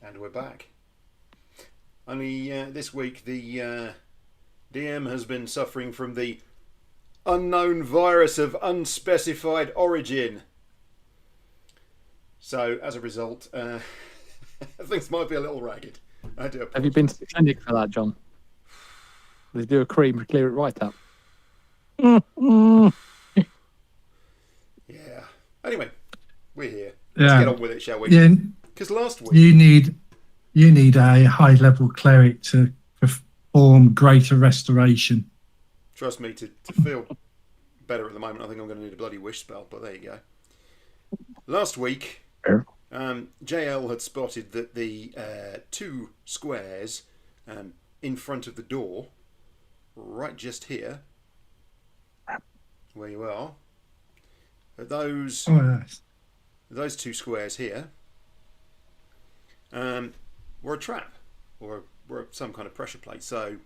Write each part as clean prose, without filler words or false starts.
And we're back. Only this week the DM has been suffering from the unknown virus of unspecified origin. So as a result, things might be a little ragged. I do apologise. Have you been to the clinic for that, John? They do a cream to clear it right up. Yeah. Anyway, we're here. Yeah. Let's get on with it, shall we? Yeah. Because last week You need a high level cleric to perform greater restoration. trust me, to feel better at the moment, I think I'm going to need a bloody wish spell, but there you go. Last week, JL had spotted that the two squares in front of the door, right just here, where you are, those two squares here were a trap, or were some kind of pressure plate. So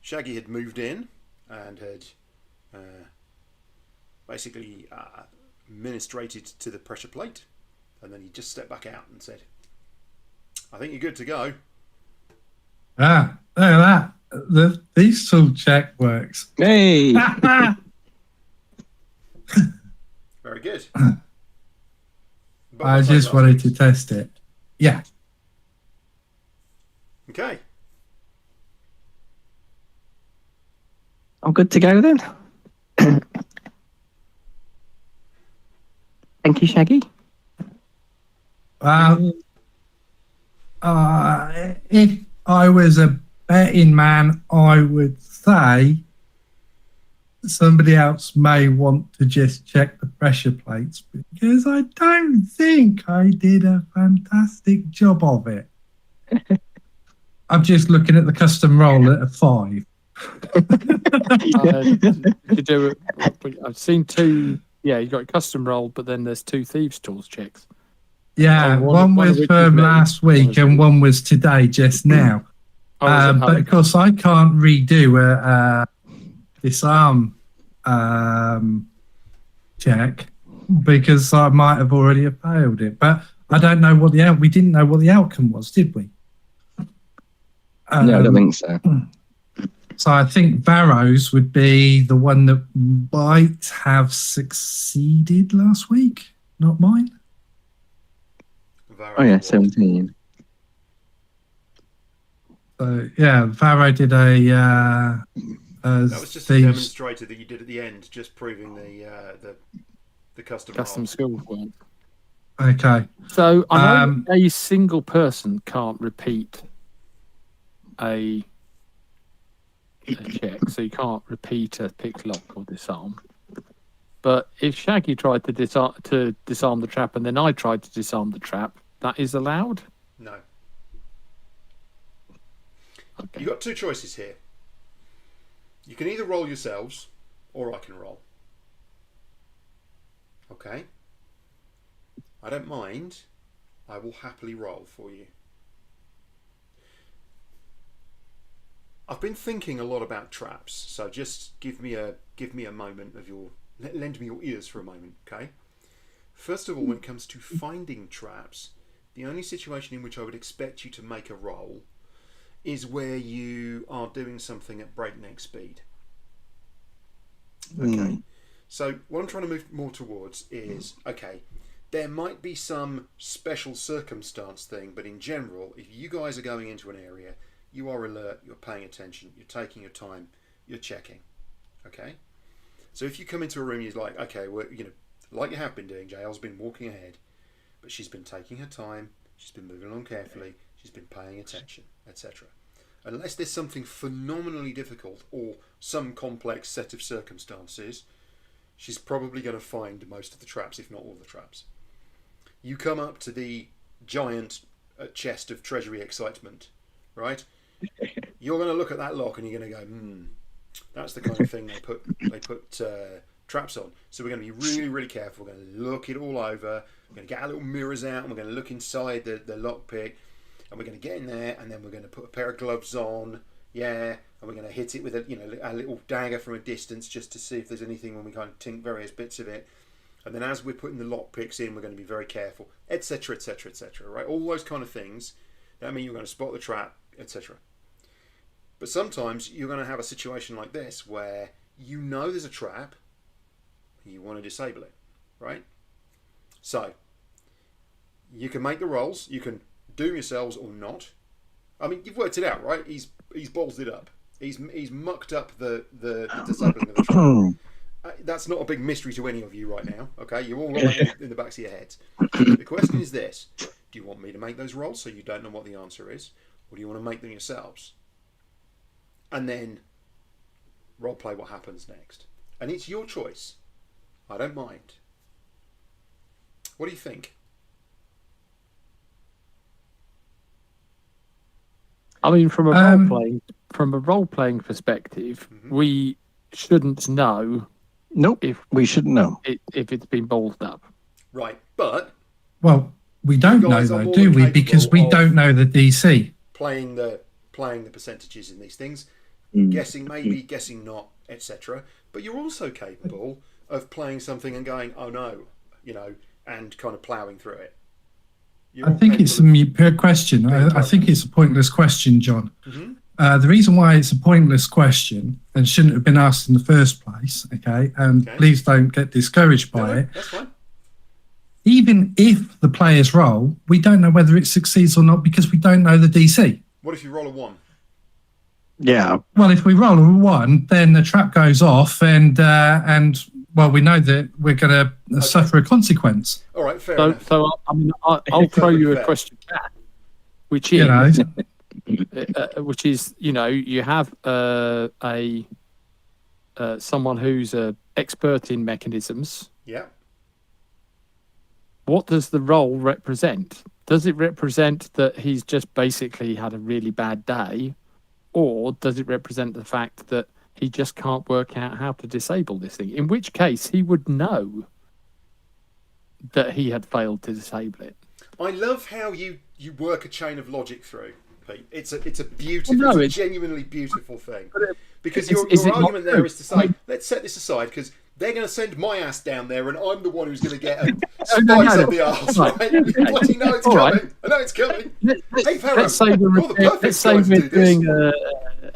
Shaggy had moved in and had basically ministrated to the pressure plate, and then he just stepped back out and said, I think you're good to go. Look at that. The diesel check works. Hey! Very good. I just wanted to test it. Yeah. Okay. I'm good to go then. Thank you, Shaggy. If I was a betting man, I would say somebody else may want to just check the pressure plates, because I don't think I did a fantastic job of it. I'm just looking at the custom roll at a 5. You do it. I've seen two. Yeah, you got a custom roll, but then there's two thieves' tools checks. Yeah, one was for last week and one was today, just now. But of course, I can't redo a disarm check because I might have already failed it. But I don't know what we didn't know what the outcome was, did we? No, I don't think so. So I think Varro's would be the one that might have succeeded last week, not mine. Oh yeah, 17. That So yeah, Varro did a was just a demonstrator that you did at the end, just proving the custom skill point. Okay. So I know a single person can't repeat a check, so you can't repeat a pick, lock, or disarm. But if Shaggy tried to disarm the trap, and then I tried to disarm the trap, that is allowed? No. Okay. You've got two choices here. You can either roll yourselves, or I can roll. Okay? I don't mind. I will happily roll for you. I've been thinking a lot about traps, so just give me a moment of lend me your ears for a moment, okay? First of all, when it comes to finding traps, the only situation in which I would expect you to make a roll is where you are doing something at breakneck speed. Okay. So what I'm trying to move more towards is, okay, there might be some special circumstance thing, but in general, if you guys are going into an area, you are alert, you're paying attention, you're taking your time, you're checking. Okay? So if you come into a room, you're like, okay, well, like you have been doing, JL's been walking ahead, but she's been taking her time, she's been moving along carefully, she's been paying attention, etc. Unless there's something phenomenally difficult or some complex set of circumstances, she's probably going to find most of the traps, if not all the traps. You come up to the giant chest of treasury excitement, right? You're going to look at that lock and you're going to go, that's the kind of thing they put traps on. So we're going to be really, really careful. We're going to look it all over. We're going to get our little mirrors out and we're going to look inside the lockpick, and we're going to get in there, and then we're going to put a pair of gloves on, and we're going to hit it with a little dagger from a distance just to see if there's anything when we kind of tink various bits of it. And then as we're putting the lockpicks in, we're going to be very careful, etc., etc., etc. Right? All those kind of things That means you're going to spot the trap, etc. But sometimes you're going to have a situation like this where you know there's a trap, and you want to disable it, right? So you can make the rolls. You can doom yourselves or not. I mean, you've worked it out, right? He's ballsed it up. He's mucked up the disabling of the trap. That's not a big mystery to any of you right now. Okay, you're all right in the backs of your heads. The question is this: do you want me to make those rolls so you don't know what the answer is, or do you want to make them yourselves and then role play what happens next? And it's your choice. I don't mind. What do you think? I mean, from a role playing perspective, we shouldn't know. Nope. We shouldn't know if it's been ballsed up. Right, but we don't know though, do we? Because we don't know the DC. Playing the percentages in these things, guessing maybe, guessing not, etc. But you're also capable of playing something and going, oh no, and kind of ploughing through it. I think it's a question. I think it's a pointless question, John. The reason why it's a pointless question and shouldn't have been asked in the first place, okay, and please don't get discouraged by it. That's fine. Even if the players roll, we don't know whether it succeeds or not because we don't know the DC. What if you roll a 1? Yeah. Well, if we roll a 1, then the trap goes off and we know that we're going to suffer a consequence. All right, fair enough. So I mean, I'll throw you a question back, which is, you have someone who's an expert in mechanisms. Yeah. What does the role represent? Does it represent that he's just basically had a really bad day, or does it represent the fact that he just can't work out how to disable this thing? In which case, he would know that he had failed to disable it. I love how you work a chain of logic through, Pete. It's a beautiful, it's a genuinely beautiful thing. Because your argument there is to say, let's set this aside because they're going to send my ass down there and I'm the one who's going to get a spice up the arse, right? You bloody know it's coming. Right. I know it's coming. Let's say we're doing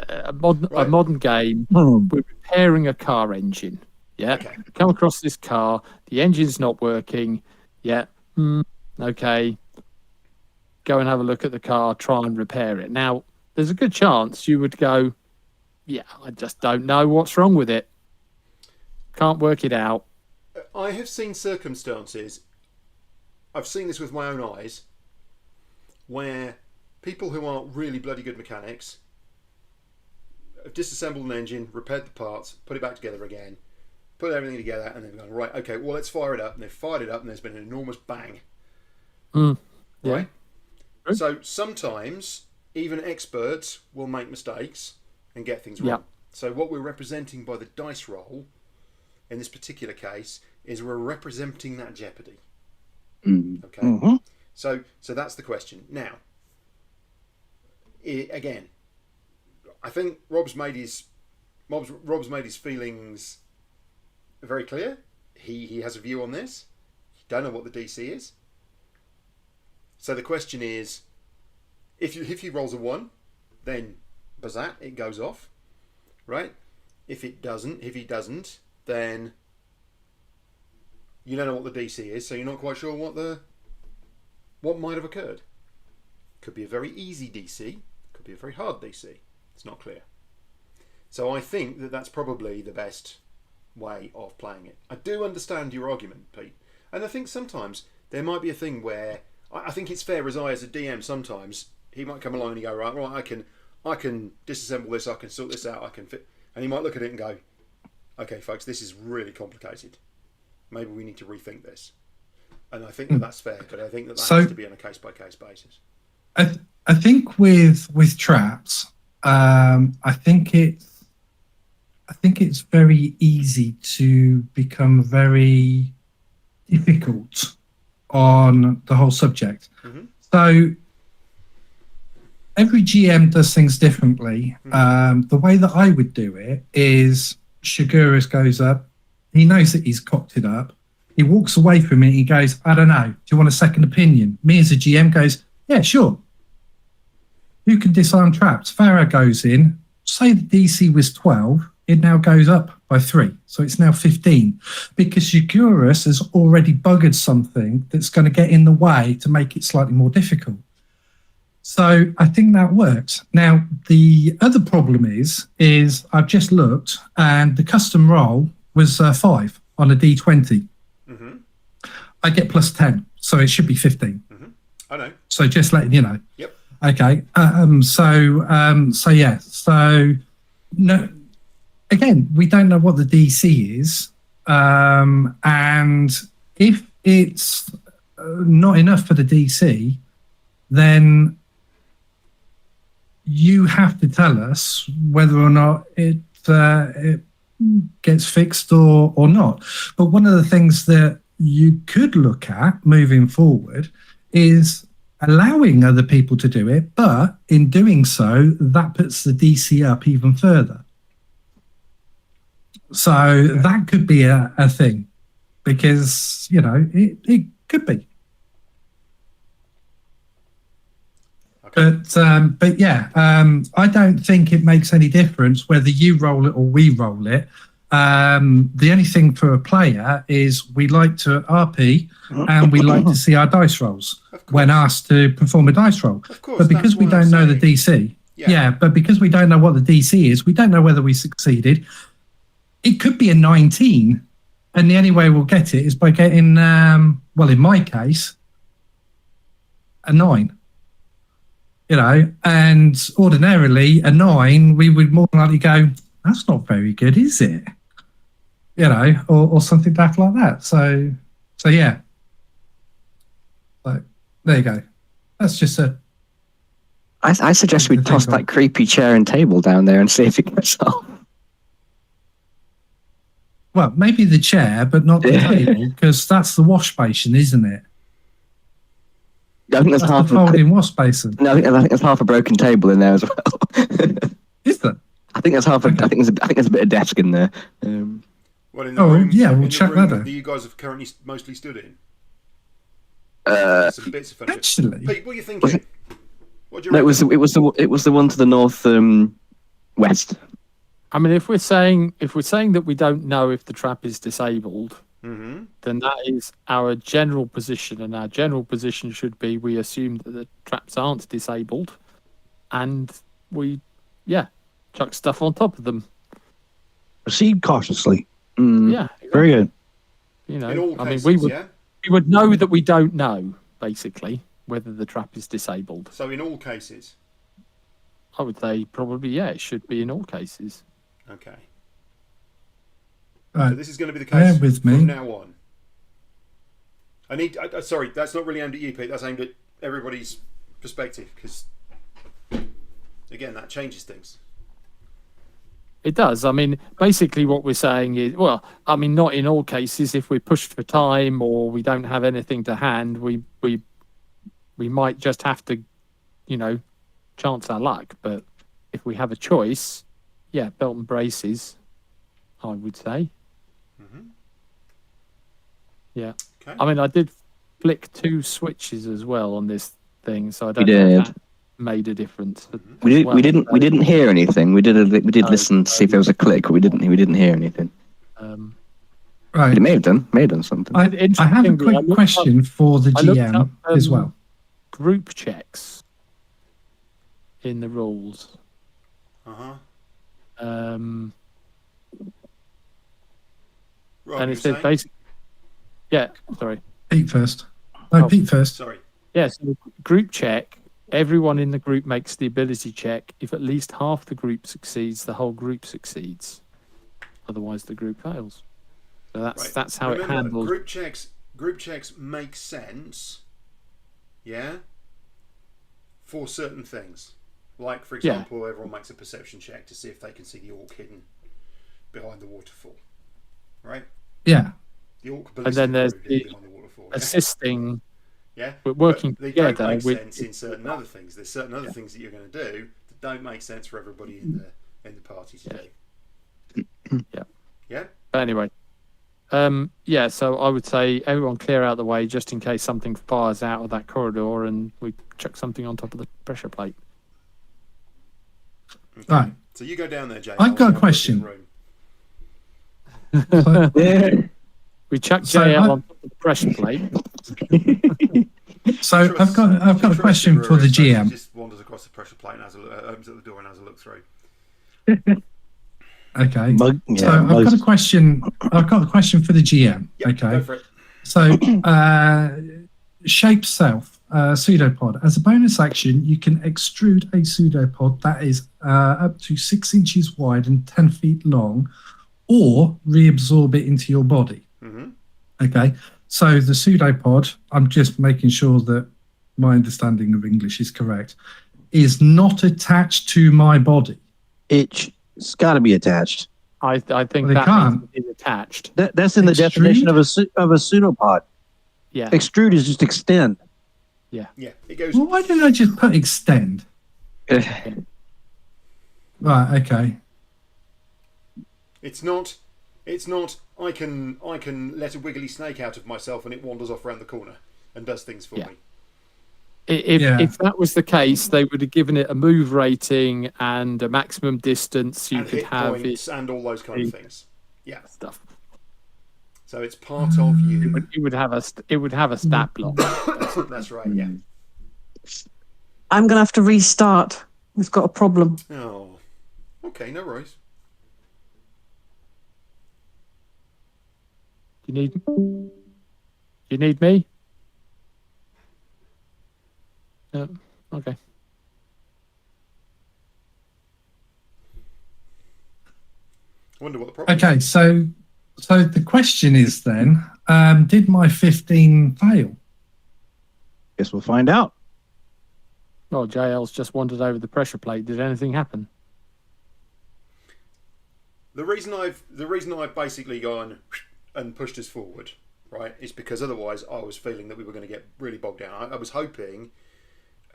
a modern game. We're repairing a car engine. Yeah. Okay. Come across this car. The engine's not working. Yeah. Okay. Go and have a look at the car. Try and repair it. Now, there's a good chance you would go, yeah, I just don't know what's wrong with it. Can't work it out. I have seen circumstances, I've seen this with my own eyes, where people who are really bloody good mechanics have disassembled an engine, repaired the parts, put it back together again, put everything together, and they've gone, right, okay, well, let's fire it up. And they've fired it up, and there's been an enormous bang. Yeah. Right? True. So sometimes even experts will make mistakes and get things wrong. Yeah. So what we're representing by the dice roll in this particular case is we're representing that jeopardy. Okay. Mm-hmm. So that's the question. Now, again, I think Rob's made his feelings very clear. He has a view on this. You don't know what the DC is. So the question is, if he rolls a 1, then bazat, it goes off, right? If he doesn't, then you don't know what the DC is, so you're not quite sure what might have occurred. Could be a very easy DC, could be a very hard DC. It's not clear. So I think that that's probably the best way of playing it. I do understand your argument, Pete, and I think sometimes there might be a thing where I think it's fair as a DM. Sometimes he might come along and go, right, I can disassemble this, I can sort this out, I can fit, and he might look at it and go, okay, folks, this is really complicated. Maybe we need to rethink this. And I think that's fair, but I think that has to be on a case-by-case basis. I think with traps, I think it's very easy to become very difficult on the whole subject. Mm-hmm. So every GM does things differently. Mm-hmm. The way that I would do it is Shiguris goes up. He knows that he's cocked it up. He walks away from it. He goes, I don't know. Do you want a second opinion? Me as a GM goes, yeah, sure. who can disarm traps? Farah goes in. Say the DC was 12, it now goes up by 3. So it's now 15 because Eucurus has already buggered something that's going to get in the way to make it slightly more difficult. So I think that works. Now, the other problem is I've just looked and the custom roll was 5 on a D20. Mm-hmm. I get plus 10, so it should be 15. Mm-hmm. I know. So just letting you know. Yep. Okay. So yeah. So no. Again, we don't know what the DC is, and if it's not enough for the DC, then you have to tell us whether or not it gets fixed or not. But one of the things that you could look at moving forward is allowing other people to do it, but in doing so, that puts the DC up even further. So that could be a thing, because, you know, it could be. Okay. But yeah, I don't think it makes any difference whether you roll it or we roll it. The only thing for a player is we like to RP and we like to see our dice rolls when asked to perform a dice roll. Of course, but because we don't know the DC, but because we don't know what the DC is, we don't know whether we succeeded. It could be a 19, and the only way we'll get it is by getting, well, in my case, a 9. You know, and ordinarily a 9, we would more than likely go, that's not very good, is it? You know, or something daft like that. So yeah. So there you go. That's just a. I suggest we toss that creepy chair and table down there and see if it gets off. Well, maybe the chair, but not the table, because that's the wash basin, isn't it? I think there's half the folding wash basin. No, I think there's half a broken table in there as well. Is there? I think there's half. I think there's a bit of desk in there. Well, in the room, yeah, we'll check that out. That you guys have currently mostly stood in. Some bits of furniture. Actually, Pete, what are you thinking? What do you no, it was the one to the north west. I mean, if we're saying that we don't know if the trap is disabled, mm-hmm. then that is our general position, and our general position should be we assume that the traps aren't disabled, and we, chuck stuff on top of them. Proceed cautiously. Yeah, exactly. Very good. You know, in all cases, we would know that we don't know, basically, whether the trap is disabled. So in all cases, I would say probably it should be in all cases. Okay. Right. So this is going to be the case with me. from now on. Sorry, that's not really aimed at you, Pete. That's aimed at everybody's perspective, because, again, that changes things. It does. I mean, basically what we're saying is, well, I mean, not in all cases. If we're pushed for time or we don't have anything to hand, we might just have to, you know, chance our luck. But if we have a choice, belt and braces, I would say. Mm-hmm. Yeah. Okay. I mean, I did flick 2 switches as well on this thing, so I don't know if that made a difference. We didn't hear anything. We did listen to see if there was a click, but we didn't hear anything. Right. But it may have done something. I have a quick question for the GM as well. Group checks in the rules. Uh-huh. Right, and it said basically, sorry. Pete first. No, Pete first. Sorry. Yeah, so group check. Everyone in the group makes the ability check. If at least half the group succeeds, the whole group succeeds. Otherwise, the group fails. So that's how it handles. Group checks make sense. Yeah. For certain things, like for example, everyone makes a perception check to see if they can see the orc hidden behind the waterfall. Right. Yeah. The orc and then there's the waterfall, assisting. Yeah, we're working they together. Don't make sense in certain other things. There's certain other things that you're going to do that don't make sense for everybody in the party to do. Yeah. But anyway, so I would say everyone clear out the way just in case something fires out of that corridor and we chuck something on top of the pressure plate. Okay. Right. So you go down there, Jay. I've got a question. We chuck So JL on top of the pressure plate. So I've got a question for the GM. Just wanders across the pressure plate and opens up the door and has a look through. Okay. So I've got a question. I've got a question for the GM. Yep, okay. Go for it. So shape self pseudopod. As a bonus action, you can extrude a pseudopod that is up to 6 inches wide and 10 feet long, or reabsorb it into your body. Mm-hmm. Okay. So the pseudopod, I'm just making sure that my understanding of English is correct, is not attached to my body. It's got to be attached. I think Well, that can't. is attached. That's in the definition of a pseudopod. Yeah. Extrude is just extend. Yeah, it goes. Well, why didn't I just put extend? Right. Okay. It's not. I can let a wiggly snake out of myself and it wanders off around the corner and does things for me. If that was the case, they would have given it a move rating and a maximum distance you and could hit have points and all those kind of things. Yeah. stuff. So it's part of you. It would have a stat block. That's right. Yeah. I'm gonna have to restart. We've got a problem. Oh. Okay. No worries. You need me? No. Okay. I wonder what the problem. Okay. So the question is then, did my 15 fail? Guess we'll find out. Well, JL's just wandered over the pressure plate. Did anything happen? The reason I've basically gone and pushed us forward, right, is because otherwise I was feeling that we were going to get really bogged down. I was hoping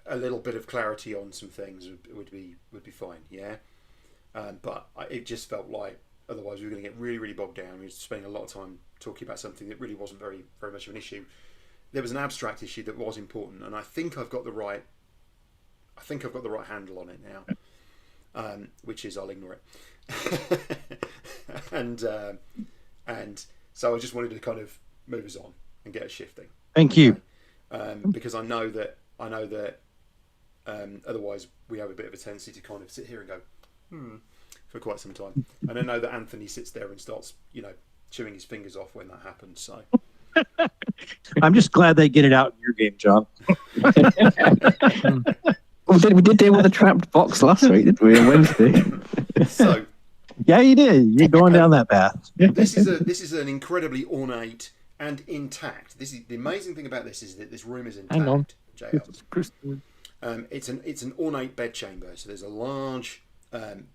a little bit of clarity on some things would be fine, yeah. But it just felt like otherwise we were going to get really, really bogged down. We were spending a lot of time talking about something that really wasn't very, very much of an issue. There was an abstract issue that was important, and I think I've got the right handle on it now, which is I'll ignore it, and so I just wanted to kind of move us on and get us shifting. Thank you. Because I know that otherwise we have a bit of a tendency to kind of sit here and go for quite some time. And I know that Anthony sits there and starts, chewing his fingers off when that happens. So I'm just glad they get it out in your game, John. We did deal with the trapped box last week, didn't we, on Wednesday? So Yeah, you did. You're going down that path. this is an incredibly ornate and intact. This is the amazing thing about this is that this room is intact. Hang on. JL. It's an ornate bed chamber. So there's a large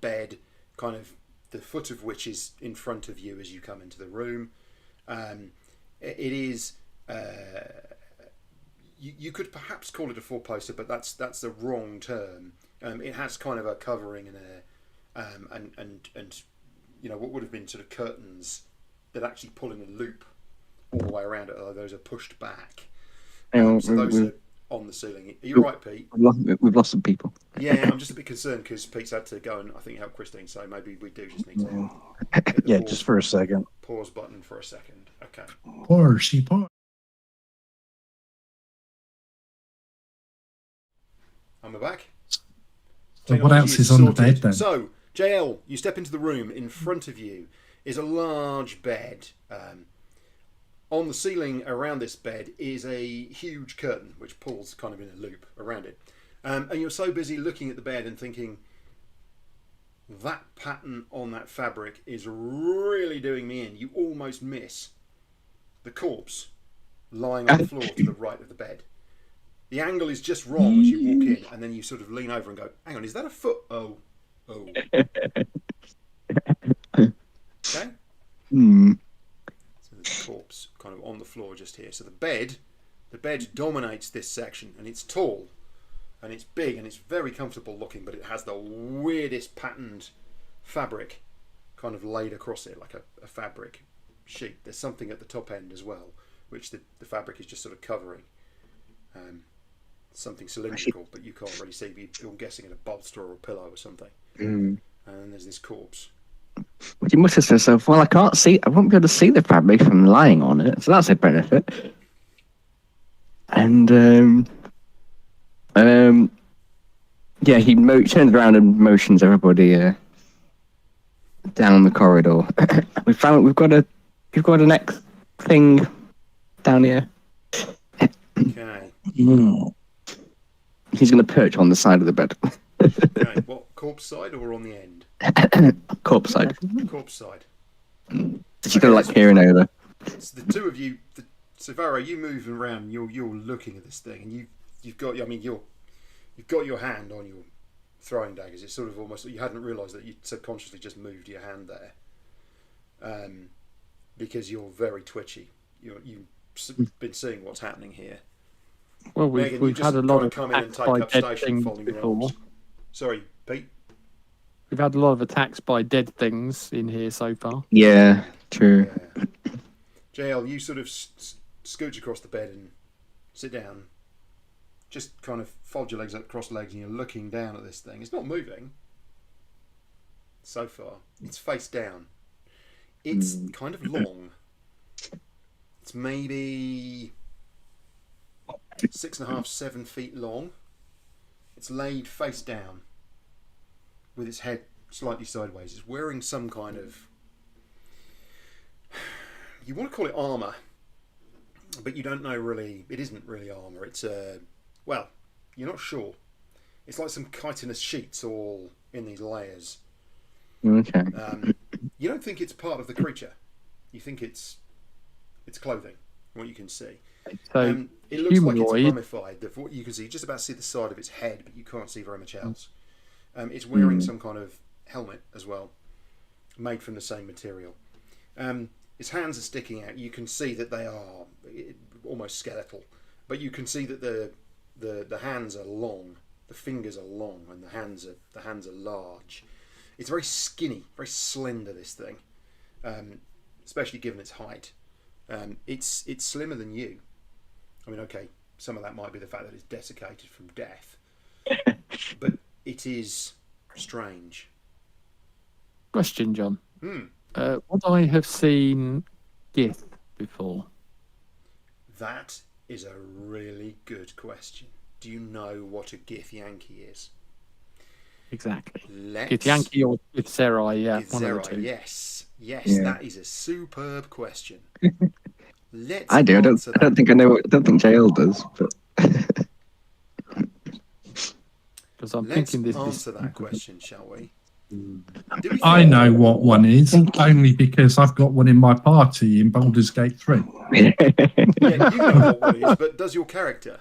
bed, kind of the foot of which is in front of you as you come into the room. It is. You could perhaps call it a four-poster, but that's the wrong term. It has kind of a covering and what would have been sort of curtains that actually pull in a loop all the way around it. Although those are pushed back. So those are on the ceiling. Are you right, Pete? We've lost some people. Yeah, I'm just a bit concerned because Pete's had to go and I think help Christine. So maybe we do just need to. Yeah, just for a second. Pause button for a second. Okay. Poor she poor. And we're back. So what else is on the bed then? So, JL, you step into the room. In front of you is a large bed. On the ceiling around this bed is a huge curtain which pulls kind of in a loop around it. And you're so busy looking at the bed and thinking, that pattern on that fabric is really doing me in. You almost miss the corpse lying on the floor to the right of the bed. The angle is just wrong as you walk in, and then you sort of lean over and go, hang on, is that a foot? Oh. Okay? So there's a corpse kind of on the floor just here. So the bed dominates this section, and it's tall, and it's big, and it's very comfortable looking, but it has the weirdest patterned fabric kind of laid across it, like a fabric sheet. There's something at the top end as well, which the fabric is just sort of covering. Something cylindrical, but you can't really see. You're guessing at a bolster or a pillow or something. Mm. And there's this corpse. But you must have said yourself, well, I won't be able to see the fabric from lying on it, so that's a benefit. And, yeah, he turns around and motions everybody down the corridor. We've got a next thing down here. Okay. He's going to perch on the side of the bed. Okay. What, corpse side or on the end? Corpse side. Corpse side. She's going to like peering over. So the two of you, so Varro, you move around. You're looking at this thing, and you've got your hand on your throwing daggers. It's sort of almost like you hadn't realised that you subconsciously just moved your hand there, because you're very twitchy. You've been seeing what's happening here. Well, Megan, we've had a lot of come in and attacks take by up dead station things following your before. arms. Sorry, Pete. We've had a lot of attacks by dead things in here so far. Yeah, true. Yeah. JL, you sort of scooch across the bed and sit down. Just kind of fold your legs up, cross legs, and you're looking down at this thing. It's not moving. So far, it's face down. It's kind of long. It's maybe 6.5, 7 feet long. It's laid face down, with its head slightly sideways. It's wearing some kind of, you want to call it armour, but you don't know really. It isn't really armour. It's well, you're not sure. It's like some chitinous sheets all in these layers. Okay. You don't think it's part of the creature. You think it's clothing, what you can see. So it looks like it's humanoid. mummified. What you can see, you just about see the side of its head, but you can't see very much else. It's wearing some kind of helmet as well, made from the same material. Its hands are sticking out. You can see that they are almost skeletal, but you can see that the hands are long, the fingers are long, and the hands are large. It's very skinny, very slender. This thing, especially given its height, it's slimmer than you. I mean, okay, some of that might be the fact that it's desiccated from death, but it is strange. Question, John. Would I have seen Gith before? That is a really good question. Do you know what a Gith Yankee is? Exactly. Let's... Gith Yankee or Gith Zerai, yeah. Gith One of the Zerai, two. yes. Yes, Yeah. that is a superb question. Let's I do. I answer that. don't think I know. I don't think JL does. But Because I'm Let's thinking this answer is that question, shall we? I know what one is, only because I've got one in my party in Baldur's Gate 3. Yeah, you know what one is, but does your character?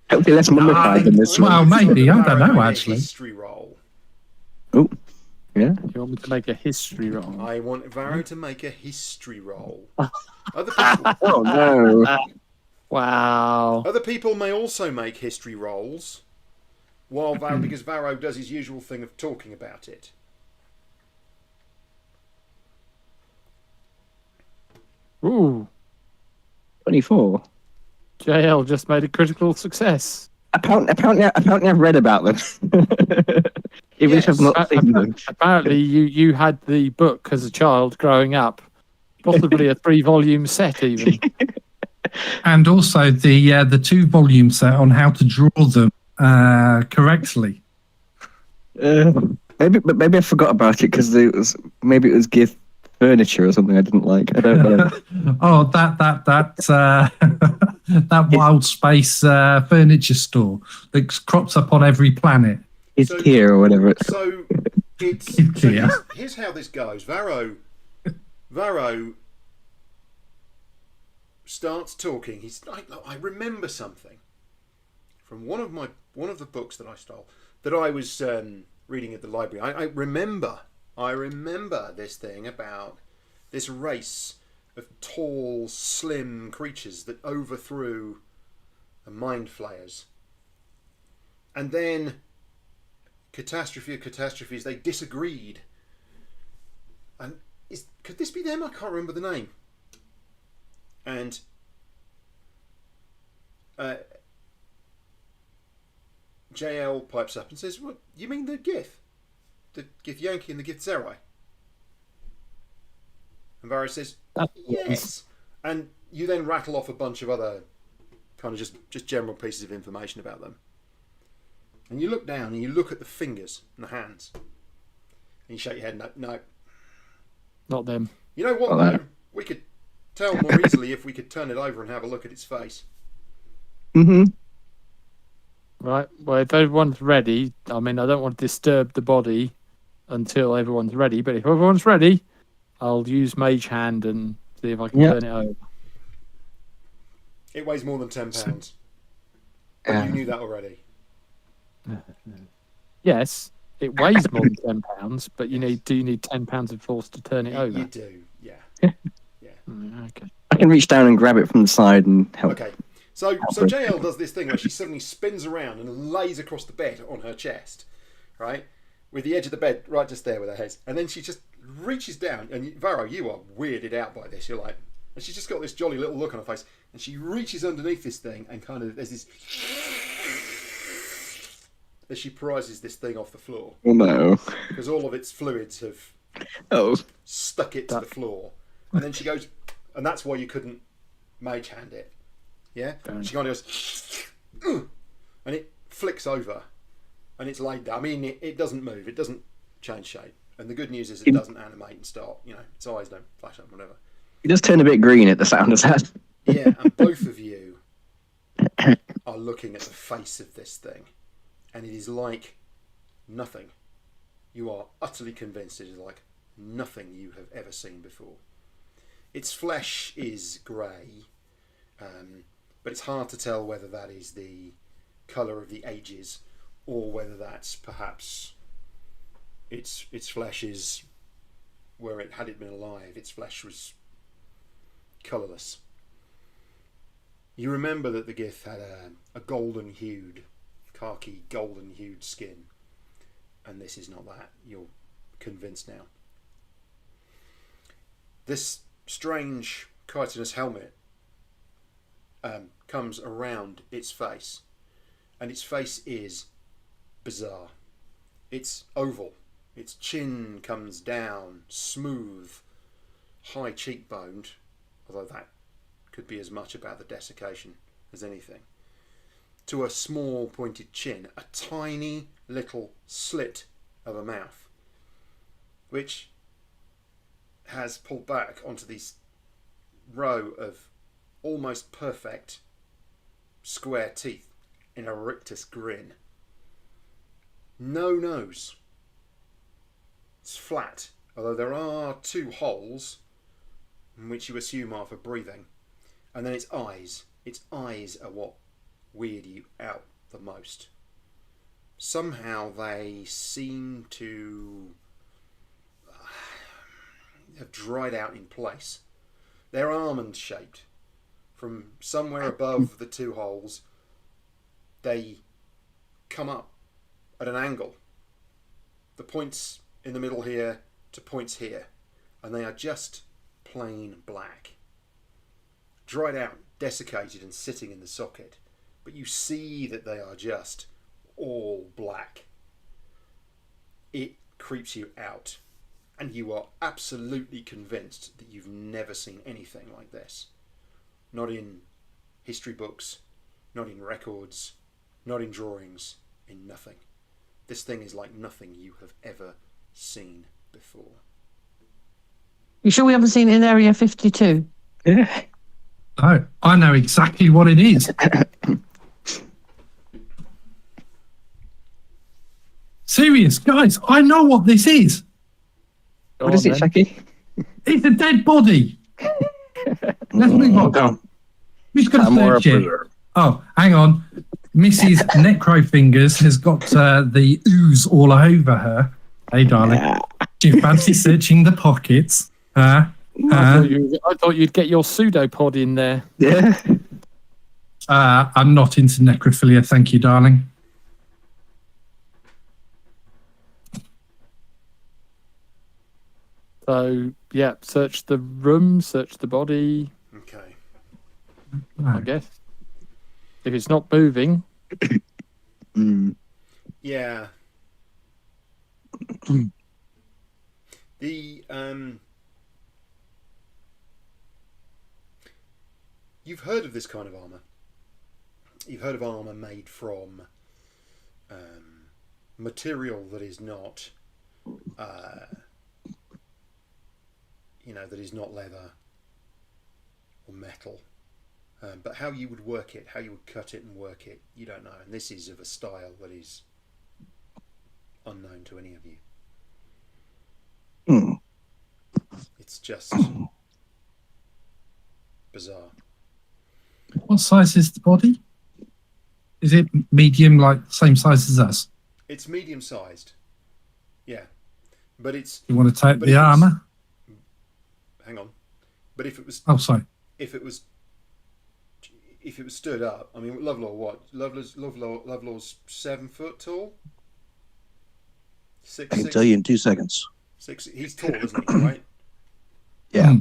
hopefully less mummified than this Well, one. maybe, I don't know, Make a actually. history roll. Oh, yeah. Do you want me to make a history roll? I want Varro to make a history roll. Other people, Oh no. Wow. other people may also make history rolls, while because Varro does his usual thing of talking about it. Ooh. 24. JL just made a critical success. Apparently I've read about them. Even if I've not seen them. Apparently, you had the book as a child growing up, possibly a 3-volume set even. And also the 2-volume set on how to draw them correctly. Maybe I forgot about it because maybe it was gift furniture or something I didn't like. I don't know. Oh, that Wildspace furniture store that crops up on every planet. It's Kia or whatever. So it's Kia. here's how this goes. Varro starts talking. He's like, I remember something from one of the books that I stole that I was reading at the library. I remember this thing about this race of tall, slim creatures that overthrew the mind flayers, and then catastrophe of catastrophes, they disagreed. And could this be them? I can't remember the name. And JL pipes up and says, "What, you mean the Gith?" the Githyanki and the Githzerai? And Varys says, yes. And you then rattle off a bunch of other kind of just general pieces of information about them. And you look down and you look at the fingers and the hands. And you shake your head, no. Not them. You know what, though? We could tell more easily if we could turn it over and have a look at its face. Mm-hmm. Right. Well, if everyone's ready, I mean, I don't want to disturb the body until everyone's ready. But if everyone's ready, I'll use Mage Hand and see if I can turn it over. It weighs more than 10 pounds. But you knew that already. Yes, it weighs more than 10 pounds, but do you need 10 pounds of force to turn it over? You do, yeah. Okay. I can reach down and grab it from the side and help. Okay. So JL does this thing where she suddenly spins around and lays across the bed on her chest, right? With the edge of the bed right just there with her head. And then she just reaches down, and Varro, you are weirded out by this. You're like, and she's just got this jolly little look on her face, and she reaches underneath this thing and kind of, there's this, as she prizes this thing off the floor. Oh no. Because all of its fluids have stuck it to the floor. And then she goes, and that's why you couldn't Mage Hand it. Yeah? She kind of goes, and it flicks over, and it's laid there. I mean, it doesn't move, it doesn't change shape. And the good news is it doesn't animate and start, its eyes don't flash up, whatever. It does turn a bit green at the sound of that. Yeah, and both of you are looking at the face of this thing, and it is like nothing. You are utterly convinced it is like nothing you have ever seen before. Its flesh is grey, but it's hard to tell whether that is the colour of the ages or whether that's perhaps its flesh is where had it been alive, its flesh was colourless. You remember that the Gith had a golden-hued, khaki golden-hued skin, and this is not that. You're convinced now. This strange chitinous helmet comes around its face, and its face is bizarre. It's oval. Its chin comes down, smooth, high cheekboned, although that could be as much about the desiccation as anything, to a small pointed chin, a tiny little slit of a mouth, which has pulled back onto this row of almost perfect square teeth in a rictus grin. No nose. It's flat, although there are two holes, which you assume are for breathing. And then its eyes. Its eyes are what weird you out the most. Somehow they seem to have dried out in place. They're almond shaped. From somewhere above the two holes, they come up at an angle. The points in the middle here to points here, and they are just plain black. Dried out, desiccated and sitting in the socket, but you see that they are just all black. It creeps you out, and you are absolutely convinced that you've never seen anything like this. Not in history books, not in records, not in drawings, in nothing. This thing is like nothing you have ever seen before. You sure we haven't seen it in Area 52? Yeah. No, I know exactly what it is. Serious, guys, I know what this is. What is it, Shaggy? It's a dead body. Let's move on. Who's going to search it? Oh, hang on. Mrs. Necrofingers has got the ooze all over her. Hey, darling. Yeah. Do you fancy searching the pockets? I thought you'd get your pseudopod in there. Yeah. I'm not into necrophilia, thank you, darling. So, yeah, search the room, search the body, Okay. I guess. If it's not moving, Yeah. The you've heard of this kind of armor. You've heard of armor made from material that is not, that is not leather or metal. But how you would work it, how you would cut it and work it, you don't know. And this is of a style that is unknown to any of you. It's just bizarre. What size is the body? Is it medium, like same size as us? It's medium sized. Yeah. But it's... You want to take the armour? Hang on. But if it was... Oh, sorry. If it was stood up, I mean, Lovelaw's what? Lovelaw's 7 foot tall? I can tell you in 2 seconds. 6. He's tall, isn't he? Right? Yeah.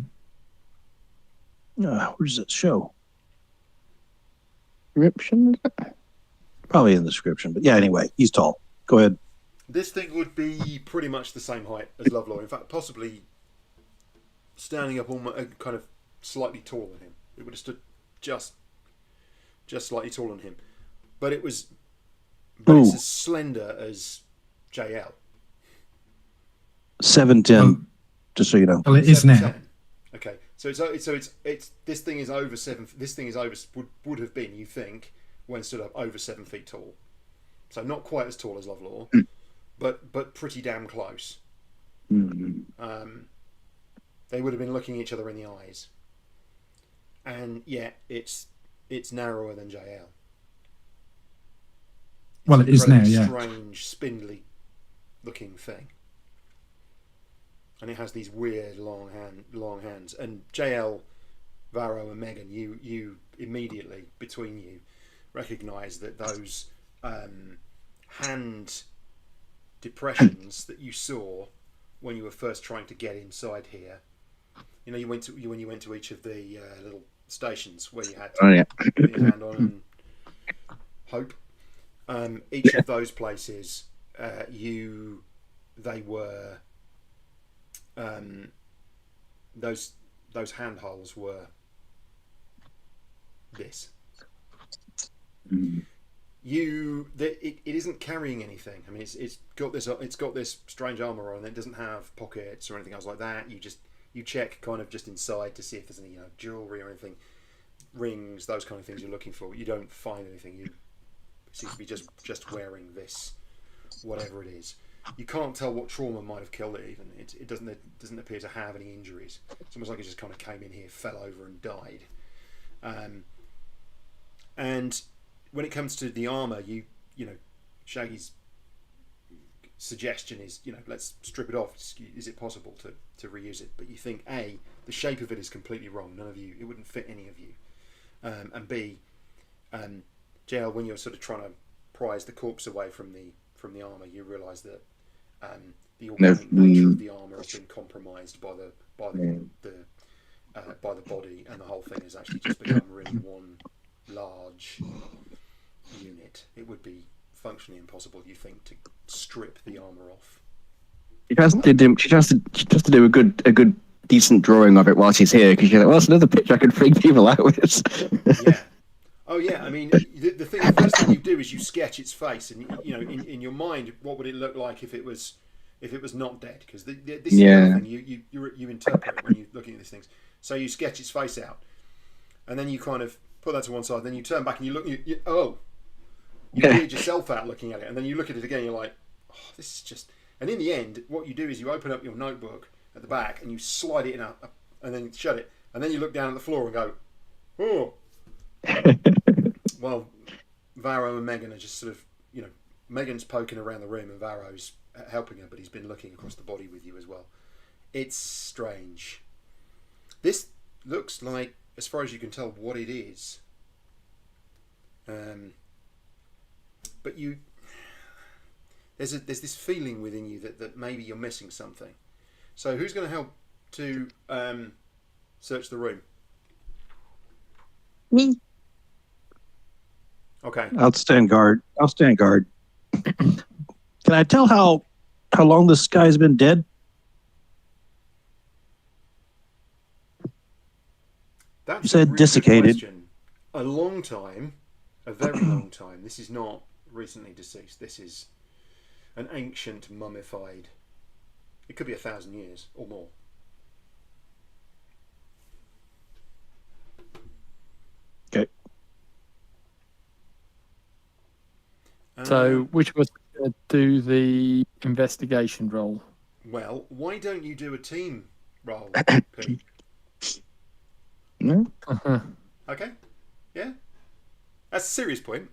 Where does it show? Description? Probably in the description. But yeah, anyway, he's tall. Go ahead. This thing would be pretty much the same height as Lovelaw. In fact, possibly standing up almost kind of slightly taller than him. It would have stood just slightly taller than him. But it's as slender as JL. 7'10", just so you know. Well, it is now. Okay, so it's this thing is over 7. This thing is over would have been, you think, when stood up, over 7 feet tall. So not quite as tall as Lovelaw, but pretty damn close. They would have been looking each other in the eyes, and yet it's narrower than JL. Well, it is now, yeah. Strange, spindly looking thing. And it has these weird long hands. And JL, Varro, and Megan, you immediately between you recognise that those hand depressions that you saw when you were first trying to get inside here. When you went to each of the little stations where you had to put your hand on and hope. Each of those places, they were. Those handholds were this. It isn't carrying anything. I mean, it's got this strange armor on. It doesn't have pockets or anything else like that. You check kind of just inside to see if there's any jewelry or anything, rings, those kind of things you're looking for. You don't find anything. You seem to be just wearing this, whatever it is. You can't tell what trauma might have killed it. Even it doesn't appear to have any injuries. It's almost like it just kind of came in here, fell over, and died. And when it comes to the armor, Shaggy's suggestion is, let's strip it off. Is it possible to reuse it? But you think, A, the shape of it is completely wrong. None of you, it wouldn't fit any of you. And B, JL, when you're sort of trying to prise the corpse away from the armor, you realise that the organic nature of the armor has been compromised by the body, and the whole thing has actually just become really one large unit. It would be functionally impossible, you think, to strip the armor off. She has to do a good decent drawing of it while she's here, because she's like, well, that's another picture I can freak people out with. Yeah. Oh yeah, I mean, the first thing you do is you sketch its face, and in your mind, what would it look like if it was not dead? Because this is the other thing you interpret when you're looking at these things. So you sketch its face out, and then you kind of put that to one side. Then you turn back and you look. You weird yourself out looking at it, and then you look at it again. And you're like, oh, this is just. And in the end, what you do is you open up your notebook at the back and you slide it in and then shut it, and then you look down at the floor and go, oh. Well, Varro and Megan are just sort of, Megan's poking around the room and Varro's helping her, but he's been looking across the body with you as well. It's strange. This looks like, as far as you can tell, what it is. But there's this feeling within you that maybe you're missing something. So who's going to help to search the room? Me. Okay. I'll stand guard. Can I tell how how long this guy's been dead? That's You said a really good desiccated. question. A long time, a very long time. This is not recently deceased. This is an ancient mummified. It could be 1,000 years or more. Okay. So, which of us is going to do the investigation role? Well, why don't you do a team roll, Pete? No? Okay. Yeah. That's a serious point.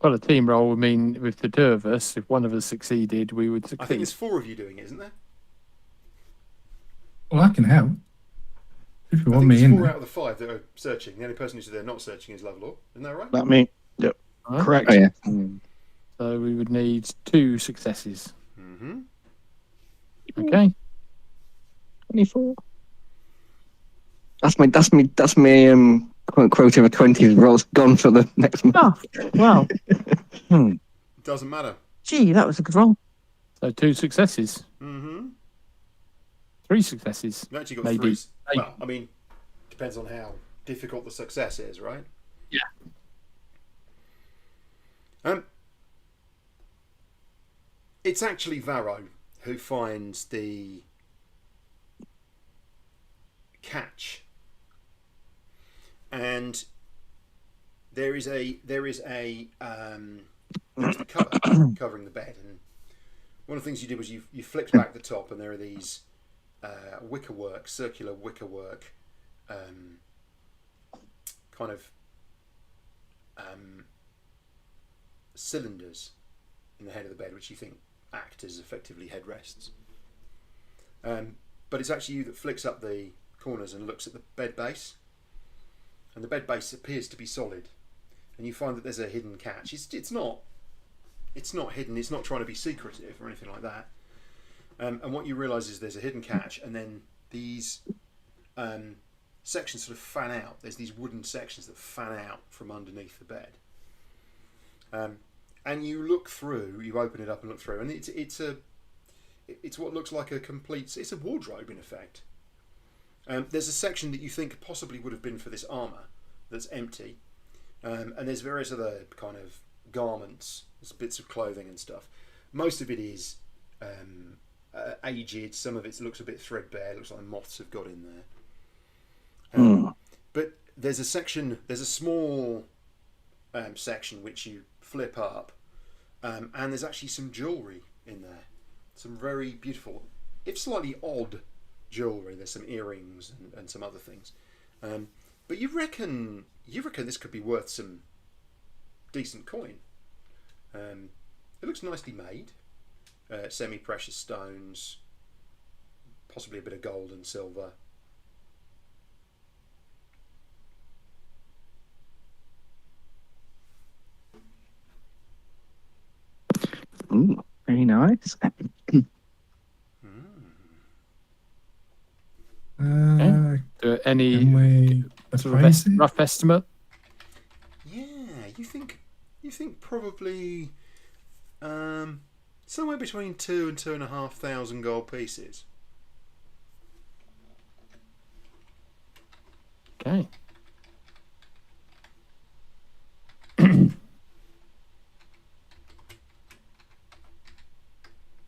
Well, a team role would mean with the two of us, if one of us succeeded, we would I think succeed. there's 4 of you doing it, isn't there? Well, I can help. If you I want think me there's in 4 there. out of the 5 that are searching. The only person who's there not searching is Lovelore. Isn't that right? Not me. Yep. Right? Correct. Oh, yeah. So we would need 2 successes. Mm-hmm. Okay. 24. That's my quota of 20 rolls gone for the next month. Oh, well. Doesn't matter. Gee, that was a good roll. So 2 successes. Mm-hmm. 3 successes. You actually got Maybe. 3. Well, I mean, depends on how difficult the success is, right? Yeah. It's actually Varro who finds the catch, and there's the cover covering the bed, and one of the things you did was you flicked back the top, and there are these circular wickerwork, kind of cylinders in the head of the bed, which you think act as effectively headrests. But it's actually you that flicks up the corners and looks at the bed base, and the bed base appears to be solid, and you find that there's a hidden catch. It's not hidden. It's not trying to be secretive or anything like that. And what you realise is there's a hidden catch, and then these sections sort of fan out. There's these wooden sections that fan out from underneath the bed. And you look through. You open it up and look through, and it's what looks like it's a wardrobe in effect. There's a section that you think possibly would have been for this armour that's empty, and there's various other kind of garments, there's bits of clothing and stuff. Most of it is aged. Some of it looks a bit threadbare. It looks like moths have got in there. But there's a small section which you flip up, and there's actually some jewellery in there. Some very beautiful, if slightly odd, jewellery. There's some earrings and some other things. But you reckon this could be worth some decent coin. It looks nicely made. Semi-precious stones, possibly a bit of gold and silver. Ooh, very nice. Do any Can we sort of appraise it? rough estimate? Yeah, you think probably somewhere between 2,000 and 2,500 gold pieces. Okay.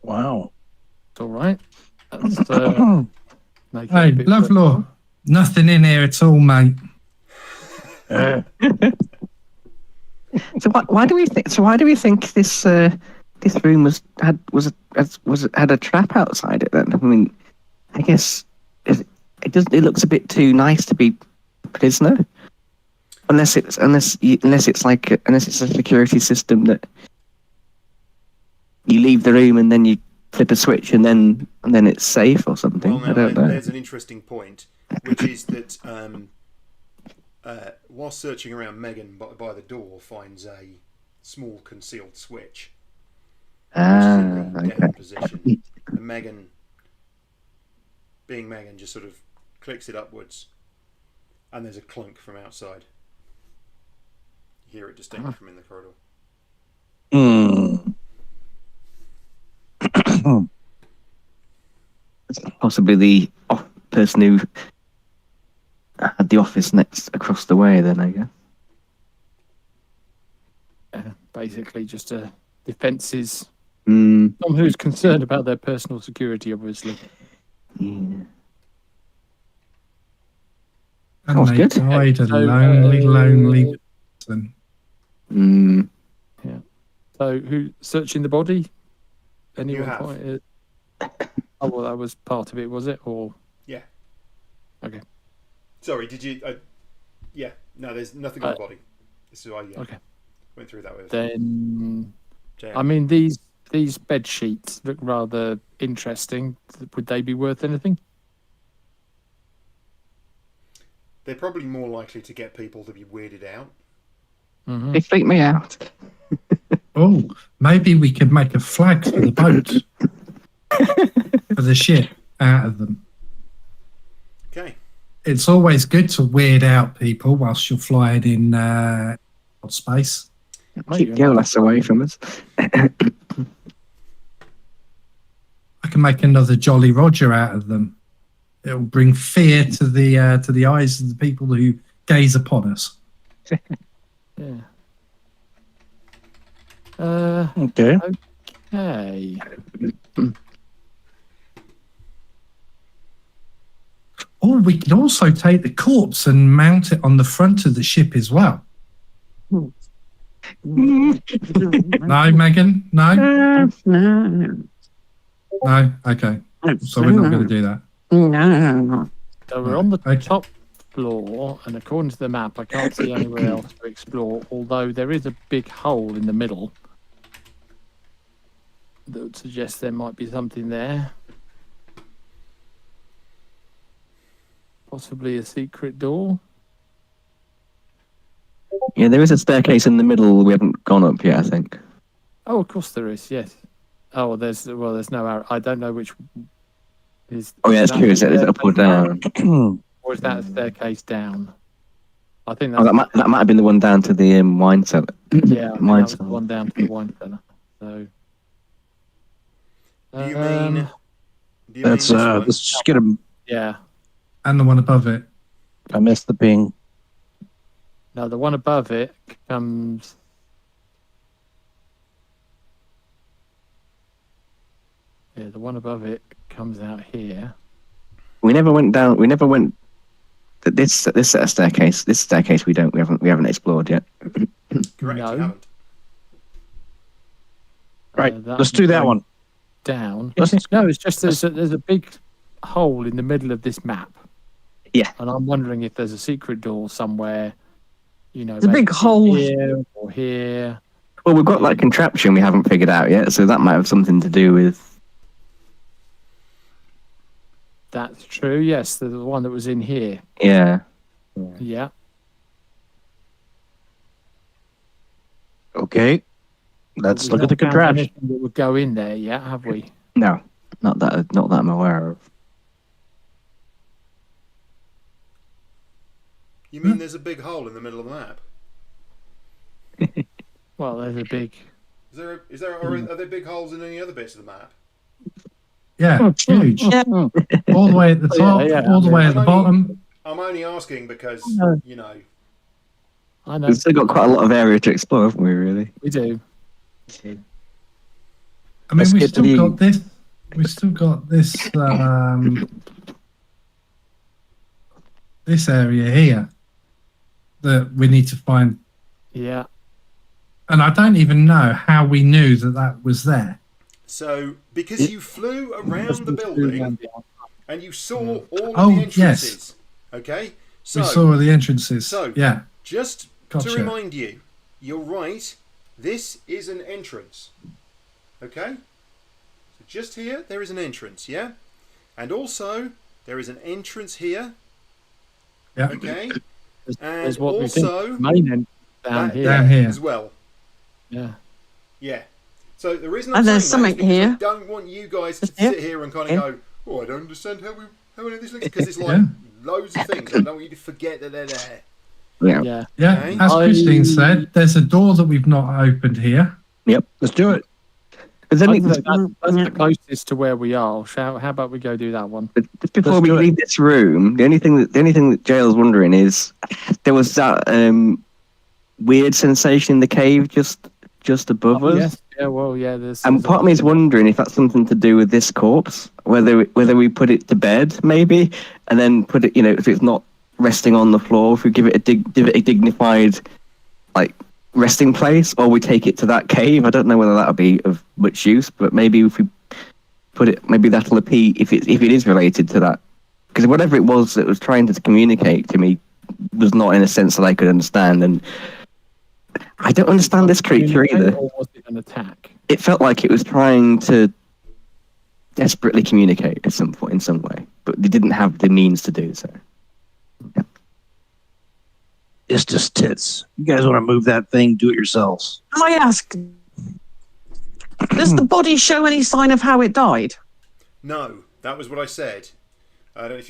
Wow. It's all right. That's, make it Hey, a bit Lovelore, nothing in here at all, mate. So why do we think? So why do we think this this room had a trap outside it? Then I mean, I guess it looks a bit too nice to be a prisoner, unless it's a security system that you leave the room and then you flip a switch and then it's safe or something. Well, now, I don't know. there's an interesting point, which is that while searching around, Megan by the door finds a small concealed switch, which is in the down position. And Megan, being Megan, just sort of clicks it upwards, and there's a clunk from outside. You hear it distinctly from in the corridor. Possibly the person who had the office next across the way. Then I guess. Basically, just defences. Mm, Someone who's concerned about their personal security, obviously. yeah. And Sounds they good. died a So, lonely person. Mm. So, who searching the body? Anyone have. find it? Oh, well, that was part of it, was it? Or Yeah. Okay. Sorry, did you? Yeah. No, there's nothing on the body. This is why. Yeah. Okay. Went through that with. Then, Jam. I mean, these bed sheets look rather interesting. Would they be worth anything? They're probably more likely to get people to be weirded out. Mm-hmm. They freak me out. Oh, maybe we could make a flag for the boat. For the ship out of them. Okay. It's always good to weird out people whilst you're flying in space. Keep Golas away from us. I can make another Jolly Roger out of them. It'll bring fear to the eyes of the people who gaze upon us. Yeah. Okay. Hey. Or we could also take the corpse and mount it on the front of the ship as well. No, Megan? No? No? Okay. So we're not going to do that. No. So we're on the Okay. top floor, and according to the map, I can't see anywhere else to explore, although there is a big hole in the middle that would suggest there might be something there. Possibly a secret door. Yeah, there is a staircase in the middle. We haven't gone up yet, I think. Oh, of course there is, yes. Oh, there's no arrow. I don't know which is. Oh, yeah, that's that true. Is it a up or down? Or is that a staircase down? I think Oh, that's that might have been the one down to the wine cellar. yeah, I think Wine that was the cellar. one down to the wine cellar. So Do you mean? Do you Let's mean this one? let's just get him. yeah. And the one above it. I missed the ping. Now the one above it comes. Yeah, the one above it comes out here. We never went down. We never went. This set of staircase. This staircase we haven't explored yet. Correct. No. You haven't. Right. That Let's do that one. down. Let's- No, it's just there's a big hole in the middle of this map. Yeah. And I'm wondering if there's a secret door somewhere. You know, There's a big maybe hole. here or here. Well, we've got that contraption we haven't figured out yet, so that might have something to do with. That's true. Yes, the one that was in here. Yeah. Yeah. Okay. Let's We've look at the not found contraption. anything that would go in there yet, have we? No, not that I'm aware of. You mean there's a big hole in the middle of the map? Well, there's a big. Are there big holes in any other bits of the map? Yeah, huge. Yeah. All the way at the top, yeah, all the way at the I'm bottom. I'm only asking because you know. I know We've still got quite a lot of area to explore, haven't we? Really. we do. I mean, Let's we've get still the- got this. We've still got this. This area here that we need to find, Yeah. and I don't even know how we knew that that was there. So because you flew around the building and you saw all Oh, of the yes. entrances, okay. So We saw the entrances. so- Yeah, just Gotcha. to remind you, you're right. This is an entrance. Okay? So just here, there is an entrance, yeah? And also, there is an entrance here, yeah. okay? There's And what we think also, main end down that here. Down here. as well. Yeah. Yeah. So the reason And I'm saying there's that is something because I here. don't want you guys to Yeah. sit here and kind of Yeah. go, oh, I don't understand how any of this looks, because it's like Yeah. loads of things. I don't want you to forget that they're there. Yeah. Yeah. Yeah, Okay. as Christine said, there's a door that we've not opened here. Let's do it. But then that's the closest to where we are. How about we go do that one? But just before we leave this room, the only thing that Jail's wondering is there was that weird sensation in the cave just above us. Yes. Yeah. Well. Yeah. And part of me is wondering if that's something to do with this corpse, whether we put it to bed maybe, and then put it, if it's not resting on the floor, if we give it a dignified like resting place, or we take it to that cave. I don't know whether that'll be of much use, but maybe if we put it, maybe that'll appeal if it is related to that, because whatever it was that was trying to communicate to me was not in a sense that I could understand, and I don't understand this creature either. Or was it an attack? It felt like it was trying to desperately communicate at some point in some way, but they didn't have the means to do so. Yeah. It's just tits. You guys want to move that thing? Do it yourselves. Can I ask, does the body show any sign of how it died? No, that was what I said. I don't know if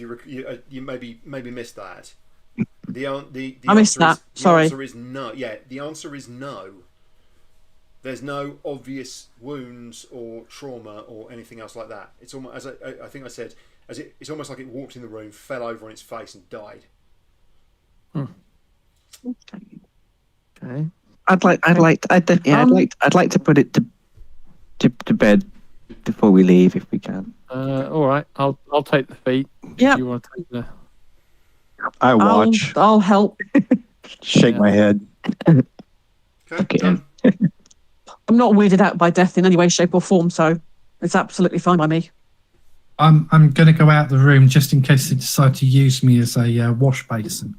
you maybe missed that. I missed that. Sorry. The answer is no. Yeah, the answer is no. There's no obvious wounds or trauma or anything else like that. It's almost, as I think I said, it's almost like it walked in the room, fell over on its face, and died. Okay. I'd like to put it to bed before we leave if we can. All right. I'll take the feet. Yeah. You want to take the? I watch. I'll help. Shake my head. Okay. Done. I'm not weirded out by death in any way, shape, or form, so it's absolutely fine by me. I'm going to go out the room just in case they decide to use me as a wash basin.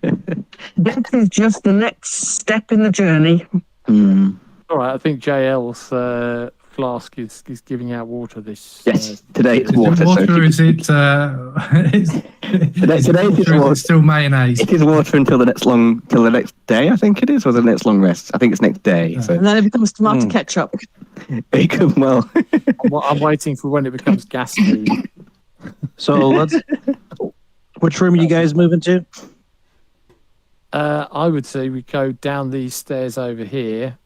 That is just the next step in the journey. All right. I think JL's flask is giving out water. Yes, today it's Is water. it water, so or is it? Today it is water. It's still mayonnaise. It is water until the next day, I think it is, or the next long rest. I think it's next day. So And then it becomes tomato ketchup. it could well. I'm waiting for when it becomes gassy. So which room are you guys moving to? I would say we go down these stairs over here,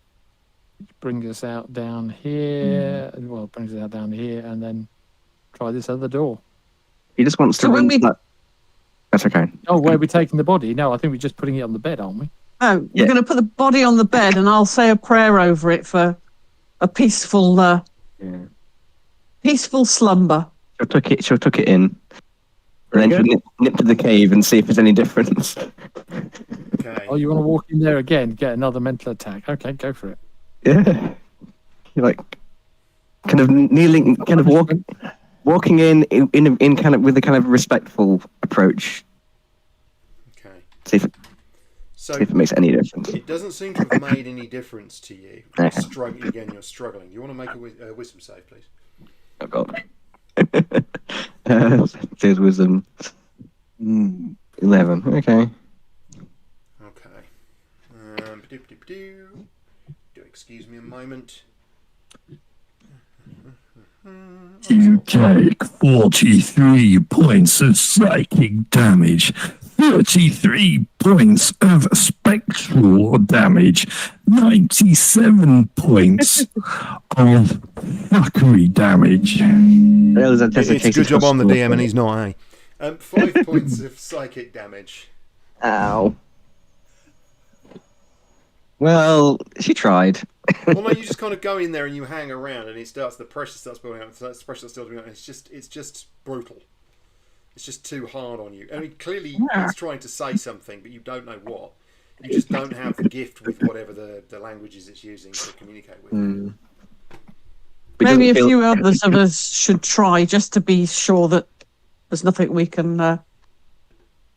which brings us out down here. Well, it brings us out down here, and then try this other door. He just wants to. So when we- That's okay. Oh, where are we taking the body? No, I think we're just putting it on the bed, aren't we? Oh, Yeah. we're going to put the body on the bed, and I'll say a prayer over it for a peaceful, peaceful slumber. She'll tuck it in, and then she'll nip to the cave and see if there's any difference. Okay. Oh, you want to walk in there again, get another mental attack? Okay, go for it. Yeah. You're like kind of kneeling, kind of walking in kind of with a kind of respectful approach. Okay. See if So it makes any difference. it doesn't seem to have made any difference to you. You're struggling. You want to make a wisdom save, please? Oh God. There's wisdom. 11. Okay. Okay. Do excuse me a moment. You take 43 points of psychic damage, 33 points of spectral damage, 97 points of fuckery damage. It's a good job I'm the DM and he's not, eh? 5 points of psychic damage. Ow. Well, she tried. Well, no, you just kind of go in there and you hang around, and the pressure starts building up. The pressure starts building up. And it's just brutal. It's just too hard on you. I mean, clearly it's trying to say something, but you don't know what. You just don't have the gift with whatever the languages it's using to communicate with. Maybe a few others of us should try just to be sure that there's nothing we can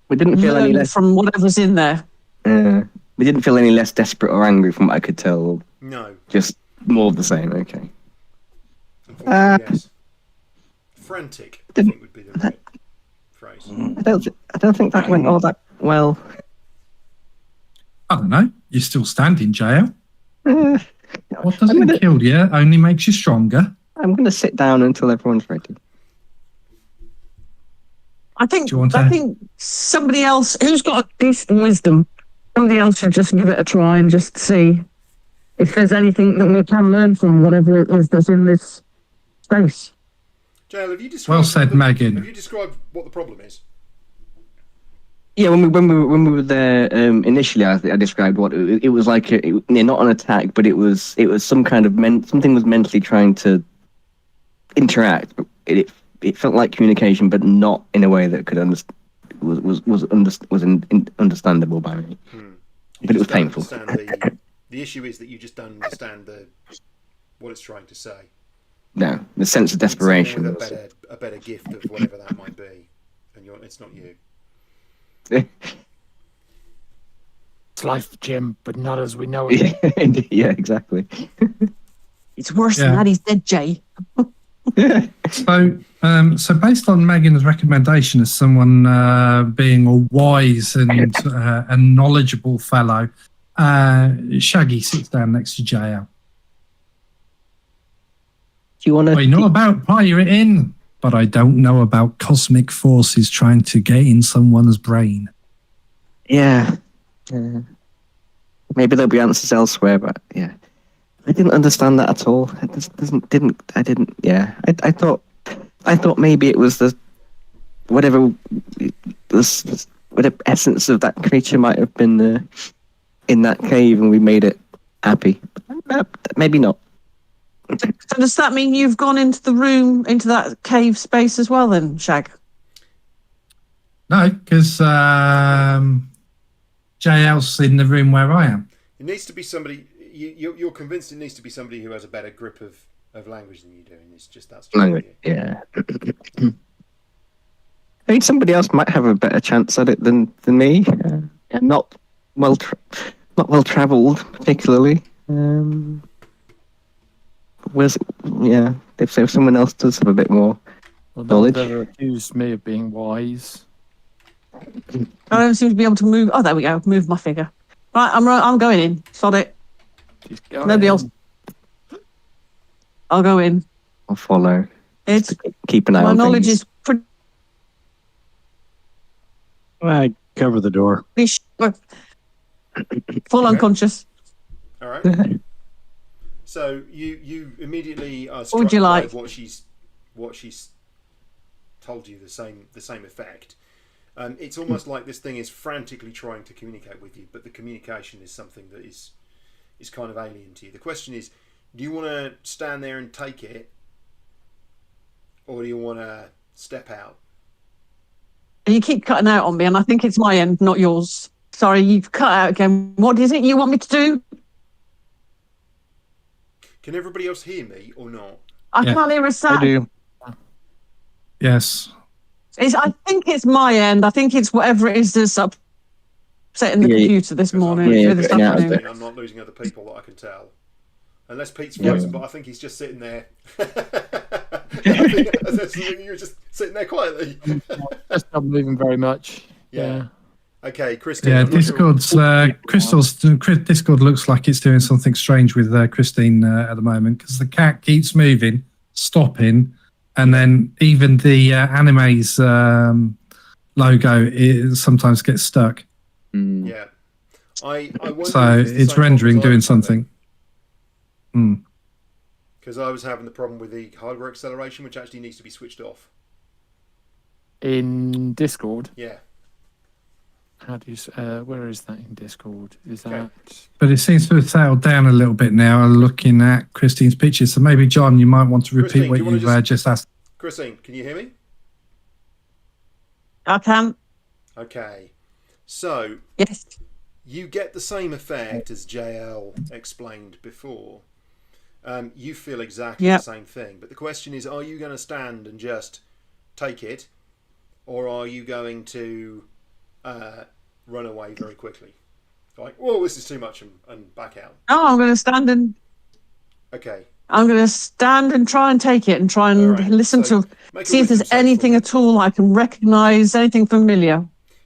We didn't feel any learn less. from whatever's in there. We didn't feel any less desperate or angry from what I could tell. No. Just more of the same. Okay. Unfortunately, yes. Frantic, I think would be the right phrase. I don't think that went all that well. I don't know. You're still standing, JL. Uh, What doesn't kill you only makes you stronger. I'm going to sit down until everyone's ready. I think Do you want to- somebody else who's got a decent wisdom, somebody else should just give it a try and just see. if there's anything that we can learn from whatever it is that's in this space. JL, have you described Well said, Megan. Have you described what the problem is? Yeah, when we were there initially, I described what it was like. Not an attack, but it was some kind of something was mentally trying to interact. But it felt like communication, but not in a way that could was understandable by me. But it was painful. The issue is that you just don't understand what it's trying to say. No, the sense of desperation. With a better gift of whatever that might be, and it's not you. It's life, Jim, but not as we know it. Yeah, exactly. It's worse than that. He's dead, Jay. So based on Megan's recommendation as someone being a wise and knowledgeable fellow, Shaggy sits down next to JL. Do you want to? I know about pirating, but I don't know about cosmic forces trying to get in someone's brain. Yeah. Maybe there'll be answers elsewhere, but yeah. I didn't understand that at all. I thought maybe it was whatever essence of that creature might have been in that cave, and we made it happy. Maybe not. So does that mean you've gone into the room, into that cave space as well, then, Shag? No, because JL's in the room where I am. It needs to be somebody. You're convinced it needs to be somebody who has a better grip of language than you do, and it's just that's language. Yeah. I think somebody else might have a better chance at it than me. Not well travelled, particularly. If someone else does have a bit more knowledge. Never accused me of being wise. I don't seem to be able to move. Oh, there we go. Move my figure. Right, I'm going in. Sod it. Nobody else. I'll go in. I'll follow. It's keep an eye on my knowledge things. is pretty. I cover the door. Full unconscious. All right. So you immediately are struck What would you like? by what she's told you the same effect. It's almost like this thing is frantically trying to communicate with you, but the communication is something that is kind of alien to you. The question is, do you want to stand there and take it, or do you want to step out? You keep cutting out on me, and I think it's my end, not yours. Sorry, you've cut out again. What is it you want me to do? Can everybody else hear me or not? I can't hear a sound. I do. Yes. I think it's my end. I think it's whatever it is that's upsetting the computer this morning. This afternoon. I'm not losing other people that I can tell. Unless Pete's frozen, but I think he's just sitting there. You're just sitting there quietly. Just not moving very much. Yeah. Okay, Christine. Yeah, Discord's Discord looks like it's doing something strange with Christine at the moment, because the cat keeps moving, stopping, and then even the anime's logo sometimes gets stuck. Yeah. I wonder so if it's rendering doing something. Because I was having the problem with the hardware acceleration, which actually needs to be switched off. In Discord? Yeah. How do you? Where is that in Discord? Is that? But it seems to have settled down a little bit now. Looking at Christine's pictures, so maybe John, you might want to repeat what you've just asked. Christine, can you hear me? I can. Okay, so yes, you get the same effect as JL explained before. You feel exactly the same thing, but the question is: are you going to stand and just take it, or are you going to run away very quickly? Like, whoa, this is too much, and back out. Oh, I'm going to stand and... Okay. I'm going to stand and try and take it and try and listen to... See if there's anything at all I can recognise, anything familiar.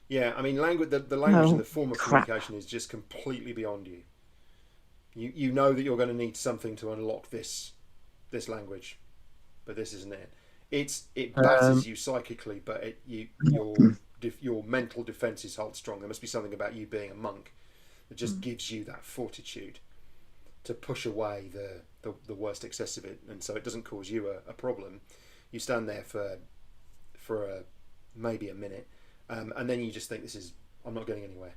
Yeah, I mean, the language and the form of communication is just completely beyond you. You know that you're going to need something to unlock this language, but this isn't it. It batters you psychically, but your mental defenses hold strong. There must be something about you being a monk that just gives you that fortitude. to push away the worst excess of it, and so it doesn't cause you a problem. You stand there for maybe a minute, and then you just think, I'm not getting anywhere.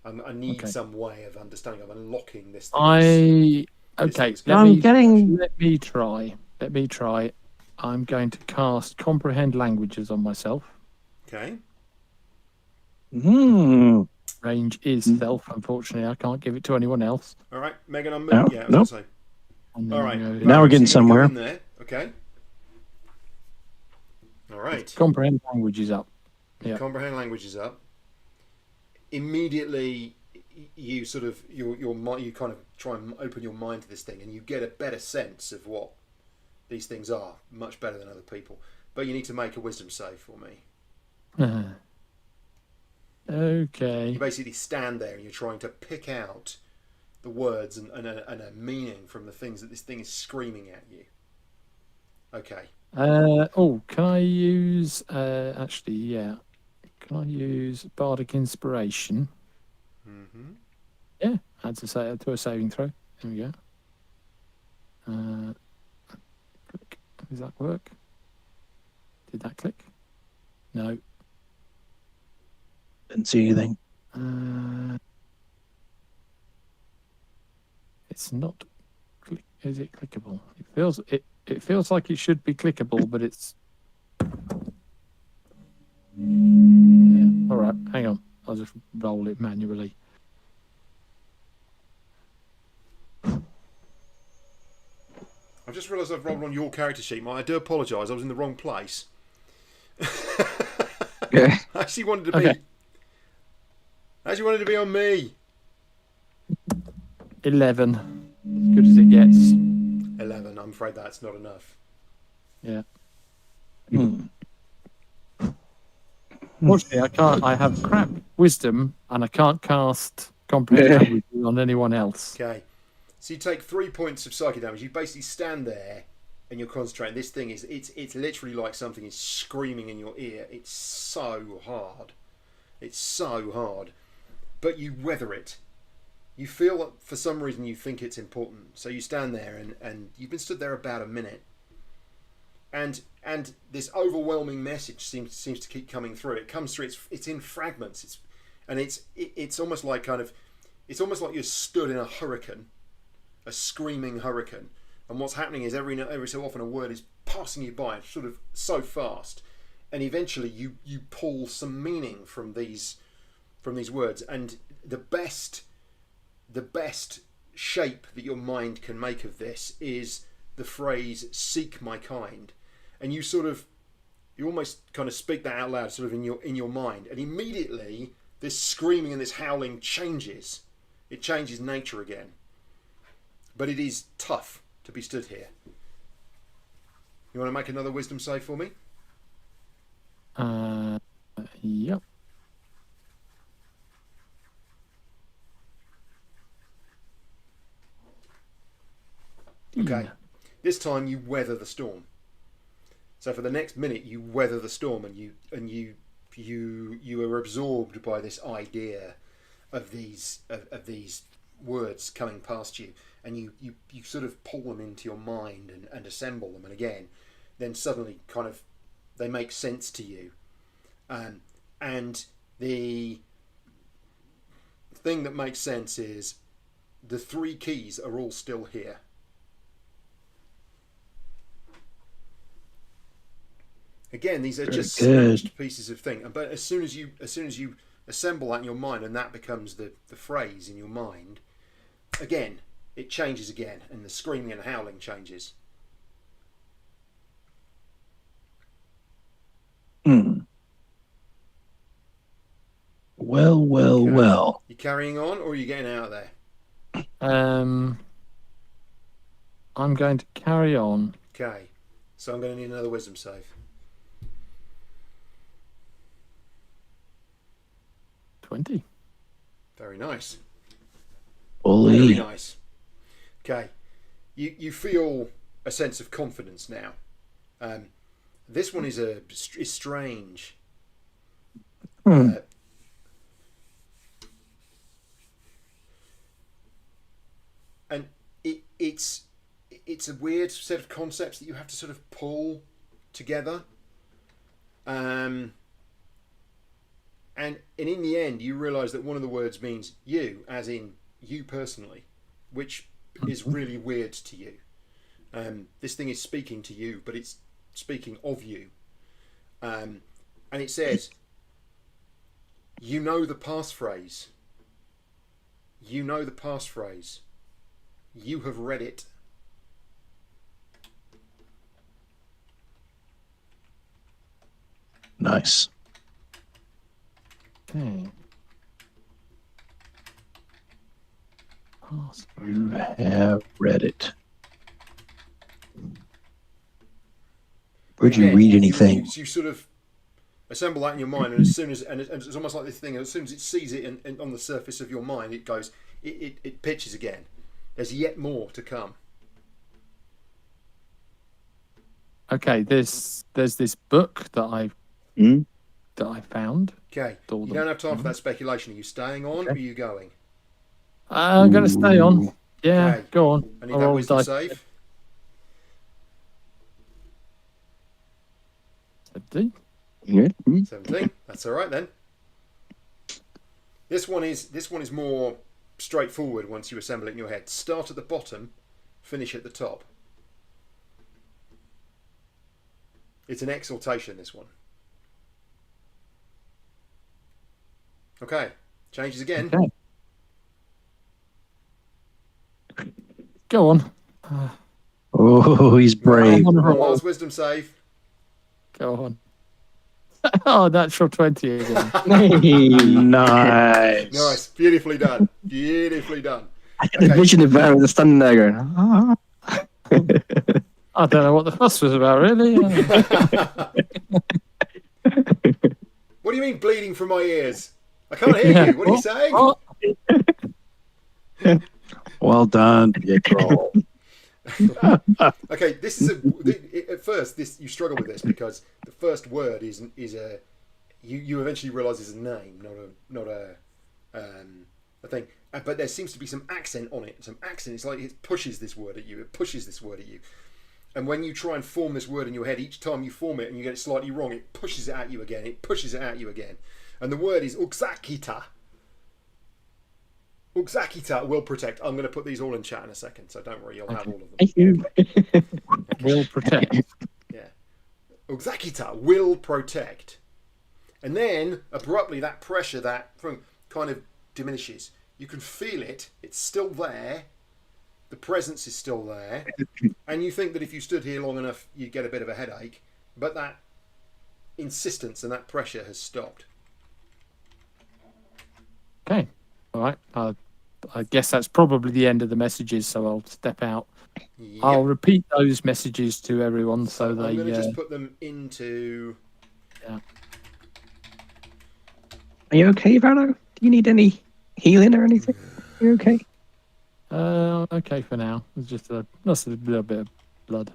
I need some way of understanding, of unlocking this thing. Let me try. I'm going to cast Comprehend Languages on myself. Okay. Range is stealth. Unfortunately, I can't give it to anyone else. All right, Megan, I'm No, yeah. nope. All right. Now we're getting somewhere. In there. Okay. All right. Comprehend Languages up. Yeah. Comprehend Languages up. Immediately, you sort of you kind of try and open your mind to this thing, and you get a better sense of what these things are, much better than other people. But you need to make a wisdom save for me. Okay. You basically stand there and you're trying to pick out the words and a meaning from the things that this thing is screaming at you. Okay. Can I use actually, yeah. Can I use Bardic Inspiration? Mm-hmm. Yeah, add to a saving throw. There we go. Click. Does that work? Did that click? No. Didn't see anything. It's not. Is it clickable? It feels like it should be clickable, but it's. Yeah. All right, hang on. I'll just roll it manually. I've just realised I've rolled on your character sheet. I do apologise. I was in the wrong place. Yeah. I actually wanted to be on me. 11. As good as it gets. 11. I'm afraid that's not enough. Yeah. Unfortunately, I can't. I have crap wisdom, and I can't cast Comprehend Languages on anyone else. Okay. So you take 3 points of psychic damage. You basically stand there and you're concentrating. This thing it's literally like something is screaming in your ear. It's so hard. It's so hard. But you weather it. You feel that for some reason you think it's important. So you stand there and you've been stood there about a minute. And this overwhelming message seems to keep coming through. It comes through. It's in fragments. It's almost like it's almost like you're stood in a hurricane, a screaming hurricane. And what's happening is every so often a word is passing you by, sort of so fast, and eventually you pull some meaning from these words. And the best shape that your mind can make of this is the phrase "seek my kind." And you almost kind of speak that out loud, sort of in your mind, and immediately this screaming and this howling changes. It changes nature again. But it is tough to be stood here. You want to make another wisdom save for me? Yep. Okay. This time you weather the storm. So for the next minute you weather the storm, and you are absorbed by this idea of these words coming past you, and you sort of pull them into your mind and assemble them, and again then suddenly kind of they make sense to you, and the thing that makes sense is the 3 keys are all still here. Again, these are just snatched pieces of thing, but as soon as you assemble that in your mind, and that becomes the phrase in your mind, again it changes again, and the screaming and howling changes. Well. You carrying on, or are you getting out of there? I'm going to carry on. Okay, so I'm going to need another wisdom save. 20. Very nice. Very nice. Okay, you feel a sense of confidence now. This one is strange. And it's a weird set of concepts that you have to sort of pull together. And in the end, you realise that one of the words means you, as in you personally, which is really weird to you. This thing is speaking to you, but it's speaking of you. And it says, you know the passphrase. You know the passphrase. You have read it. Nice. Okay. You have read it. Where'd you read anything? You sort of assemble that in your mind, and as soon as and it's almost like this thing. As soon as it sees it and on the surface of your mind, it goes. It pitches again. There's yet more to come. Okay, there's this book that I found. Okay, you don't have time for that speculation. Are you staying on, or are you going? I'm going to stay on. Yeah, Okay. go on. I need that wisdom save. 17. Yeah. 17. That's all right then. This one is more straightforward once you assemble it in your head. Start at the bottom, finish at the top. It's an exaltation, this one. Okay, changes again. Okay. Go on. Oh, he's brave. I'm on a One roll. last wisdom save. Go on. Oh, natural 20 again. Nice. Nice, beautifully done. Beautifully done. The vision of Baron standing there going, ah. I don't know what the fuss was about, really. What do you mean bleeding from my ears? I can't hear you. What are you saying? What? Well done, Pietro. Okay, this is at first you struggle with this because the first word is a you eventually realise is a name, not a thing. But there seems to be some accent on it. Some accent. It's like it pushes this word at you. It pushes this word at you. And when you try and form this word in your head, each time you form it and you get it slightly wrong, it pushes it at you again. It pushes it at you again. And the word is uxakita. Uxakita will protect. I'm going to put these all in chat in a second, so don't worry, you'll have all of them. Thank you. Will protect. Yeah. Uxakita will protect. And then, abruptly, that pressure, that kind of diminishes. You can feel it. It's still there. The presence is still there. And you think that if you stood here long enough, you'd get a bit of a headache. But that insistence and that pressure has stopped. Okay. All right. I guess that's probably the end of the messages, so I'll step out. Yep. I'll repeat those messages to everyone so I'm they... going to just put them into... Yeah. Are you okay, Vano? Do you need any healing or anything? Are you okay? Okay for now. It's just that's a little bit of blood.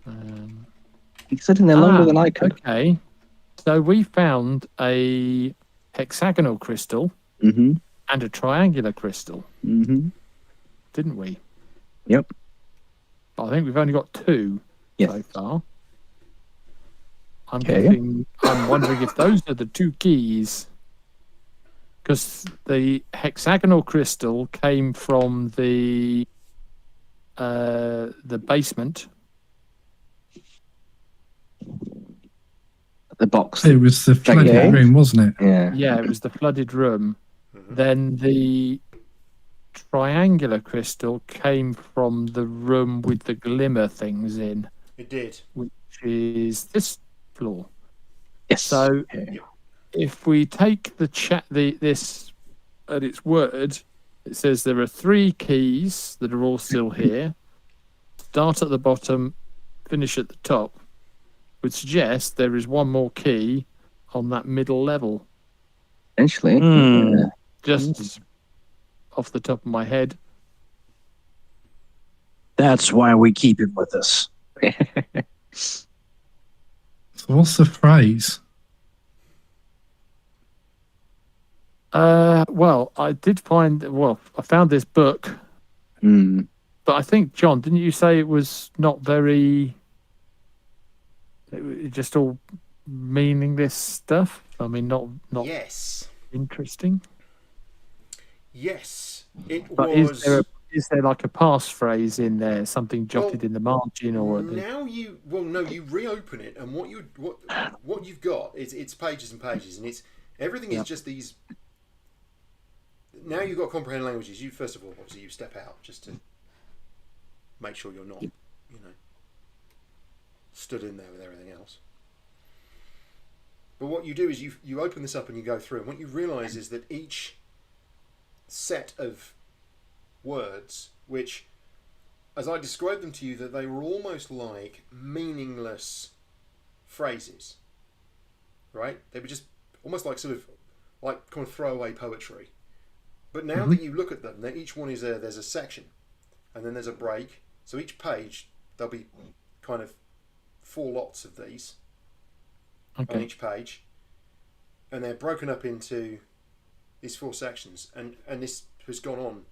You stood in there longer than I could. Okay. So we found a hexagonal crystal Mm-hmm. and a triangular crystal, Mm-hmm. didn't we? Yep. But I think we've only got 2 Yes. so far. Okay. I'm wondering if those are the 2 keys. Because the hexagonal crystal came from the basement. The box. It was the flooded Okay. room, wasn't it? Yeah. Yeah, it was the flooded room. Then the triangular crystal came from the room with the glimmer things in, It did. which is this floor. Yes. So Okay. if we take this at its word, it says there are 3 keys that are all still here. Start at the bottom, finish at the top. Would suggest there is one more key on that middle level. Essentially. Hmm. Just off the top of my head. That's why we keep him with us. So what's the phrase? Well, I did find. Well, I found this book, Hmm. but I think John, didn't you say it was not very? It just all meaningless stuff. I mean, not Yes. interesting. Yes. It But was. is there like a passphrase in there, something jotted in the margin, or now you reopen it, and what you've got is it's pages and pages, and it's everything is just these. Now you've got comprehend languages. You first of all, obviously, you step out just to make sure you're not, stood in there with everything else. But what you do is you open this up and you go through, and what you realise is that each set of words, which, as I described them to you, that they were almost like meaningless phrases, right? They were just almost like sort of like kind of throwaway poetry. But now that you look at them, each one is there's a section, and then there's a break. So each page there'll be kind of 4 lots of these on each page, and they're broken up into these 4 sections, and this has gone on.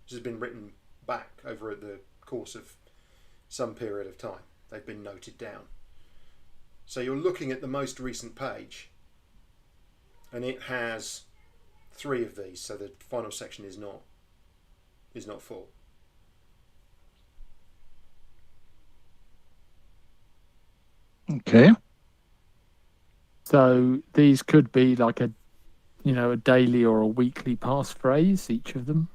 This has been written back over the course of some period of time. They've been noted down. So you're looking at the most recent page, and it has 3 of these. So the final section is not full. Okay. so these could be like a daily or a weekly passphrase, each of them.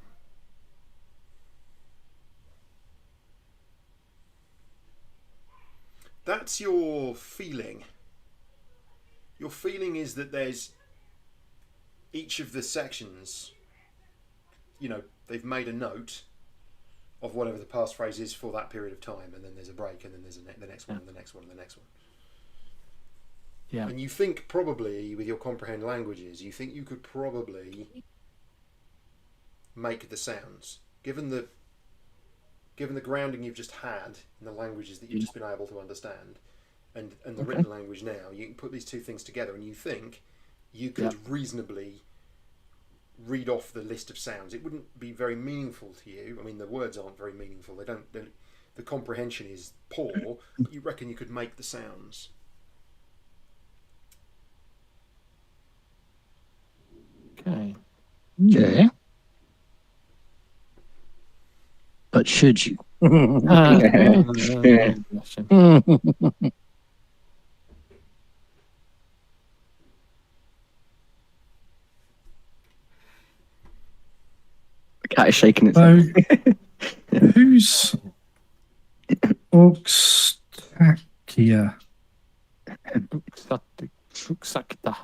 That's your feeling. Your feeling is that there's each of the sections, they've made a note of whatever the passphrase is for that period of time, and then there's a break, and then there's the next one, and the next one, and the next one. Yeah. And you think probably with your comprehend languages, you think you could probably make the sounds, given the grounding you've just had in the languages that you've just been able to understand, and the written language now. You can put these 2 things together, and you think you could reasonably read off the list of sounds. It wouldn't be very meaningful to you. I mean, the words aren't very meaningful. The comprehension is poor. But you reckon you could make the sounds? Okay. Okay. But should you? The cat is shaking its So, head. who's Oxtakia? Uxakta.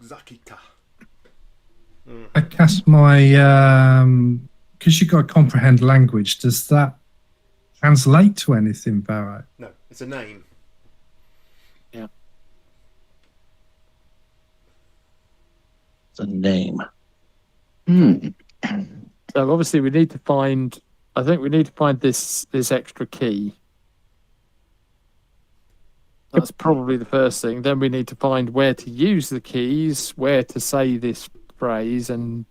Zakita. I cast my because you got to comprehend language. Does that translate to anything, Barrow? No, it's a name. Yeah. It's a name. So obviously we need to find. I think we need to find this extra key. That's probably the first thing. Then we need to find where to use the keys, where to say this phrase, and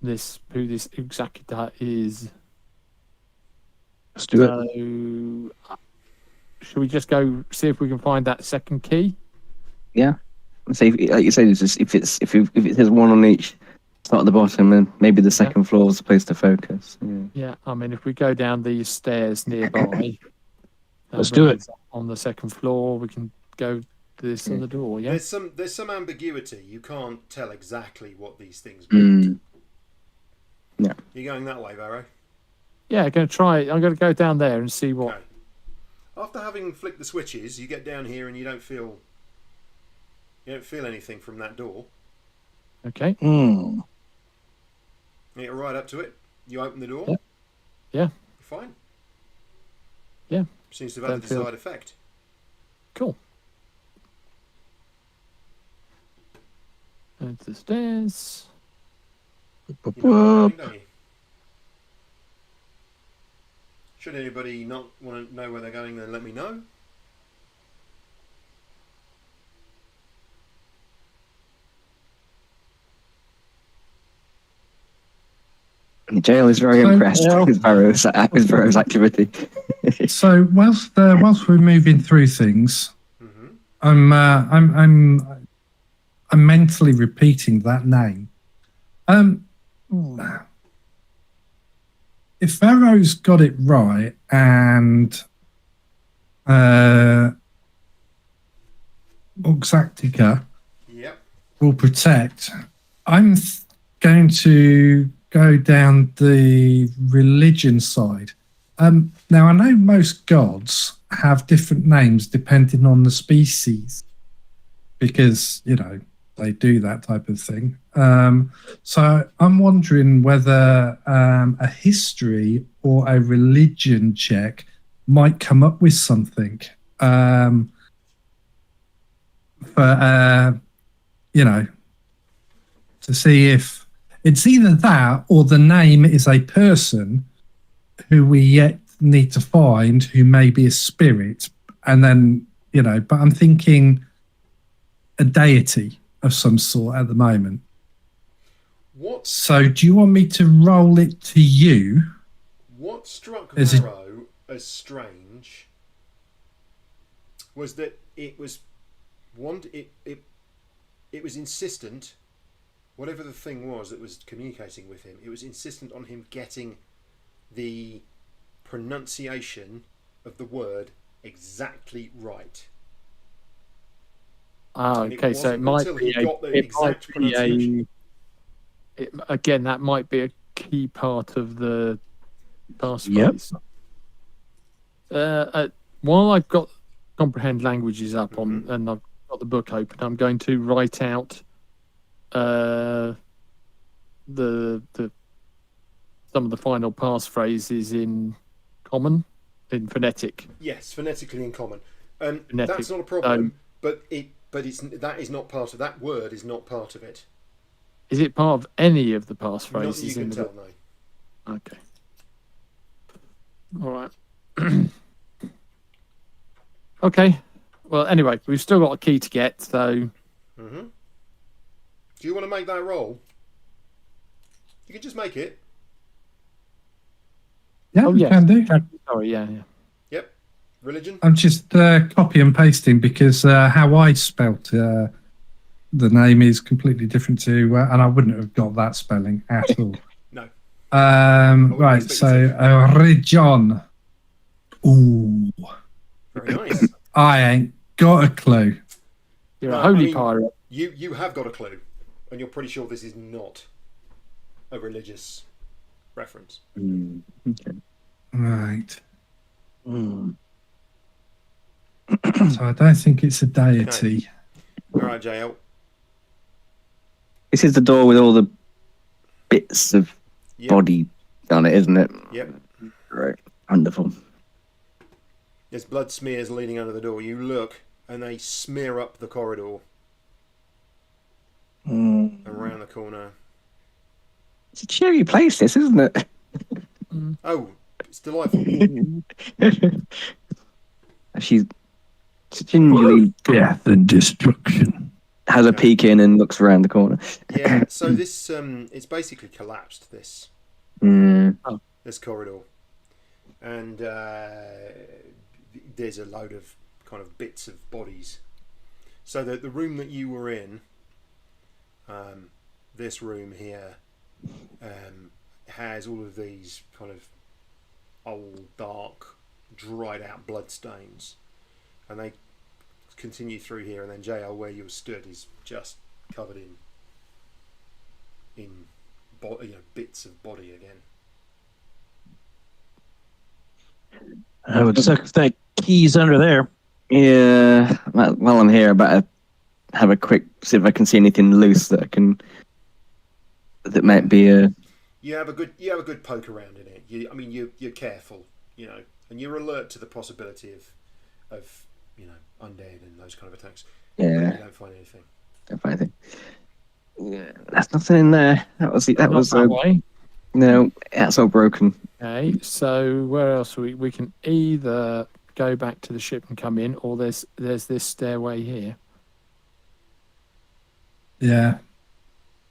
who this Uxakita is. Let's do it. So, should we just go see if we can find that second key? Yeah. So, like you say, if it says 1 on each, start at the bottom, and maybe the second floor is the place to focus. Yeah. I mean, if we go down these stairs nearby, Let's do it. On the second floor, we can go to this other door. Yeah. There's some ambiguity. You can't tell exactly what these things mean. Yeah. You're going that way, Barrow? Yeah, I'm going to go down there and see what. Okay. After having flicked the switches, you get down here and you don't feel anything from that door. Okay. You get right up to it. You open the door. Yeah. You're fine. Yeah. Seems to have had the desired effect. Cool. And the stairs. You know what I'm doing, don't you? Should anybody not want to know where they're going, then let me know. Jail is very impressed with Barrow's activity. So whilst we're moving through things, I'm mentally repeating that name. If Pharaoh's got it right and Oxactica will protect, I'm going to go down the religion side. Now, I know most gods have different names depending on the species because, they do that type of thing. So I'm wondering whether a history or a religion check might come up with something for, to see if it's either that or the name is a person who we yet need to find who may be a spirit. And then, but I'm thinking a deity of some sort at the moment. So do you want me to roll it to you? What struck Varro as strange was that it was insistent, whatever the thing was that was communicating with him, it was insistent on him getting the pronunciation of the word exactly right. Okay, so it might be again, that might be a key part of the passphrase. While I've got comprehend languages up on and I've got the book open, I'm going to write out the some of the final passphrases in common, in phonetic. Yes, phonetically in common. That's not a problem, but that is not part of that word. Is not part of it. Is it part of any of the passphrases? Not that you can tell, no. Okay. All right. Okay. Well, anyway, we've still got a key to get, so. Do you want to make that roll? You can just make it. Yeah, you can do. Sorry, yeah. Yep. Religion. I'm just copy and pasting because how I spelt the name is completely different to, and I wouldn't have got that spelling at all. No. Right, so region. Ooh. Very nice. I ain't got a clue. You're a holy pirate. You have got a clue, and you're pretty sure this is not a religious reference. Okay. Right. So I don't think it's a deity. All right, JL. This is the door with all the bits of body on it, isn't it? Yep. Right. Wonderful. There's blood smears leading under the door. You look, and they smear up the corridor. Around the corner. It's a cheery place, this, isn't it? Oh, it's delightful. She's gingerly death and destruction. Has a peek in and looks around the corner. Yeah, so this it's basically collapsed, this this corridor. And there's a load of kind of bits of bodies. So the room that you were in, this room here, has all of these kind of old, dark, dried out blood stains, and they continue through here, and then JL, where you stood, is just covered in bits of body again. I would suck if that key's under there. Yeah. While I'm here, I better have a quick see if I can see anything loose that might be a. You have a good poke around in it. You're careful, and you're alert to the possibility of undead and those kind of attacks. Yeah. But you don't find anything. Don't find anything. Yeah, that's nothing in there. That was that way. No, that's all broken. Okay, so where else we can either go back to the ship and come in, or there's this stairway here. Yeah.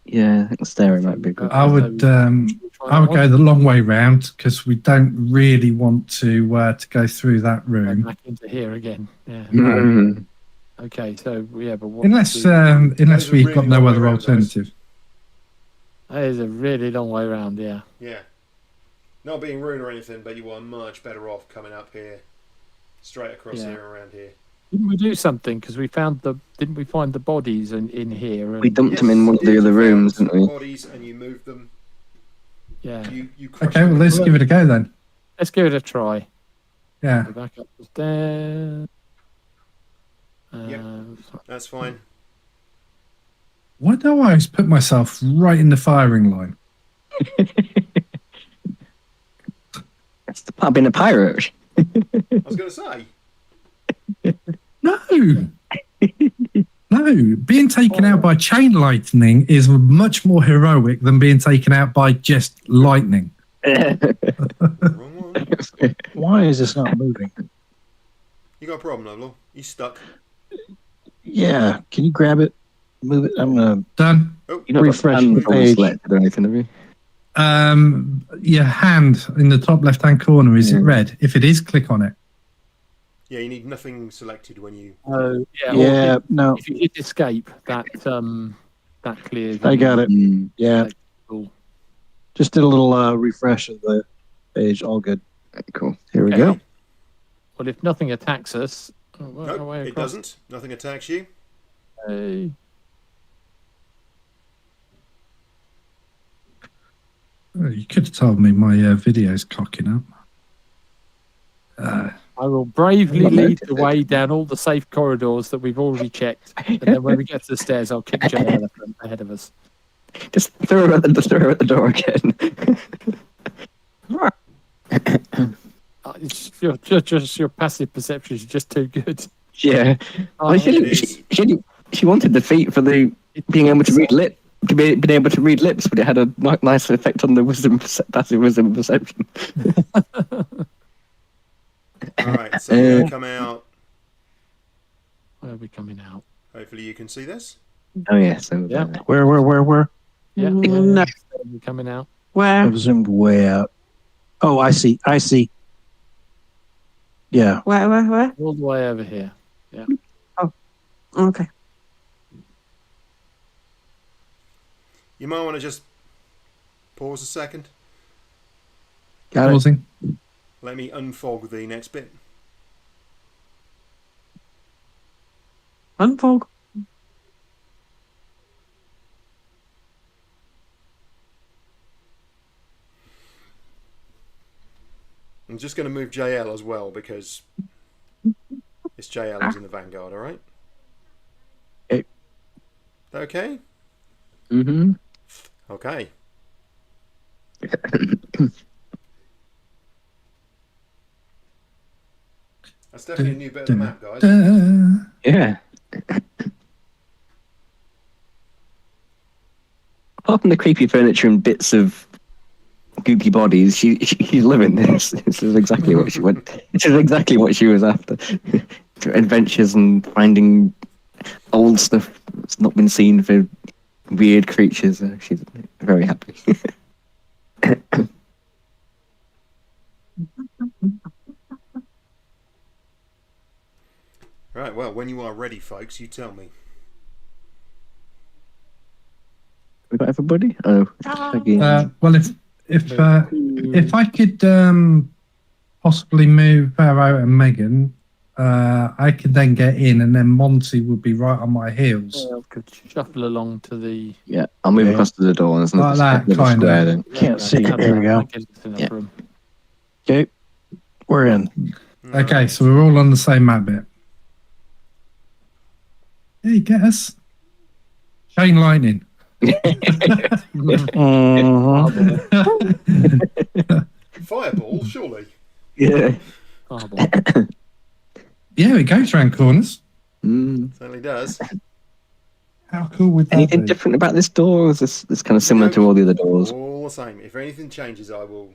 Yeah, I think the stairway might be good. I would. Try I'll go the long way round because we don't really want to go through that room. Back into here again. Yeah. Mm. Okay, so yeah, but what Unless Those are we've really got no long way other round, guys. alternative. that is a really long way round. Yeah. Yeah. Not being rude or anything, but you are much better off coming up here, straight across Yeah. here and around here. Didn't we do something? Because we found didn't we find the bodies in here? We And, dumped them in one of the you other found rooms, some didn't we? bodies and you moved them. yeah. You crushed Okay, well, them. let's give it a go then. Let's give it a try. Yeah. Go back up the stairs. Yep. That's fine. Why do I always put myself right in the firing line? That's the part of being a pirate. I was going to say. No. No. Being taken out by chain lightning is much more heroic than being taken out by just lightning. Wrong one. Why is this not moving? You got a problem, Lovelaw? You stuck. Yeah, can you grab it? Move it. I'm gonna. Done. You know, Refresh the refresh page. selected or anything, have you? Your hand in the top left-hand corner, is it red? If it is, click on it. Yeah, you need nothing selected when you. Yeah. Yeah, Or no, if you hit escape, that clears. I got it. Mm. Yeah, Cool. just did a little refresh of the page. All good. Cool. Here we Okay. go. Well, if nothing attacks us, No, it doesn't. Nothing attacks you. Hey. Oh, you could have told me my video's cocking up. I will bravely lead the way down all the safe corridors that we've already checked, and then when we get to the stairs, I'll kick Jay Elephant ahead of us. Just throw her at the door again. Your passive perception is just too good. Yeah. Oh, Well, it she wanted the feat for the being able to read being able to read lips, but it had a nice effect on the passive wisdom perception. All right, so we're going to come out. Where are we coming out? Hopefully you can see this. Oh yeah, so Yeah. Where? Yeah, No. we're coming out. Where? I've zoomed way out. Oh, I see. Yeah. Where? All the way over here. Okay. You might want to just pause a second. Got it. Pausing. Let me unfog the next bit. Unfog. I'm just going to move JL as well because it's JL who's in the Vanguard, alright? Okay. Okay? Mm-hmm. Okay. That's definitely a new bit of the map, guys. Yeah. Apart from the creepy furniture and bits of goopy bodies, she's living this. This is exactly what she went. This is exactly what she was after. Adventures and finding old stuff that's not been seen for weird creatures. She's very happy. Right, well, when you are ready, folks, you tell me. We got everybody? Oh, Peggy. Well, if I could possibly move Pharaoh and Megan, I could then get in, and then Monty would be right on my heels. Could shuffle along to the. Yeah, I'll move across to the door. There's Like that, another kinda. square then. Can't see. There we go. Yeah. Okay. We're in. Okay, so we're all on the same map bit. Hey, get us. Chain lightning. Fireball, surely. Yeah. Yeah, it goes round corners. Certainly does. How cool would that Anything be? different about this door? Or is this kind of similar to all the other doors? All the same. If anything changes, I will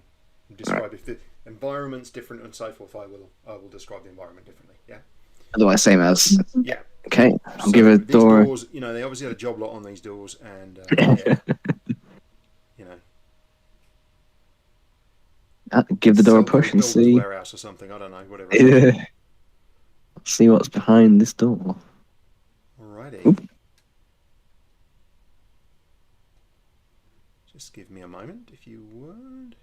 describe. If the environment's different and so forth, I will describe the environment differently. Yeah. Otherwise, same as. Yeah. Okay, I'll So give a these door. doors, you know, they obviously had a job lot on these doors, and yeah, you know, Give the door a push and Builder's see. warehouse or something. I don't know. Whatever. It is. See what's behind this door. Alrighty. Oop. Just give me a moment, if you would.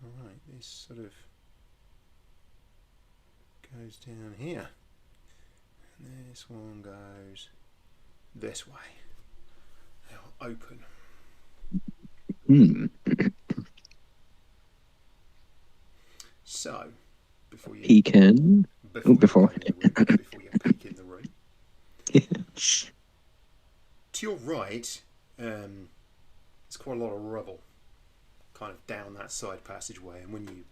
Alright, this sort of goes down here. And this one goes this way. They'll open. So, before you Peek in. before you peek in the room. Yes. To your right, there's quite a lot of rubble, kind of down that side passageway. And when you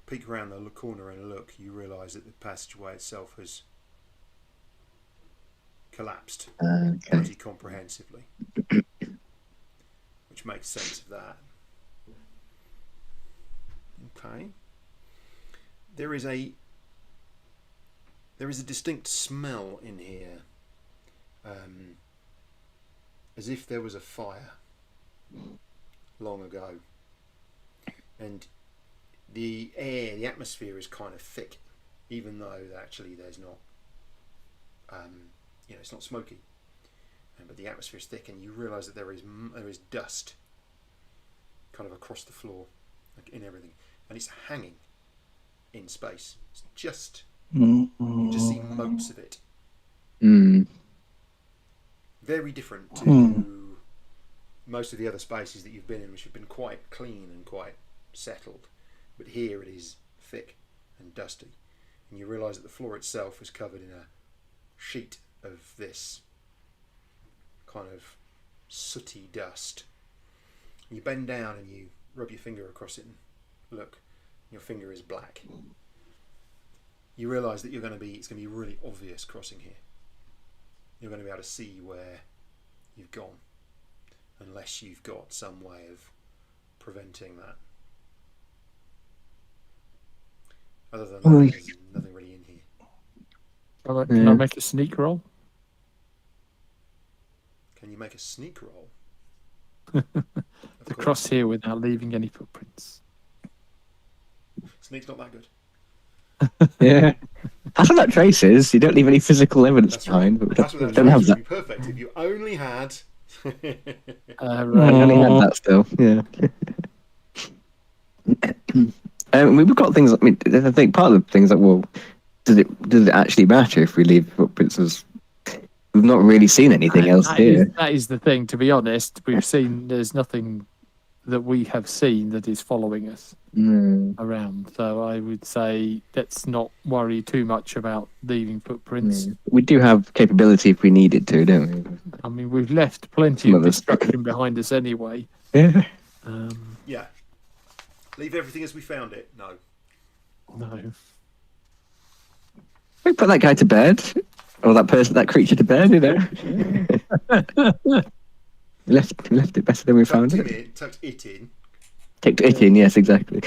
peek around the corner and look, you realise that the passageway itself has collapsed pretty comprehensively, which makes sense of that. Okay. There is a distinct smell in here, as if there was a fire long ago, and the atmosphere is kind of thick, even though actually there's not, it's not smoky, but the atmosphere is thick, and you realise that there is dust kind of across the floor, like in everything, and it's hanging in space. It's just you just see motes of it. Very different to most of the other spaces that you've been in, which have been quite clean and quite settled. But here it is thick and dusty, and you realise that the floor itself is covered in a sheet of this kind of sooty dust. You bend down and you rub your finger across it and look. Your finger is black. You realise that it's going to be really obvious crossing here. You're going to be able to see where you've gone, unless you've got some way of preventing that. Other than that, there's nothing really in here. Can I make a sneak roll? Can you make a sneak roll? To cross here without leaving any footprints. Sneak's not that good. Yeah. That's what that trace is. You don't leave any physical evidence That's behind. right. But That's what that don't have trace would that. be perfect if you only had. I only had that still. Yeah. We've got things. I mean, I think part of the things that does it actually matter if we leave footprints? As we've not really seen anything else here. That is the thing. To be honest, there's nothing that we have seen that is following us around. So I would say let's not worry too much about leaving footprints. We do have capability if we needed to, don't we? I mean, we've left plenty of destruction behind us anyway. Yeah. Yeah. Leave everything as we found it. No. We put that guy to bed, or that creature to bed. You know. We left it better than we found it. Tucked it in. Tucked it in, yes, exactly.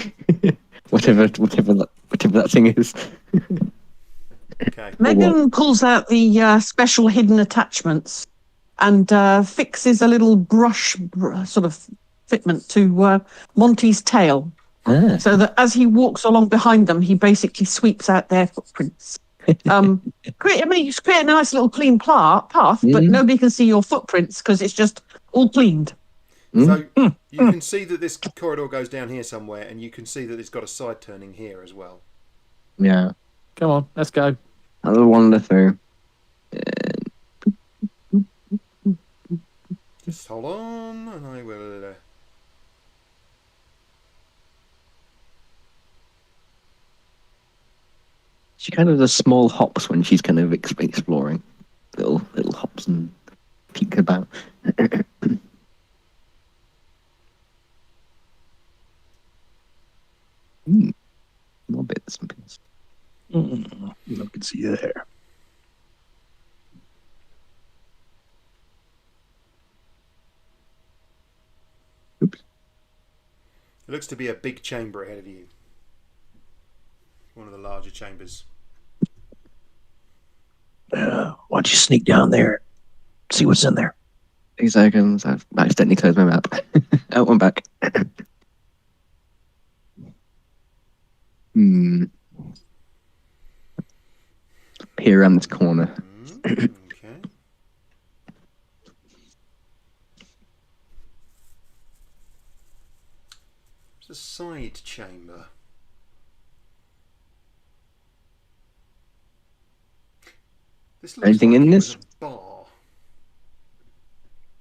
whatever that thing is. Okay. Megan pulls out the special hidden attachments and fixes a little brush sort of fitment to Monty's tail, so that as he walks along behind them, he basically sweeps out their footprints. You create a nice little clean path, but nobody can see your footprints because it's just all cleaned. So you can see that this corridor goes down here somewhere, and you can see that it's got a side turning here as well. Yeah. Come on, let's go. I'll wander through. Just hold on, and I will. She kind of does small hops when she's kind of exploring, little hops and peek about. More bits and pieces. I can see you there. Oops. It looks to be a big chamber ahead of you. One of the larger chambers. Why don't you sneak down there, see what's in there? 2 seconds. I've accidentally closed my map. Oh, I'm back. Peer around this corner. Okay. It's a side chamber. This looks Anything like in it this? was a bar.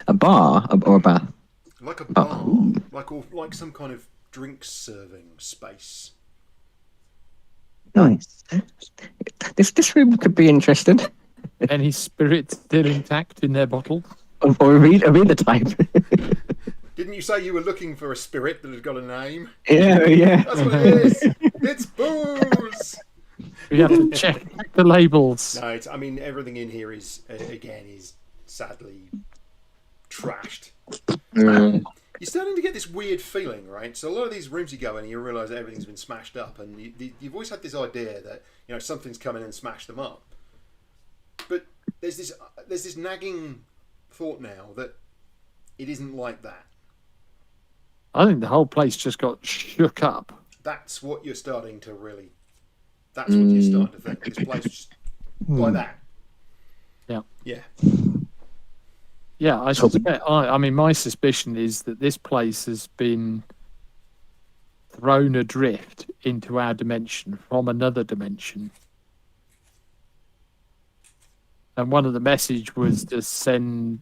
A bar or a bath? Like a Oh. bar. Like some kind of drink serving space. Nice. This room could be interesting. Any spirits still intact in their bottle? Or read the type. Didn't you say you were looking for a spirit that had got a name? Yeah. That's what it is. It's booze. We have to check the labels. No, everything in here is sadly trashed. You're starting to get this weird feeling, right? So a lot of these rooms you go in, you realise that everything's been smashed up, and you've always had this idea that something's come in and smashed them up. But there's this nagging thought now that it isn't like that. I think the whole place just got shook up. That's what you're starting to really. That's what you're starting to think. This place was just like that. Yeah. Yeah. Yeah, I suspect. My suspicion is that this place has been thrown adrift into our dimension from another dimension. And one of the message was to send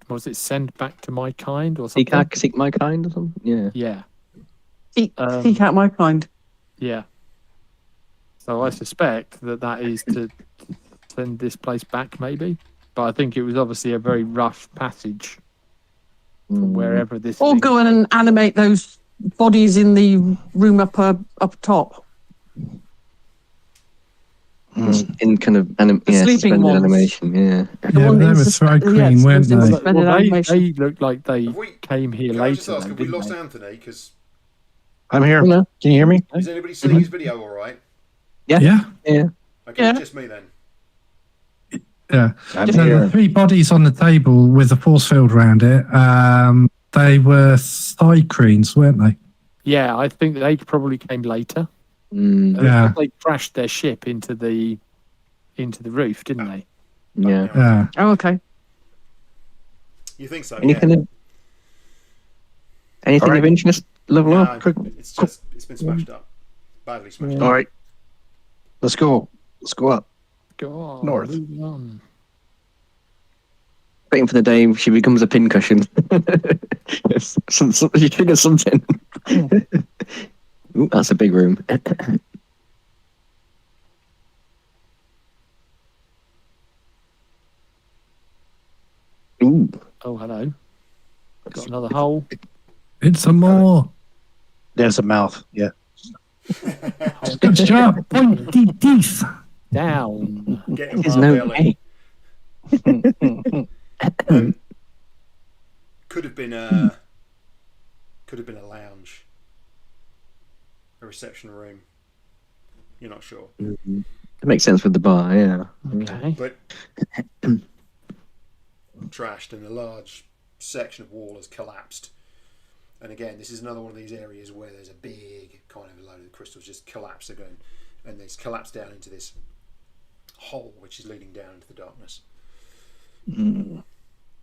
back to my kind or something? Seek my kind or something? Yeah. Yeah. Seek out my kind. Yeah. So I suspect that is to send this place back, maybe. But I think it was obviously a very rough passage from wherever this. Or go in and animate those bodies in the room up top. In kind of sleeping suspended ones. animation, yeah. Yeah, they were throw cream, weren't they? They looked like they came here Can I later. just ask, have we didn't lost they? Anthony? Because I'm here. No. Can you hear me? is anybody seeing his video all right? Yeah. Okay, Yeah. it's just me then. I'm So here. the 3 bodies on the table with a force field around it, they were side creams, weren't they? Yeah, I think they probably came later. Yeah. They crashed their ship into the roof, didn't they? Yeah. Yeah. Oh, okay. You think so? Anything Yeah. Anything All right. of interest? Level No, up? it's been smashed up. Badly smashed All up. right. Let's go. Let's go up. Go on, North. move on. Waiting for the day she becomes a pincushion. She triggers something. Ooh, that's a big room. Ooh. Oh, hello. Got another hole. It's a more. There's a mouth. Yeah. Sharp, pointy teeth. Down. Getting There's my no belly. way. Could have been a lounge, a reception room. You're not sure, It makes sense with the bar, yeah. Okay. but trashed, and a large section of wall has collapsed. And again, this is another one of these areas where there's a big kind of load of crystals just collapsed again, and it's collapsed down into this hole which is leading down into the darkness.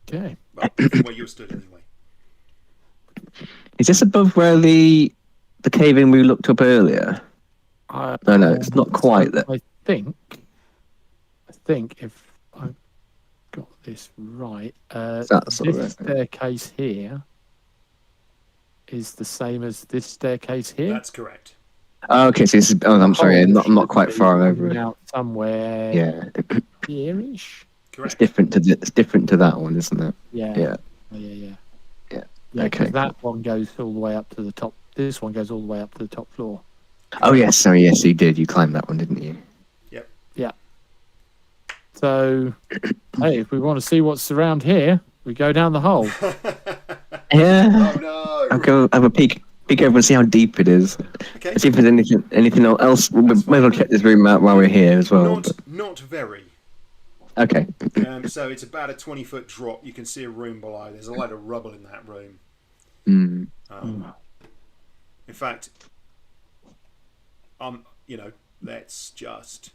Okay. Well, from where you stood anyway. Is this above where the cave in we looked up earlier? No, it's not quite that. I think if I got this right, That's sort of this it. staircase here is the same as this staircase here. That's correct. Oh, okay, so this is. Oh, I'm sorry, I'm not quite far over it. Out somewhere. Yeah, Here-ish. Correct. it's different to that one, isn't it? Yeah. Yeah. Yeah. Okay. 'Cause that one goes all the way up to the top. This one goes all the way up to the top floor. Oh yes, sorry, yes, you did. You climbed that one, didn't you? So, hey, if we want to see what's around here, we go down the hole. Yeah. Oh no! I'll go have a peek over and see how deep it is. Okay. See if there's anything else. We may as well check this room out while we're here as well. Not very. Okay. So it's about a 20-foot drop. You can see a room below. There's a load of rubble in that room. In fact, let's just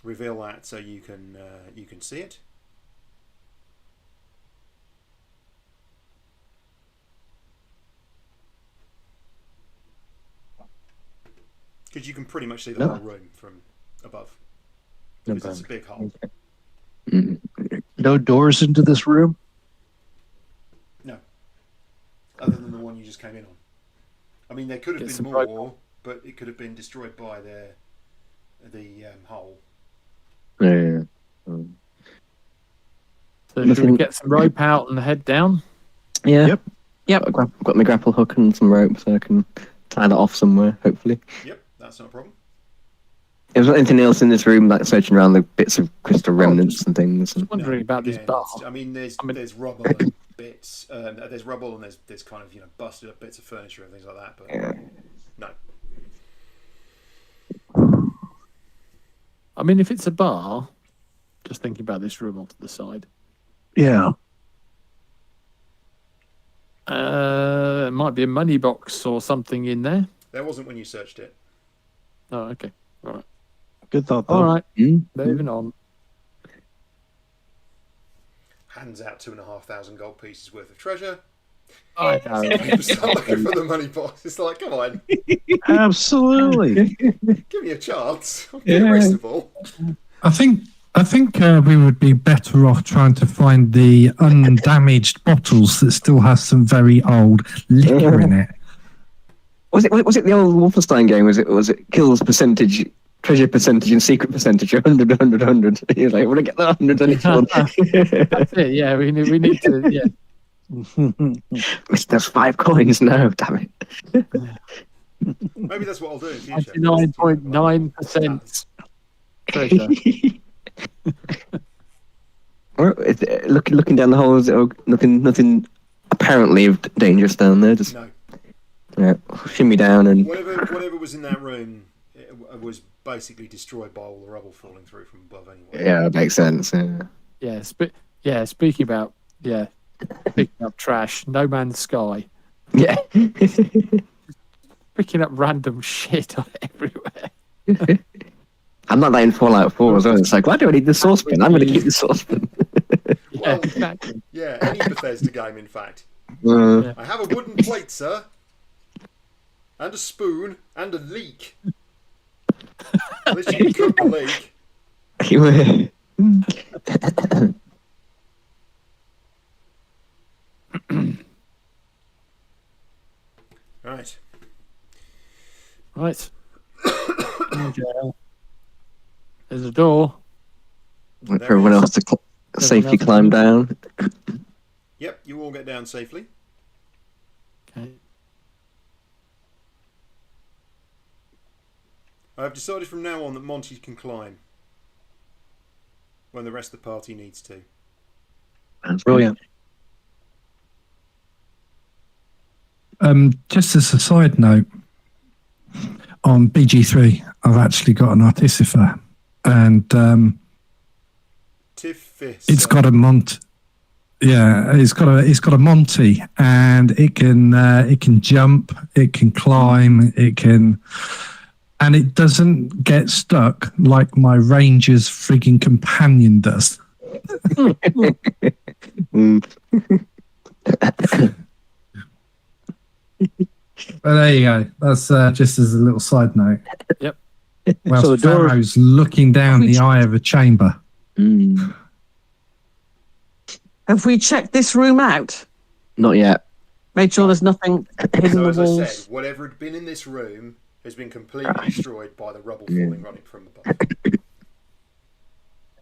reveal that so you can see it. Because you can pretty much see the whole room from above. Because it's a big hole. No doors into this room? No. Other than the one you just came in on. I mean, there could have been more, but it could have been destroyed by the hole. So should we get some rope out and head down? Yeah. Yep. I've got my grapple hook and some rope so I can tie that off somewhere, hopefully. Yep, that's not a problem. Is there anything else in this room, like searching around the bits of crystal remnants and things? Just wondering about this bar. There's rubble and bits. There's rubble and there's kind of busted up bits of furniture and things like that. But no. I mean, if it's a bar, just thinking about this room off to the side. Yeah. It might be a money box or something in there. There wasn't when you searched it. Oh, okay. All right. Good thought, though. All right. Moving on. Hands out 2,500 gold pieces worth of treasure. I know. People start looking for the money box. It's like, come on, Absolutely. give me a chance. I'm getting reasonable. I think we would be better off trying to find the undamaged bottles that still have some very old liquor in it. Was it the old Wolfenstein game? Was it kills percentage, treasure percentage, and secret percentage? 100, 100, 100. You're like, I want to get that 100 on each one. That's it. Yeah, we need to. Yeah. There's 5 coins now. Damn it. Maybe that's what I'll do in future. 99.9% treasure. Looking down the hole, is it nothing apparently dangerous down there? Just No. Yeah, shimmy down and whatever was in that room was basically destroyed by all the rubble falling through from above anyway. Yeah, it makes sense. Yeah. Speaking about picking up trash, No Man's Sky. Yeah. Picking up random shit everywhere. I'm not that in Fallout 4 as well. It's like, why do I need the saucepan? I'm going to keep the saucepan. Yeah, exactly. Yeah, any Bethesda game, in fact. Yeah. I have a wooden plate, sir. And a spoon. And a leek. At least you can cook the leek. Right. Right. There's a door. Wait for everyone else to safely climb down. Yep, you all get down safely. Okay. I've decided from now on that Monty can climb when the rest of the party needs to. That's brilliant. Just as a side note, on BG3, I've actually got an Artificer, and it's got a Monty. Yeah, it's got a Monty, and it can jump, it can climb, and it doesn't get stuck like my Ranger's frigging companion does. But there you go. That's just as a little side note. Yep. Well, So the door- Pharaoh's looking down the eye of a chamber. Have we checked this room out? Not yet. Made sure there's nothing hidden So in the as I walls? said, whatever had been in this room has been completely destroyed by the rubble falling on it from above.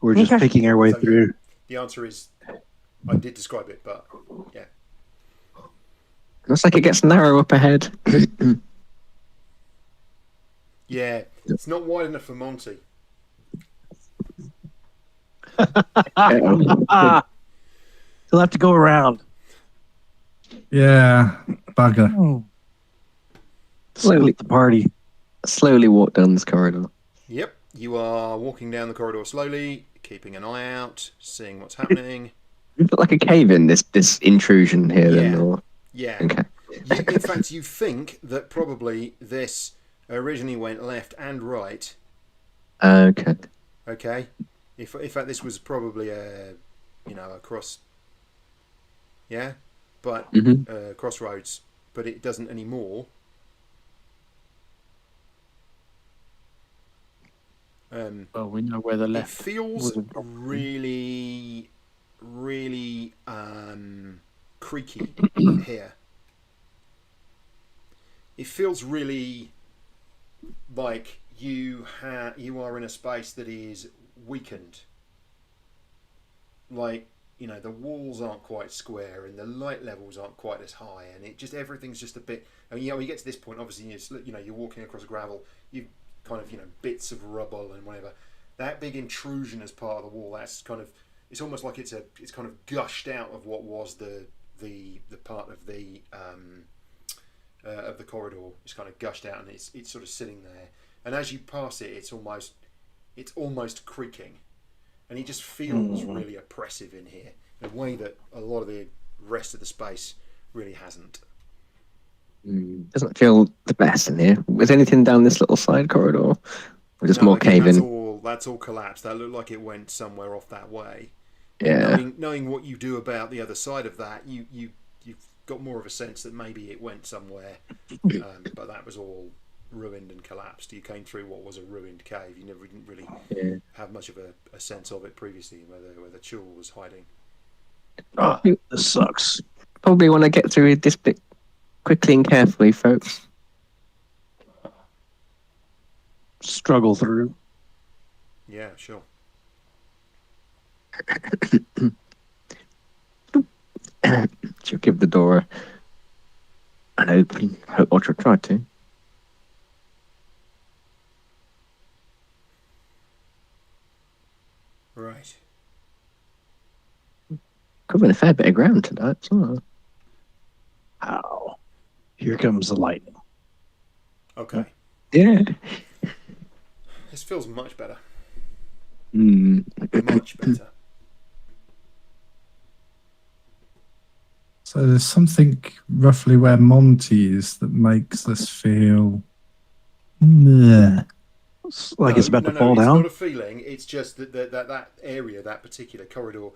We're just Okay. picking our way So, through. The answer is, I did describe it, but yeah. Looks like it gets narrow up ahead. Yeah, it's not wide enough for Monty. He'll have to go around. Yeah, bugger. Split the party. Slowly walk down this corridor. Yep. You are walking down the corridor slowly, keeping an eye out, seeing what's happening. Is it like a cave in this intrusion here then? Yeah. Or... Yeah. Okay. In fact, you think that probably this originally went left and right. Okay. Okay. In fact, this was probably a cross. Yeah, but crossroads, but it doesn't anymore. Well, we know where the It left. feels really, really creaky here. It feels really like you are in a space that is weakened. Like, the walls aren't quite square and the light levels aren't quite as high, and everything's just a bit. I mean, when you get to this point, obviously, you're walking across gravel. You've kind of bits of rubble and whatever. That big intrusion as part of the wall. That's kind of. It's almost like it's kind of gushed out of what was the part of the corridor. It's kind of gushed out and it's sort of sitting there. And as you pass it, it's almost creaking. And it just feels really oppressive in here, in a way that a lot of the rest of the space really hasn't. Doesn't feel the best in here. Was anything down this little side corridor? Or just more caving? That's all collapsed. That looked like it went somewhere off that way. Yeah. Knowing what you do about the other side of that, you've got more of a sense that maybe it went somewhere, but that was all ruined and collapsed. You came through what was a ruined cave. You didn't really have much of a sense of it previously, where the Chul was hiding. Oh, this sucks. Probably want to get through this bit quickly and carefully, folks. Struggle through. Yeah, sure. She'll give the door an open. Or she'll try to. Right. Covering a fair bit of ground tonight. Ow. Here comes the lightning. Okay. Yeah. This feels much better. Much better. So there's something roughly where Monty is that makes us feel. Like it's about to fall down. It's not a feeling. It's just that area, that particular corridor,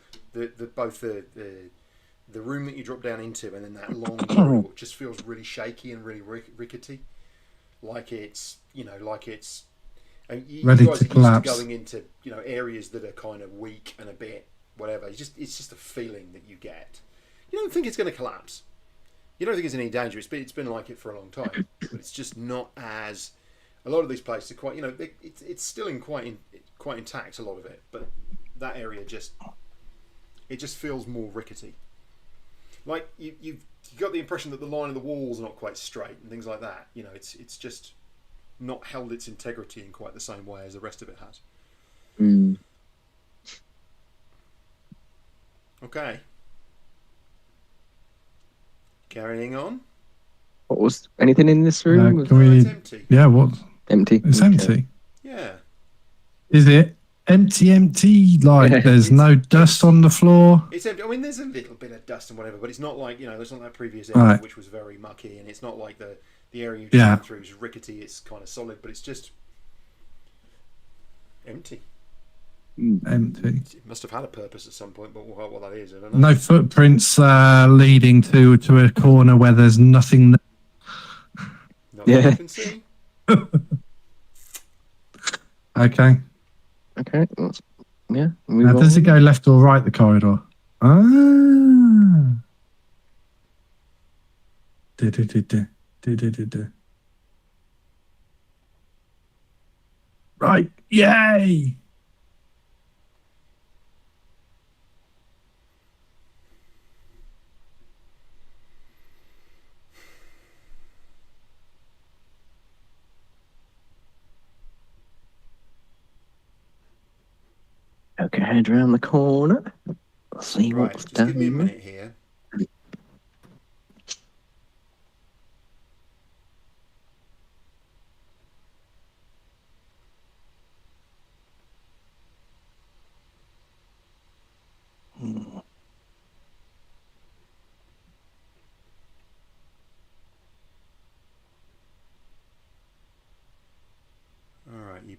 both the room that you drop down into, and then that long corridor just feels really shaky and really rickety, like it's And you ready guys to are collapse. used to going into areas that are kind of weak and a bit whatever. It's just a feeling that you get. You don't think it's going to collapse. You don't think it's in any danger. It's been like it for a long time, but it's just not as. A lot of these places are quite it's still quite intact, a lot of it, but that area just feels more rickety. Like you've got the impression that the line of the walls are not quite straight and things like that. It's just not held its integrity in quite the same way as the rest of it has. Okay. Carrying on. What was anything in this room? It's empty. Yeah, what? Empty. It's empty. Yeah. Is it empty? Like there's no dust on the floor? It's empty. I mean, there's a little bit of dust and whatever, but it's not like it's not that previous area which was very mucky, and it's not like the area you just went through is rickety. It's kind of solid, but it's just empty. Empty. It must have had a purpose at some point, but what that is, I don't know. No footprints leading to a corner where there's nothing. Not that you can see. Okay. Yeah. Now, does it go left or right, the corridor? Right. Yay! Okay, head around the corner. Let's see Right, what's just down give me a there. minute here.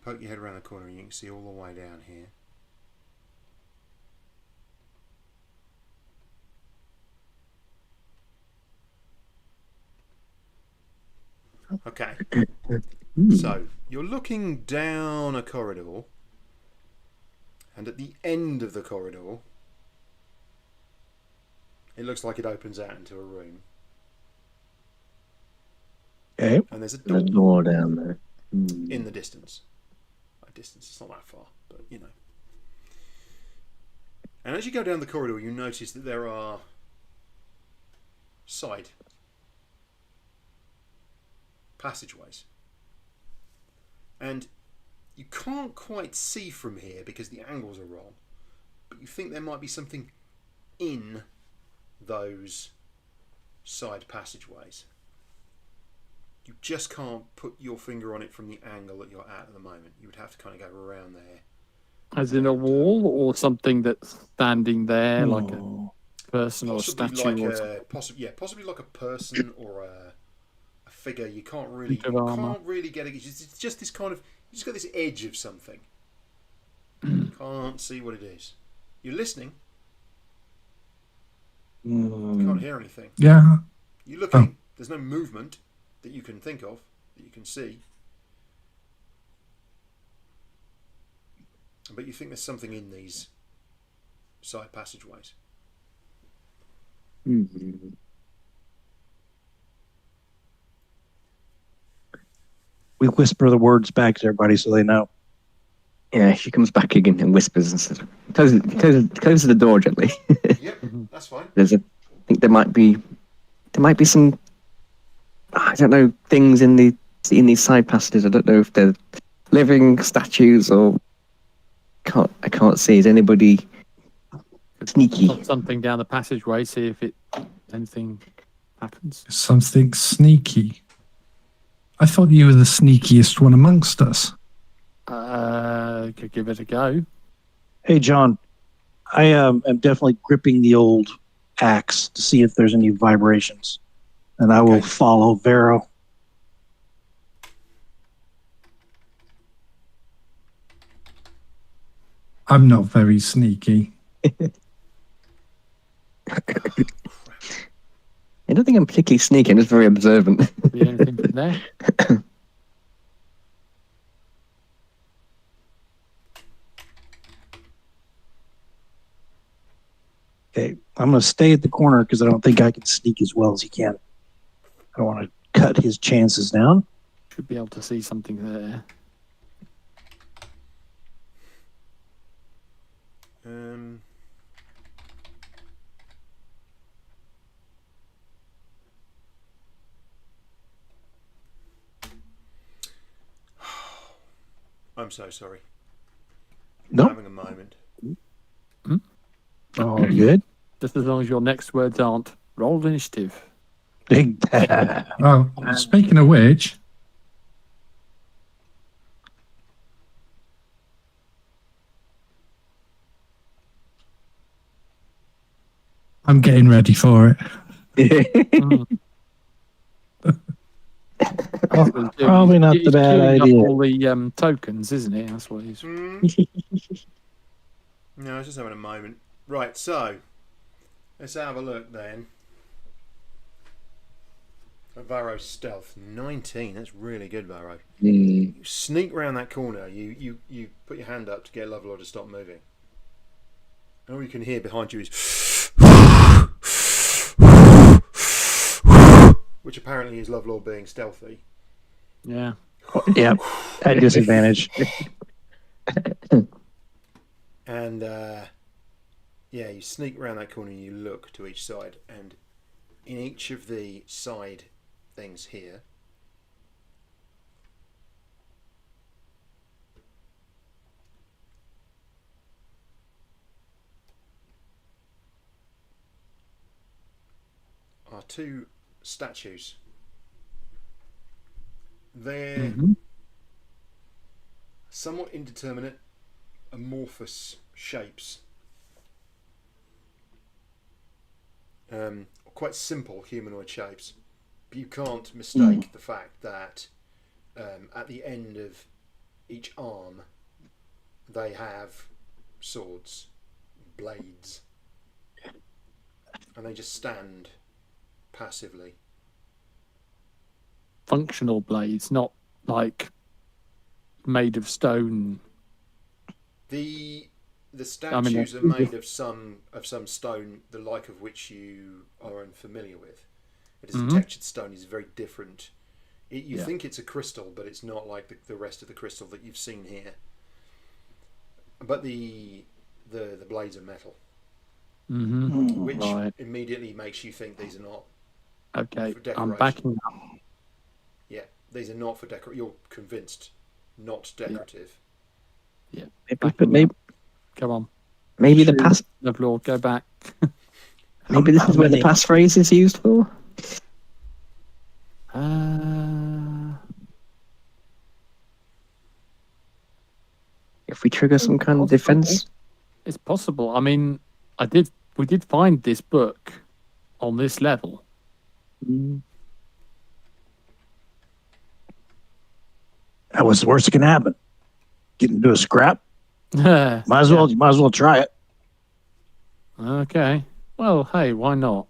poke your head around the corner and you can see all the way down here. Okay. So, you're looking down a corridor, and at the end of the corridor, it looks like it opens out into a room. Okay. And there's a The door door down there. in the distance. By distance, it's not that far, but you know. And as you go down the corridor, you notice that there are side passageways. And you can't quite see from here because the angles are wrong, but you think there might be something in those side passageways. You just can't put your finger on it from the angle that you're at the moment. You would have to kind of go around there. As in a wall or something that's standing there, like a person or a Possibly statue like or a something. possibly like a person or a figure. You can't really Bit of armour. get it. It's just this kind of, you just got this edge of something. Can't see what it is. You're listening. You can't hear anything. Yeah. You're looking. There's no movement that you can think of, that you can see. But you think there's something in these side passageways. We whisper the words back to everybody so they know. Yeah, she comes back again and whispers and says, close the door gently. Yep, that's fine. I think there might be some, I don't know, things in these side passages. I don't know if they're living statues or I can't see. Is anybody sneaky? Pop something down the passageway, see if anything happens. Something sneaky. I thought you were the sneakiest one amongst us. Could give it a go. Hey, John, I am definitely gripping the old axe to see if there's any vibrations, and I will follow Vero. I'm not very sneaky. I don't think I'm particularly sneaky. I'm just very observant. See anything from there? Okay, I'm going to stay at the corner because I don't think I can sneak as well as he can. I don't want to cut his chances down. Should be able to see something there. I'm so sorry. No. I'm having a moment. Oh, good. Just as long as your next words aren't roll initiative. Big. Oh, speaking of which, I'm getting ready for it. Probably not the bad queuing idea. Up all the tokens, isn't it? That's what he's. No, I was just having a moment. Right, so let's have a look then. Varro's stealth 19. That's really good, Varro. You sneak round that corner. You put your hand up to get Lovelord to stop moving, and all you can hear behind you is, which apparently is Lovelord being stealthy. Yeah. Yeah, at disadvantage. And yeah, you sneak around that corner and you look to each side, and in each of the side things here are two statues. They're somewhat indeterminate, amorphous shapes. Quite simple humanoid shapes. But you can't mistake the fact that at the end of each arm, they have swords, blades, and they just stand passively. Functional blades, not like made of stone. The statues are made of some stone, the like of which you are unfamiliar with. It is a textured stone. It's very different. You think it's a crystal, but it's not like the rest of the crystal that you've seen here. But the blades are metal, which immediately makes you think these are not for decoration. I'm backing up. Yeah, these are not for decoration. You're convinced, not decorative. Yeah. Maybe, come on. Maybe the pass. Lord, go back. Maybe this is where the passphrase is used for. If we trigger some kind of defense, it's possible. I mean, we did find this book on this level. That was the worst that can happen. Get into a scrap. Might as well try it. Okay. Well, hey, why not?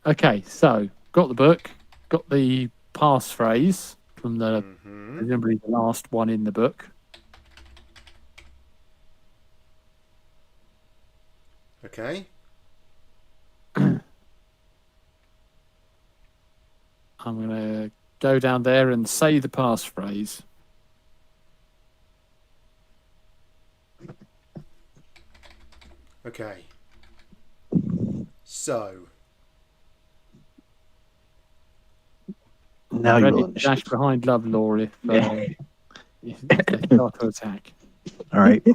Okay, so got the book, got the passphrase from presumably the last one in the book. Okay. I'm going to go down there and say the passphrase. Okay. So. Now Ready you're to dash behind Love Law if they start to attack. All right.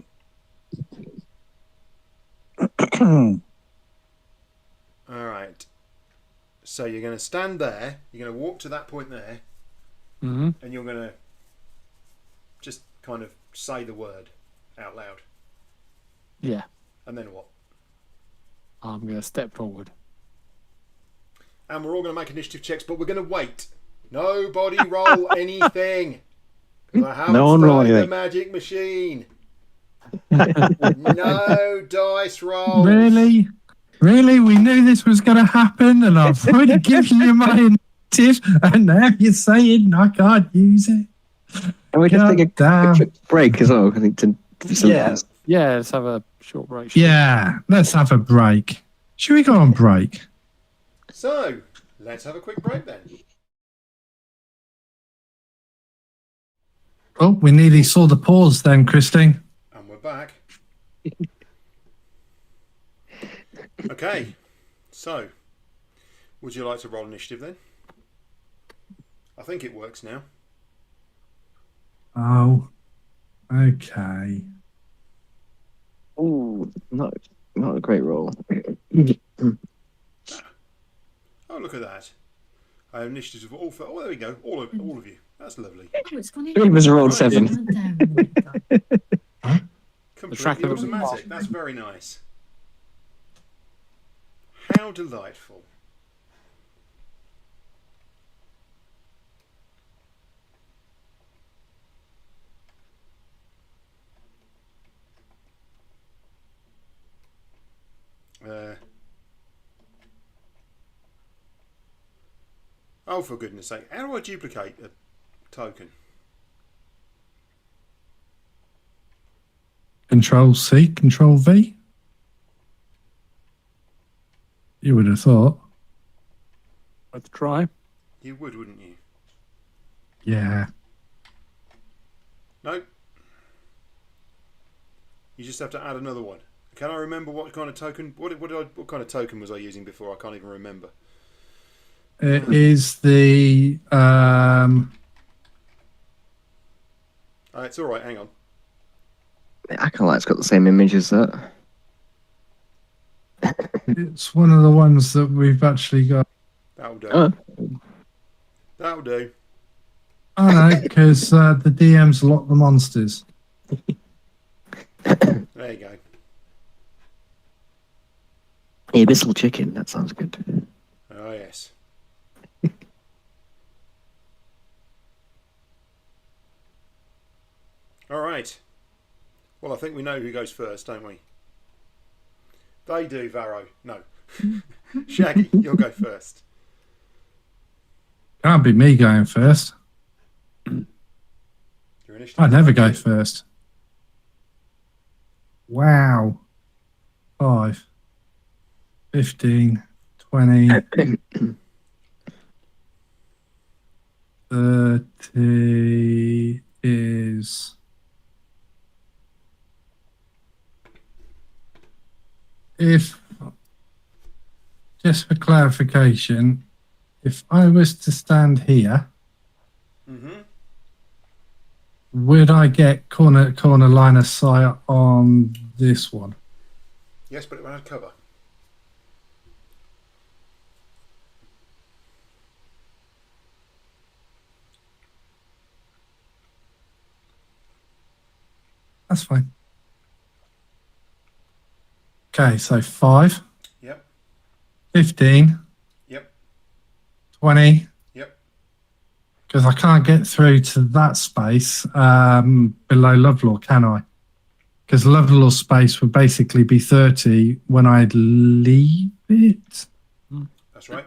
All right. So you're going to stand there. You're going to walk to that point there, and you're going to just kind of say the word out loud. Yeah. And then what? I'm going to step forward. And we're all going to make initiative checks, but we're going to wait. Nobody roll anything. I haven't started the magic machine. No dice roll. Really? Really? We knew this was going to happen, and I've already given you my initiative, and now you're saying I can't use it. And we just take a quick break as well. I think Yeah, let's have a short break. Yeah, let's have a break. Should we go on break? So, let's have a quick break then. Oh, we nearly saw the pause then, Christine. And we're back. Okay, so would you like to roll initiative then? I think it works now. Oh, okay. Oh, not a great roll. Oh, look at that. I have initiative of all for. Oh, there we go. All of you. That's lovely. It was a roll 7. Completely automatic. That's very nice. How delightful. Oh, for goodness sake. How do I duplicate a token? Control C, Control V. You would have thought. Let's try. You would, wouldn't you? Yeah. No. You just have to add another one. Can I remember what kind of token? What kind of token was I using before? I can't even remember. It is the it's all right. Hang on. I kind of like it's got the same image as that. It's one of the ones that we've actually got. That'll do. Oh. That'll do. I know, because the DMs lock the monsters. There you go. Abyssal chicken. That sounds good. Oh, yes. All right. Well, I think we know who goes first, don't we? They do, Varro. No. Shaggy, you'll go first. Can't be me going first. Your initiative. I never go first. Wow. 5, 15, 20, 30 is... If, just for clarification, if I was to stand here, would I get corner line of sight on this one? Yes, but it won't have cover. That's fine. Okay, so 5. Yep. 15. Yep. 20. Yep. Because I can't get through to that space below Lovelaw, can I? Because Lovelaw's space would basically be 30 when I'd leave it. That's right.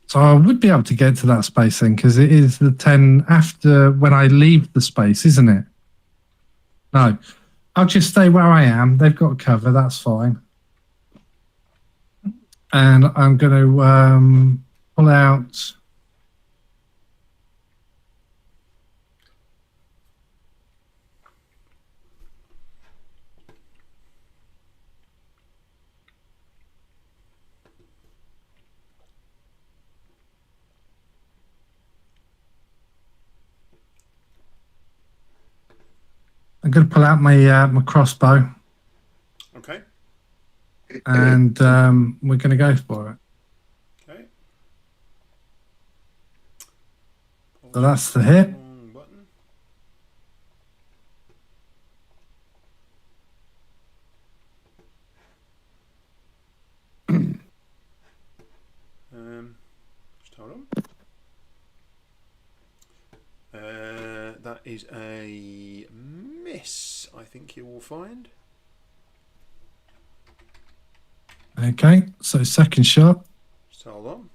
So I would be able to get to that space then, because it is the 10 after when I leave the space, isn't it? No. I'll just stay where I am. They've got cover. That's fine. And I'm going to pull out... I'm going to pull out my my crossbow. Okay. And we're going to go for it. Okay. So that's the hit. Button. Just hold on. That is a miss, I think you will find. Okay, so second shot Just hold on.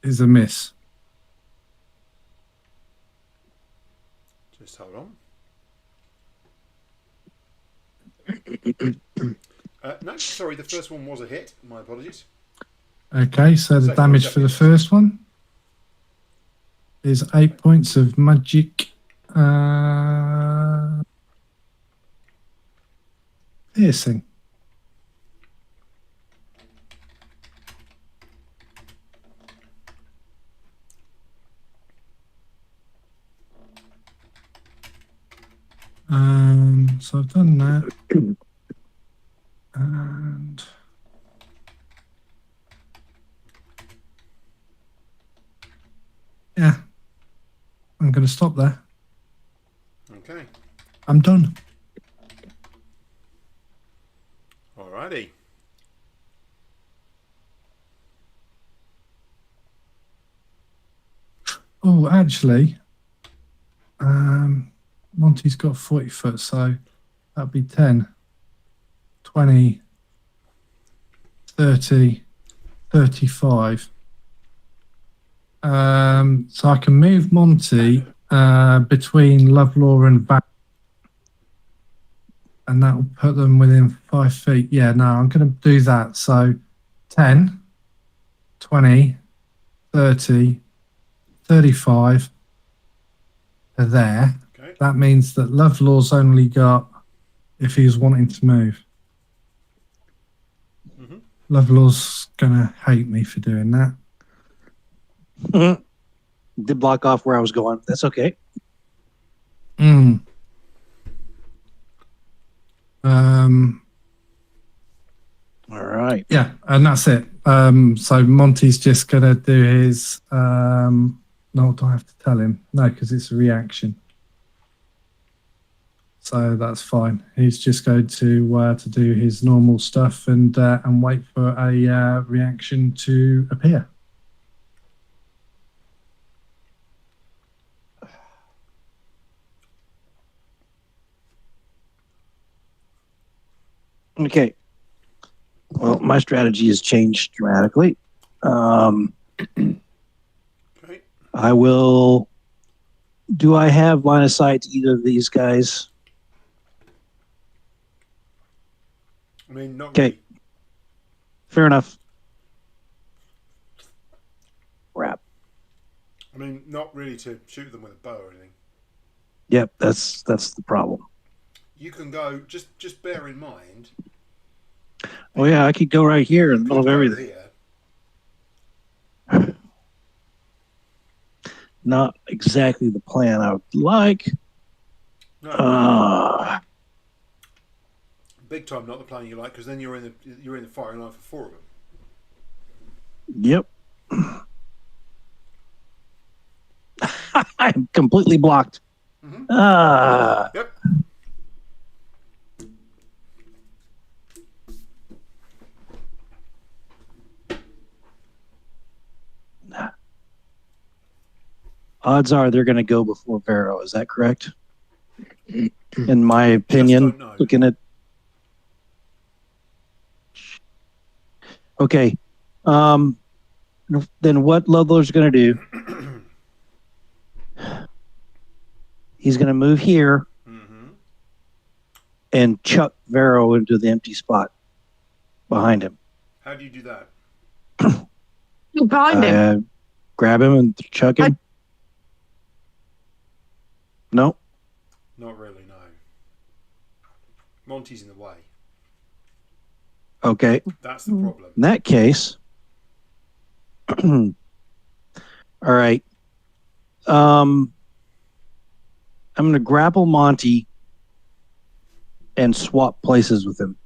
is a miss. Just hold on. No, sorry, the first one was a hit. My apologies. Okay, so the Second damage one's for the definitely first one is 8 points of magic piercing. So I've done that. And yeah, I'm going to stop there. Okay. I'm done. Alrighty. Oh, actually, Monty's got 40 foot, so that'd be 10, 20, 30, 35. So I can move Monty between Lovelaw and back, and that will put them within 5 feet. Yeah, no, I'm going to do that. So 10, 20, 30, 35 are there. Okay. That means that Lovelaw's only got, if he's wanting to move. Mm-hmm. Lovelaw's going to hate me for doing that. Did block off where I was going. That's okay. Mm. All right. Yeah, and that's it. So Monty's just going to do his... no, do I have to tell him? No, because it's a reaction. So that's fine. He's just going to do his normal stuff and wait for a reaction to appear. Okay. Well, my strategy has changed dramatically. Okay. I will. Do I have line of sight to either of these guys? I mean, not Okay. really. Fair enough. Crap. I mean, not really to shoot them with a bow or anything. Yep, that's the problem. You can go. Just bear in mind. Oh yeah, I could go right here in the middle of Go everything. here. Not exactly the plan I would like. No. Big time, not the plan you like, because then you're in the firing line for 4 of them. Yep. I'm completely blocked. Mm-hmm. Yep. Odds are they're going to go before Vero. Is that correct? In my opinion, looking at. Okay. Then what Ludler's going to do? He's going to move here and chuck Vero into the empty spot behind him. How do you do that? Behind him. Grab him and chuck him. No. Not really, no. Monty's in the way. Okay. That's the problem. In that case, all right. I'm going to grapple Monty and swap places with him.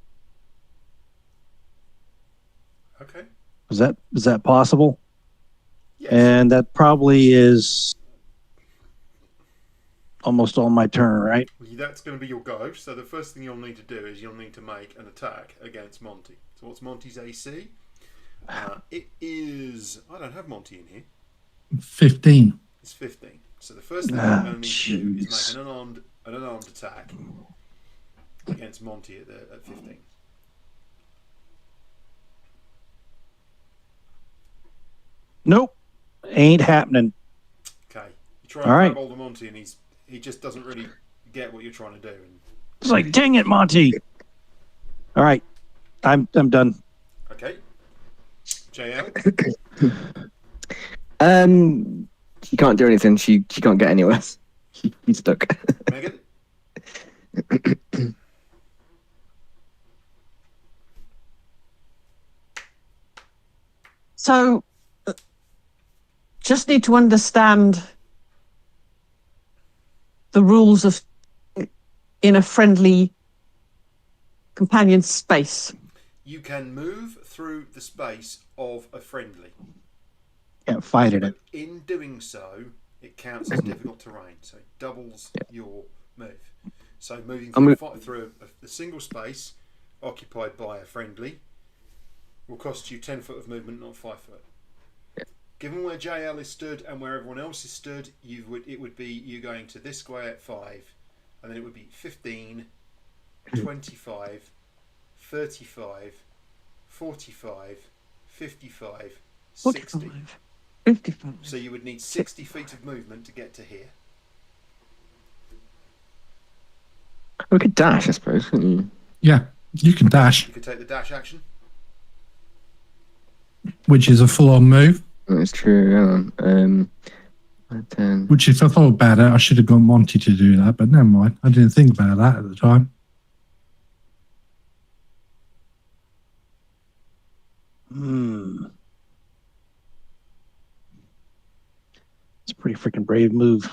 Okay. Is that possible? Yes. And that probably is almost on my turn, right? That's going to be your go. So the first thing you'll need to do is you'll need to make an attack against Monty. So what's Monty's AC? It is... I don't have Monty in here. 15. It's 15. So the first thing you're going to need to do is make an unarmed attack against Monty at 15. Nope. Ain't happening. Okay. You try and grab hold of Monty and he just doesn't really get what you're trying to do. And... It's like, dang it, Monty. All right. I'm done. Okay. JL? She can't do anything. She can't get anywhere. She's stuck. Megan? So, just need to understand the rules of in a friendly companion space. You can move through the space of a friendly. Can't fight it. But in doing so, it counts as difficult terrain, so it doubles your move. So moving through a single space occupied by a friendly will cost you 10 foot of movement, not 5 foot. Yeah. Given where JL is stood and where everyone else is stood, it would be you going to this square at 5, and then it would be 15, 25, 35, 45, 55, 60. 55. So you would need 60 feet of movement to get to here. We could dash, I suppose, couldn't you? Yeah, you can dash, You could take the dash action. which is a full-on move. That's true. Which, if I thought about it, I should have got Monty to do that, but never mind. I didn't think about that at the time. It's a pretty freaking brave move.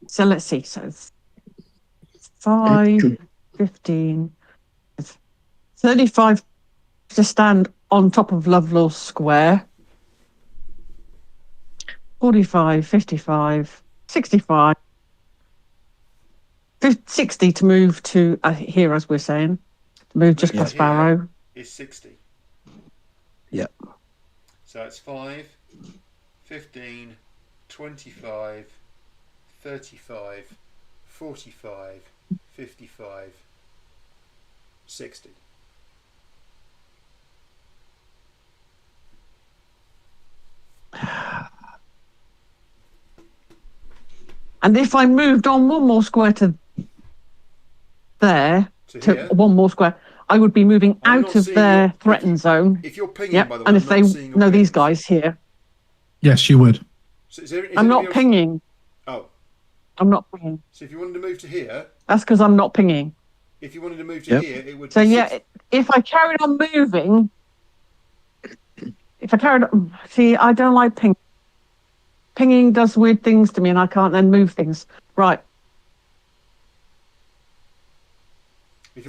So let's see. So 5, 15, 35 to stand on top of Lovelaw's Square. 45, 55, 65, 60 to move to here, as we're saying. To move just past Barrow. Is 60. Yep. So it's 5, 15, 25, 35, 45, 55, 60. And if I moved on one more square to there, to one more square, I would be moving out of their threatened zone. If you're pinging, by the way, and if they know these guys here. Yes, you would. So is I'm not pinging. Oh. I'm not pinging. So if you wanted to move to here. That's because I'm not pinging. If you wanted to move to here, it would. So if I carried on moving, see, I don't like pinging. Pinging does weird things to me, and I can't then move things. Right.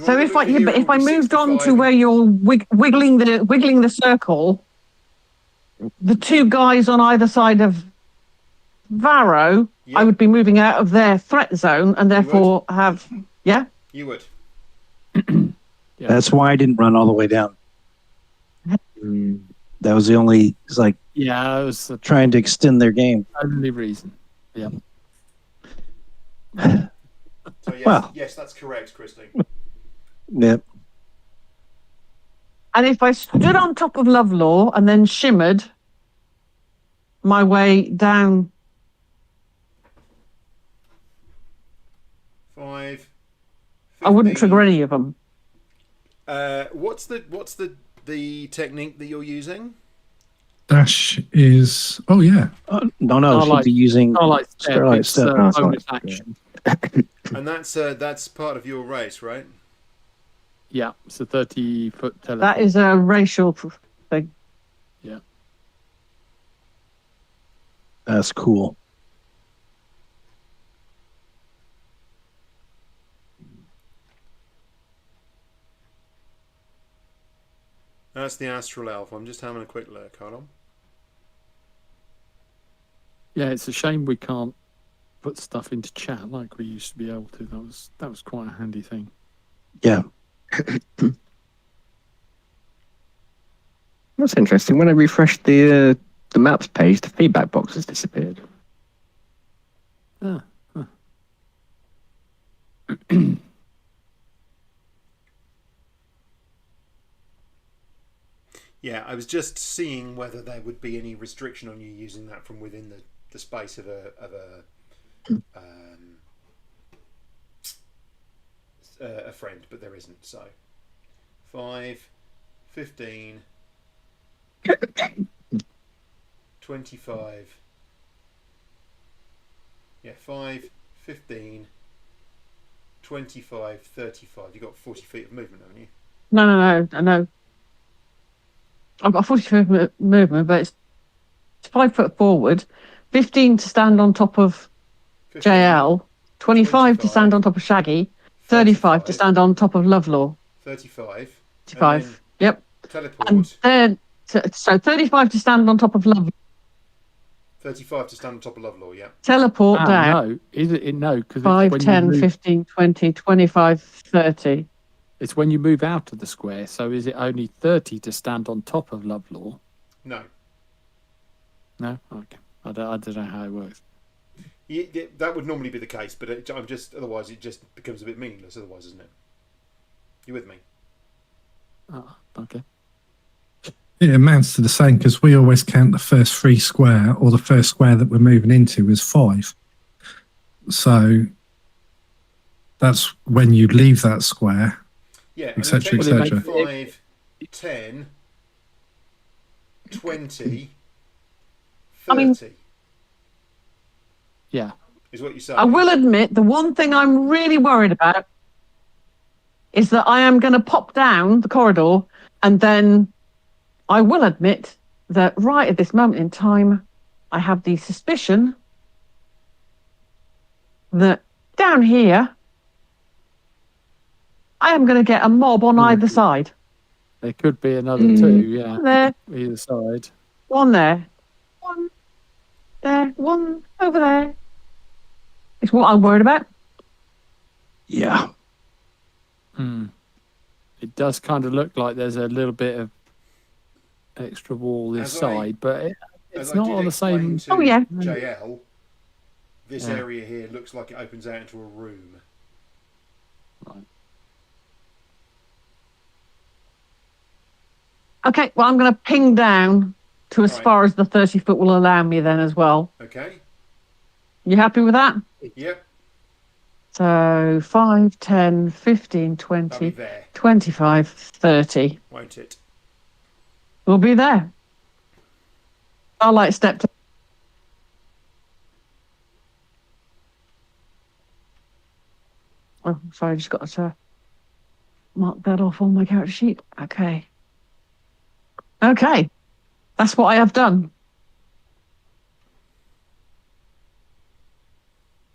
So if I moved on to where you're wiggling the circle, the two guys on either side of Varro, I would be moving out of their threat zone, and therefore have You would. That's why I didn't run all the way down. That was the only. It's like it was trying to extend their game. Only reason. Yeah. So yes, that's correct, Christine. Yep. And if I stood on top of Lovelaw and then shimmered my way down. 5. 15. I wouldn't trigger any of them. What's the technique that you're using? Dash is. Oh yeah. No. She'd be using Starlight Step. Bonus action. And that's part of your race, right? Yeah, it's a 30-foot teleport. That is a racial thing. Yeah. That's cool. That's the Astral Elf. I'm just having a quick look. Hold on. Yeah, it's a shame we can't put stuff into chat like we used to be able to. That was quite a handy thing. Yeah. That's interesting. When I refreshed the maps page, the feedback box has disappeared. Yeah, I was just seeing whether there would be any restriction on you using that from within the space of a friend, but there isn't. So 5, 15, 25. Yeah, 5, 15, 25, 35. You've got 40 feet of movement, haven't you? No. I know. I've got 40 foot movement, but it's 5 foot forward, 15 to stand on top of 15, JL, 25 to stand on top of Shaggy, 35 to stand on top of Lovelaw. 35. 35. Yep. Teleport. And then, so 35 to stand on top of Lovelaw. 35 to stand on top of Lovelaw, yeah. Teleport down. No, is it? No, because 5, 10, 15, 20, 25, 30. It's when you move out of the square. So is it only 30 to stand on top of Lovelaw? No. No? Okay. I don't know how it works. Yeah, that would normally be the case, but otherwise it just becomes a bit meaningless otherwise, isn't it? You with me? Oh, okay. It amounts to the same because we always count the first free square or the first square that we're moving into as 5. So that's when you leave that square. Yeah, etc. etc. 5, 10, 20, 30. Yeah. Is what you say. I will admit the one thing I'm really worried about is that I am going to pop down the corridor, and then I will admit that right at this moment in time, I have the suspicion that down here I am going to get a mob on either side. There could be another two, yeah. There, Either side. one there, one there, one over there. It's what I'm worried about. Yeah. It does kind of look like there's a little bit of extra wall this side, but it's not on the same. To yeah. JL, this area here looks like it opens out into a room. Right. Okay, well, I'm going to ping down to as far as the 30 foot will allow me then as well. Okay. You happy with that? Yep. So 5, 10, 15, 20, 25, 30. Won't it? We'll be there. Starlight step. Oh, sorry, I just got to mark that off on my character sheet. Okay. Okay. That's what I have done.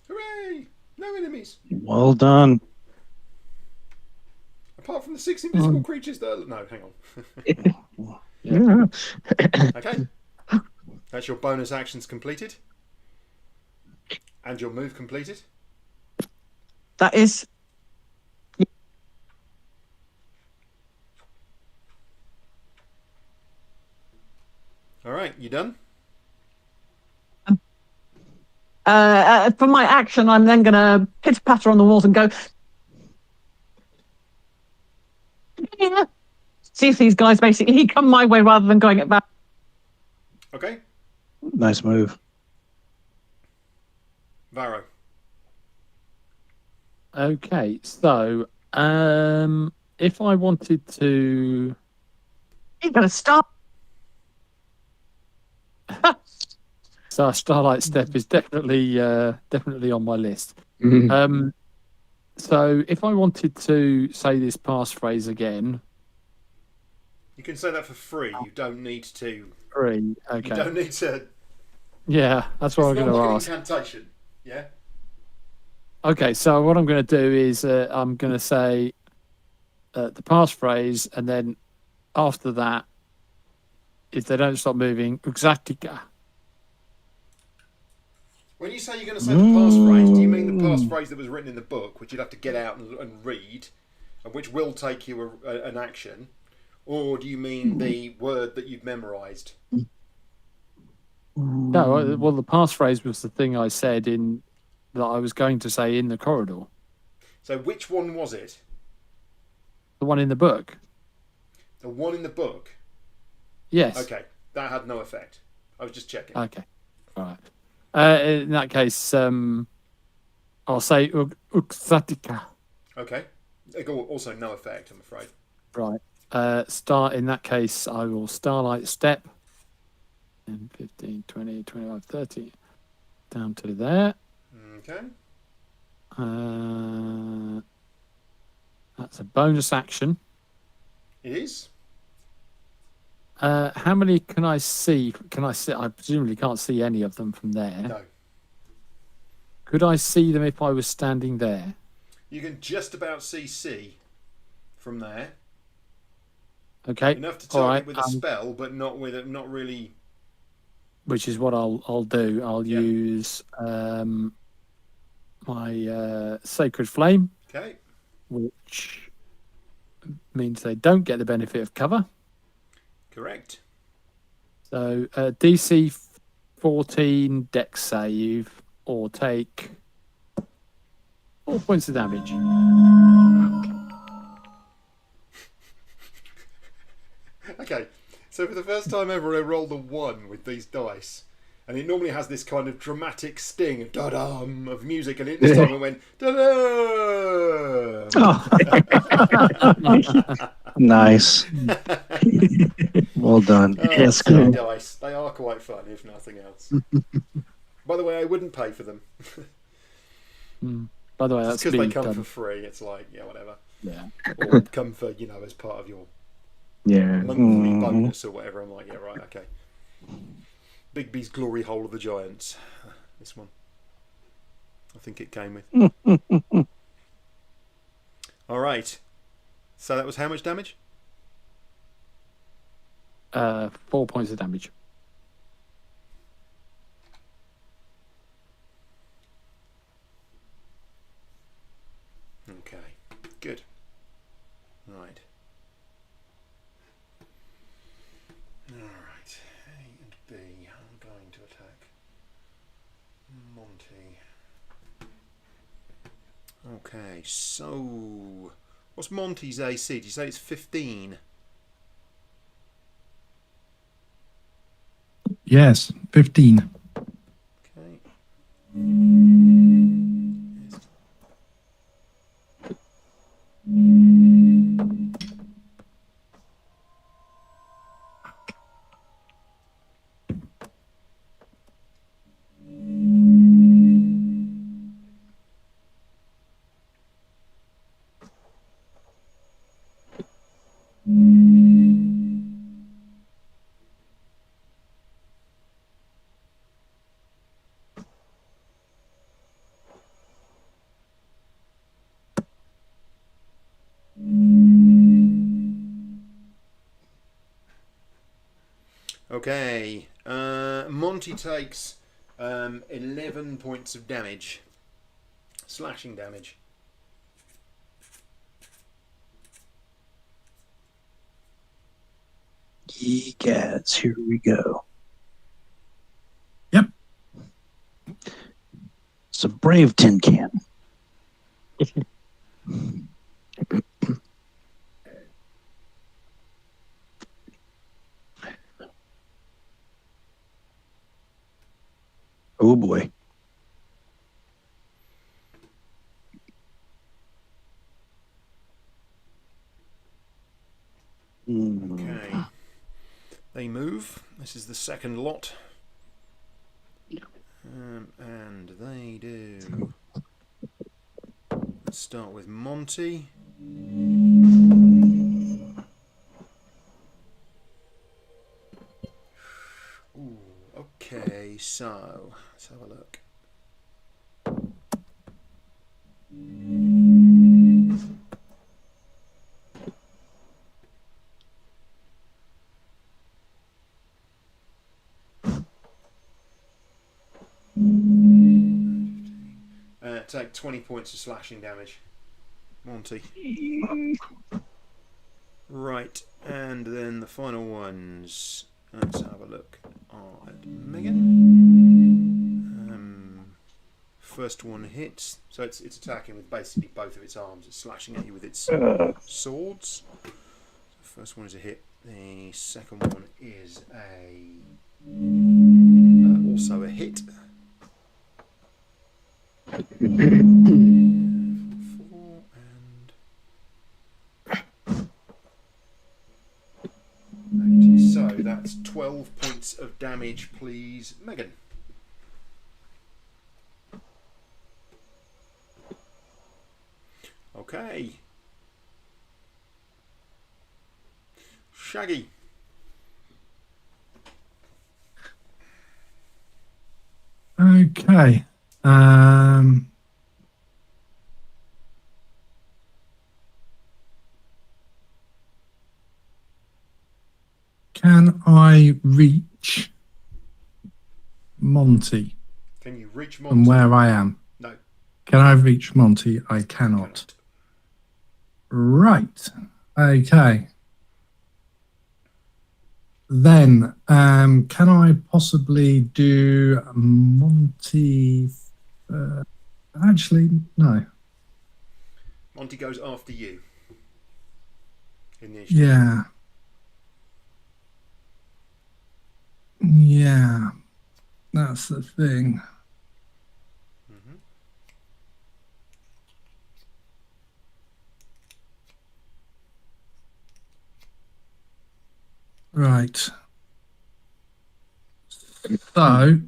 Hooray! No enemies. Well done. Apart from the 6 invisible creatures that are... No, hang on. Okay. That's your bonus actions completed. And your move completed. That is... All right, you done? For my action, I'm then going to pitter-patter on the walls and go... See if these guys basically come my way rather than going it back. Okay. Nice move. Varro. Okay, so if I wanted to... You're going to stop. So Starlight Step is definitely on my list. So if I wanted to say this passphrase again... You can say that for free. You don't need to... Free, okay. You don't need to... Yeah, that's what I'm going to ask. It's not like an incantation, yeah? Okay, so what I'm going to do is I'm going to say the passphrase, and then after that, if they don't stop moving, Uxatica. When you say you're going to say the passphrase, do you mean the passphrase that was written in the book, which you'd have to get out and read, and which will take you an action? Or do you mean the word that you've memorised? No, well, the passphrase was the thing I said that I was going to say in the corridor. So which one was it? The one in the book. The one in the book? Yes. Okay, that had no effect. I was just checking. Okay, all right. In that case, I'll say Uxatica. Okay. Also no effect, I'm afraid. Right. In that case, I will Starlight Step. 10, 15, 20, 25, 30. Down to there. Okay. That's a bonus action. It is. How many can I see? I presumably can't see any of them from there. No. Could I see them if I was standing there? You can just about see C from there. Okay. Enough to target with a spell, but not really. Which is what I'll do. I'll use my Sacred Flame. Okay. Which means they don't get the benefit of cover. Correct. So DC 14 Dex save or take 4 points of damage. Okay, so for the first time ever, I rolled a 1 with these dice, and it normally has this kind of dramatic sting, da-dum, of music, and this time it went, da-dum. Oh. Nice. Well done. That's silly good. Dice. They are quite fun, if nothing else. By the way, I wouldn't pay for them. By the way, that's because they come done for free. It's like, yeah, whatever. Yeah. Or come for, as part of your monthly bonus or whatever. I'm like, yeah, right, okay. Bigby's Glory Hole of the Giants. This one. I think it came with. All right. So that was how much damage? 4 points of damage. Okay, good. Right. Alright, A and B. I'm going to attack Monty. Okay, so what's Monty's AC? Did you say it's 15? Yes, 15. Okay. Okay, Monty takes 11 points of damage, slashing damage. Egads, here we go. Yep. It's a brave tin can. Oh boy. Okay. They move. This is the second lot. And they do. Let's start with Monty. Ooh, okay, so let's have a look. Take 20 points of slashing damage. Monty. Right, and then the final ones. Let's have a look at Megan. First one hits, so it's attacking with basically both of its arms. It's slashing at you with its swords. So first one is a hit. The second one is also a hit. 4 and 80. So that's 12 points of damage, please, Megan. Okay. Shaggy. Okay. Can I reach Monty Can you reach Monty? from where I am? No. Can I reach Monty? I cannot. Right. Okay. Then, can I possibly do Monty? Actually, no. Monty goes after you. Yeah. Yeah. That's the thing. Right. So,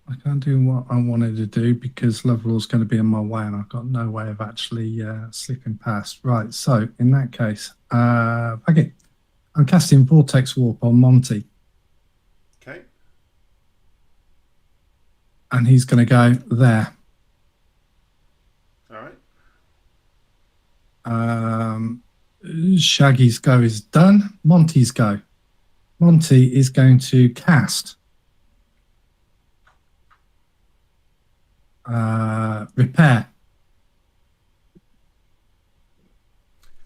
I can't do what I wanted to do because Lovelaw's going to be in my way and I've got no way of actually slipping past. Right, so in that case, okay, I'm casting Vortex Warp on Monty. Okay. And he's going to go there. All right. Shaggy's go is done. Monty's go. Monty is going to cast Repair.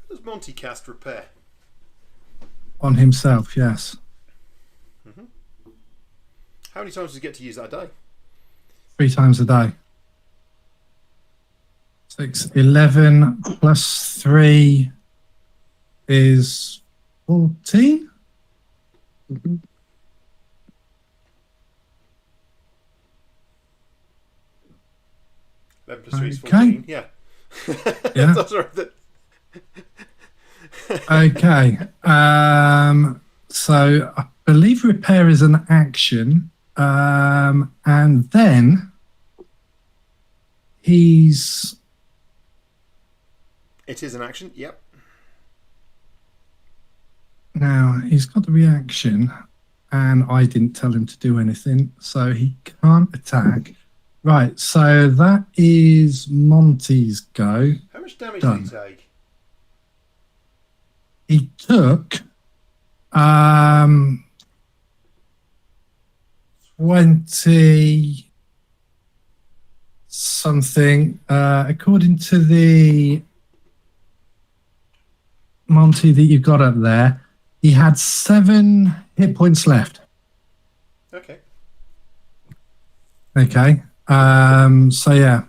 How does Monty cast Repair? On himself, yes. Mm-hmm. How many times does he get to use that a day? 3 times a day. 6, 11 plus 3 is 14. Mm-hmm. Plus 3 is 14. Yeah. Yeah. That's right. Okay. So I believe Repair is an action. And then he's... It is an action, yep. Now, he's got the reaction, and I didn't tell him to do anything, so he can't attack. Right, so that is Monty's go. How much damage Done. did he take? He took 20 something. According to the Monty that you've got up there, he had 7 hit points left. Okay. Okay. So yeah.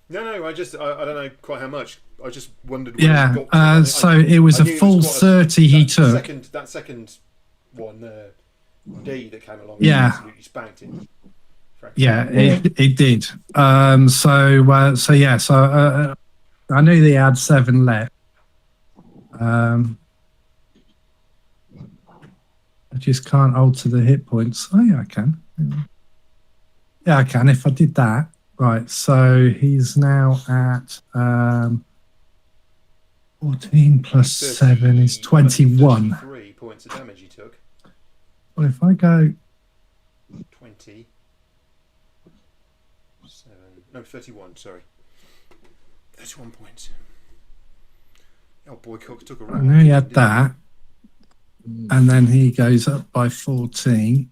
No, I don't know quite how much. I just wondered. Yeah. So it was a full 30 he took. That second one, D that came along. Yeah. Absolutely spanked him. Yeah, it did. So yeah. So I knew they had 7 left. I just can't alter the hit points. Oh yeah, I can. Yeah, I can if I did that. Right, so he's now at 14 plus 7 is 21. 3 points of damage he took. Well, if I go 20. 31, sorry. 31 points. Oh boy, Cox took a I know he had that. And then he goes up by 14.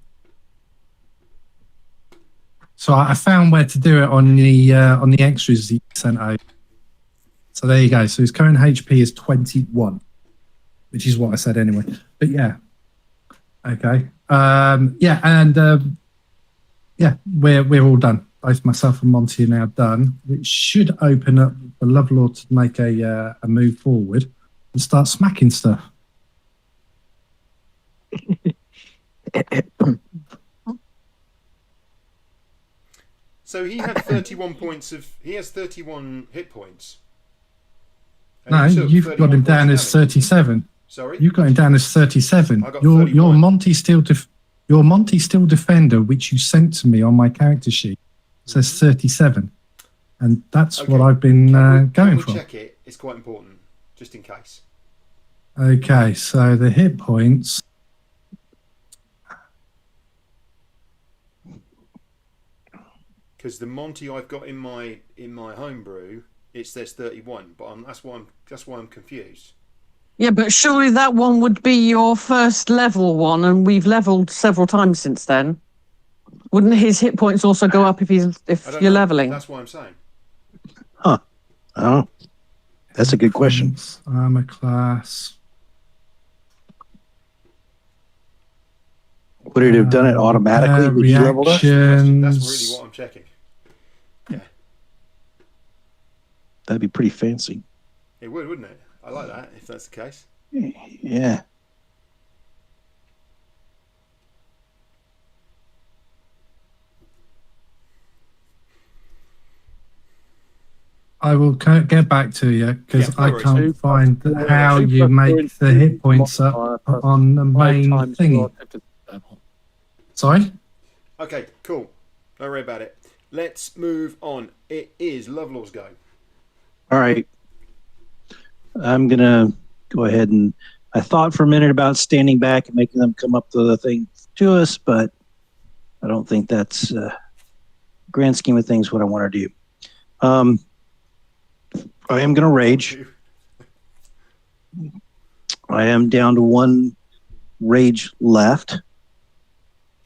So I found where to do it on the extras he sent over. So there you go. So his current HP is 21, which is what I said anyway. But yeah. Okay. Yeah, and yeah, we're all done. Both myself and Monty are now done, which should open up the Lovelord to make a move forward and start smacking stuff. So he had 31 points of... He has 31 hit points. No, you've got him down as 37. Sorry? You've got him down as 37. I got Your 31. Monty Steel Defender, which you sent to me on my character sheet, says 37. And that's Okay. what I've been going Can we for. check it? It's quite important, just in case. Okay, so the hit points... Because the Monty I've got in my homebrew, it says 31, but that's why I'm confused. Yeah, but surely that one would be your first level one, and we've leveled several times since then. Wouldn't his hit points also go up if I you're don't know. leveling? That's what I'm saying. Huh. Oh, that's a good question. Armor class. Would it have done it automatically when you leveled up? That's really what I'm checking. Yeah. That'd be pretty fancy. It would, wouldn't it? I like that, if that's the case. Yeah. I will get back to you because Yeah, no I worries. can't find how you make the hit points up on the main thingy. Sorry? Okay, cool. Don't worry about it. Let's move on. It is Lovelaw's go. All right. I'm going to go ahead and I thought for a minute about standing back and making them come up to the thing to us, but I don't think that's grand scheme of things what I want to do. I am going to rage. I am down to 1 rage left.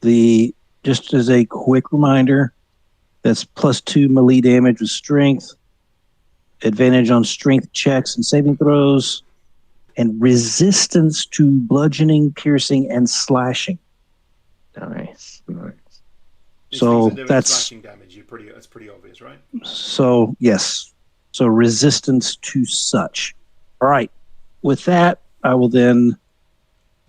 Just as a quick reminder, that's +2 melee damage with strength, advantage on strength checks and saving throws, and resistance to bludgeoning, piercing, and slashing. Nice. These So things are doing that's slashing damage. That's pretty obvious, right? so yes. So resistance to such. All right. With that, I will then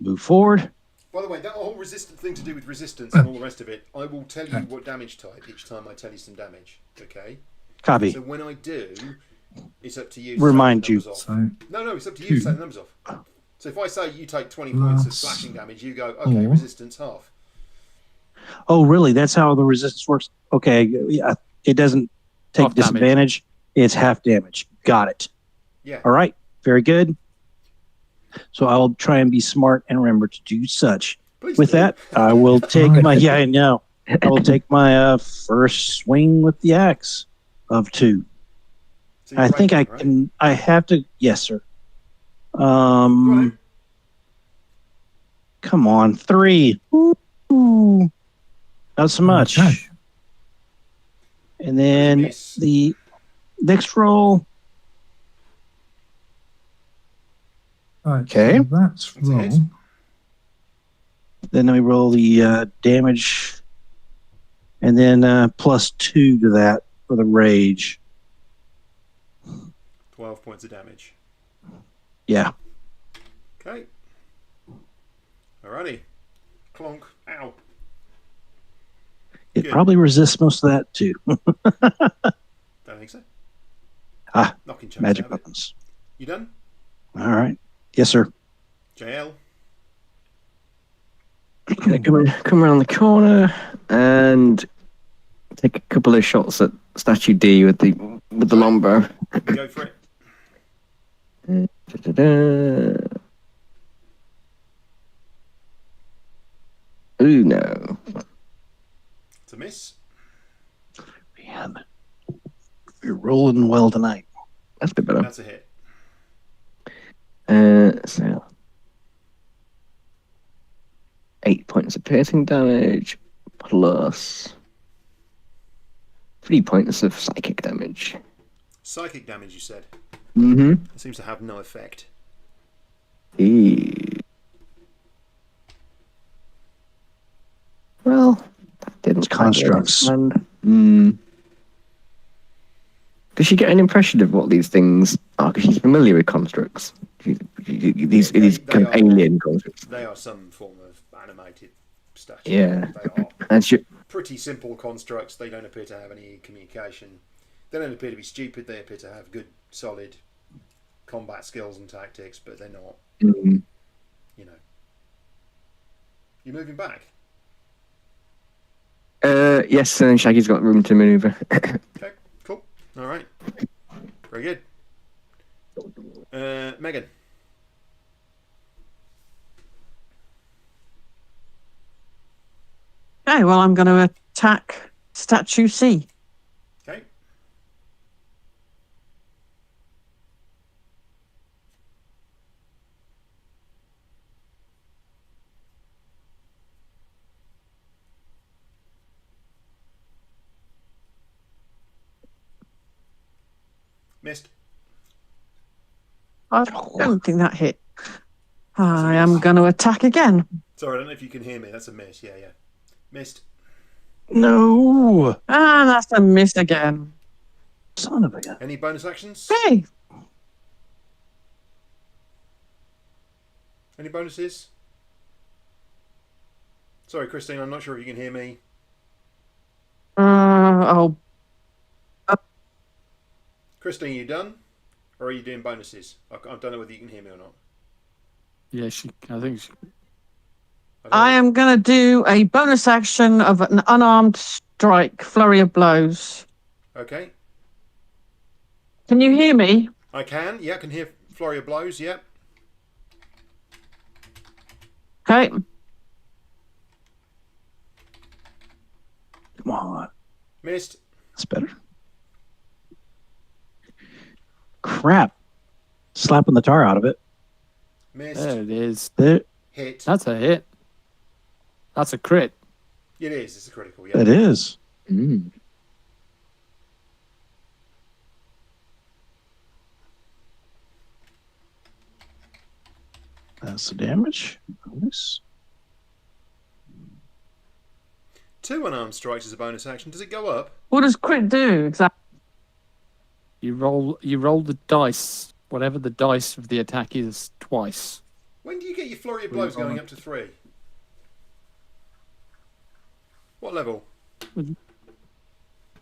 move forward. By the way, that whole resistant thing to do with resistance and all the rest of it, I will tell you what damage type each time I tell you some damage. Okay? Copy. So when I do, it's up to you. Remind you. So, No, it's up to you to take the numbers off. So if I say you take 20 points of slashing damage, you go, okay, resistance half. Oh, really? That's how the resistance works? Okay. Yeah, it doesn't take Half damage. disadvantage. It's half damage. Got it. Yeah. All right. Very good. So I will try and be smart and remember to do such. Please With do. that, I will take my, yeah, I know. I will take my first swing with the axe of 2. So you're I think I raging, right? can, I have to, yes, sir. Go on, Come on, 3. Ooh. Not so much. Okay. And then Miss. the next roll. right, Okay. so that's That's a hit. wrong. Then we roll the damage. And then +2 to that for the rage. 12 points of damage. Yeah. Okay. Alrighty. Clonk. Ow. It Good. probably resists most of that too. Don't think so. Ah, Knocking chunks magic out of it. weapons. You done? All right. Yes, sir. JL? Gonna come around the corner and take a couple of shots at Statue D with the longbow. Go for it. Da-da-da. Ooh, no. It's a miss. Man, you're rolling well tonight. That's a bit better. That's a hit. So 8 points of piercing damage plus 3 points of psychic damage. Psychic damage, you said. Mm-hmm. It seems to have no effect. Well, that didn't It's constructs. Does she get an impression of what these things are? Because she's familiar with constructs. These They kind of are- alien constructs. They are some form of animated statue. Yeah. They are And she, pretty simple constructs. They don't appear to have any communication. They don't appear to be stupid. They appear to have good, solid combat skills and tactics, but they're not, mm, you know. You're moving back. yes, and Shaggy's got room to maneuver. Okay, cool. All right. Very good. Megan. Okay, well, I'm going to attack Statue C. Okay. Missed. I don't think that hit. I am going to attack again. Sorry, I don't know if you can hear me. That's a miss. Yeah. Missed. No, And that's a miss again. son of a gun. Any bonus actions? Hey, Any bonuses? Sorry, Christine, I'm not sure if you can hear me. oh, Christine, you done? Or are you doing bonuses? I don't know whether you can hear me or not. Yeah, I think I am going to do a bonus action of an unarmed strike, flurry of blows. Okay. Can you hear me? I can. Yeah, I can hear flurry of blows. Yep. Okay. Come on. Missed. That's better. Crap. Slapping the tar out of it. Missed. There it is. There, Hit. That's a hit. That's a crit. It is. It's a critical. Yeah. it is. Mm. That's the damage. Nice. 2 unarmed strikes as a bonus action. Does it go up? What does crit do exactly? You roll the dice, whatever the dice of the attack is, twice. When do you get your flurry of blows going up to 3? What level?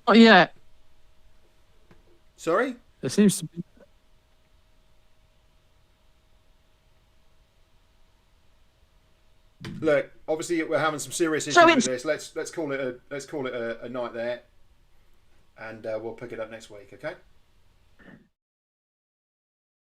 Oh yeah. Sorry? There seems to be. Look, obviously we're having some serious issues So with it's- this. Let's call it a night there, and we'll pick it up next week. Okay?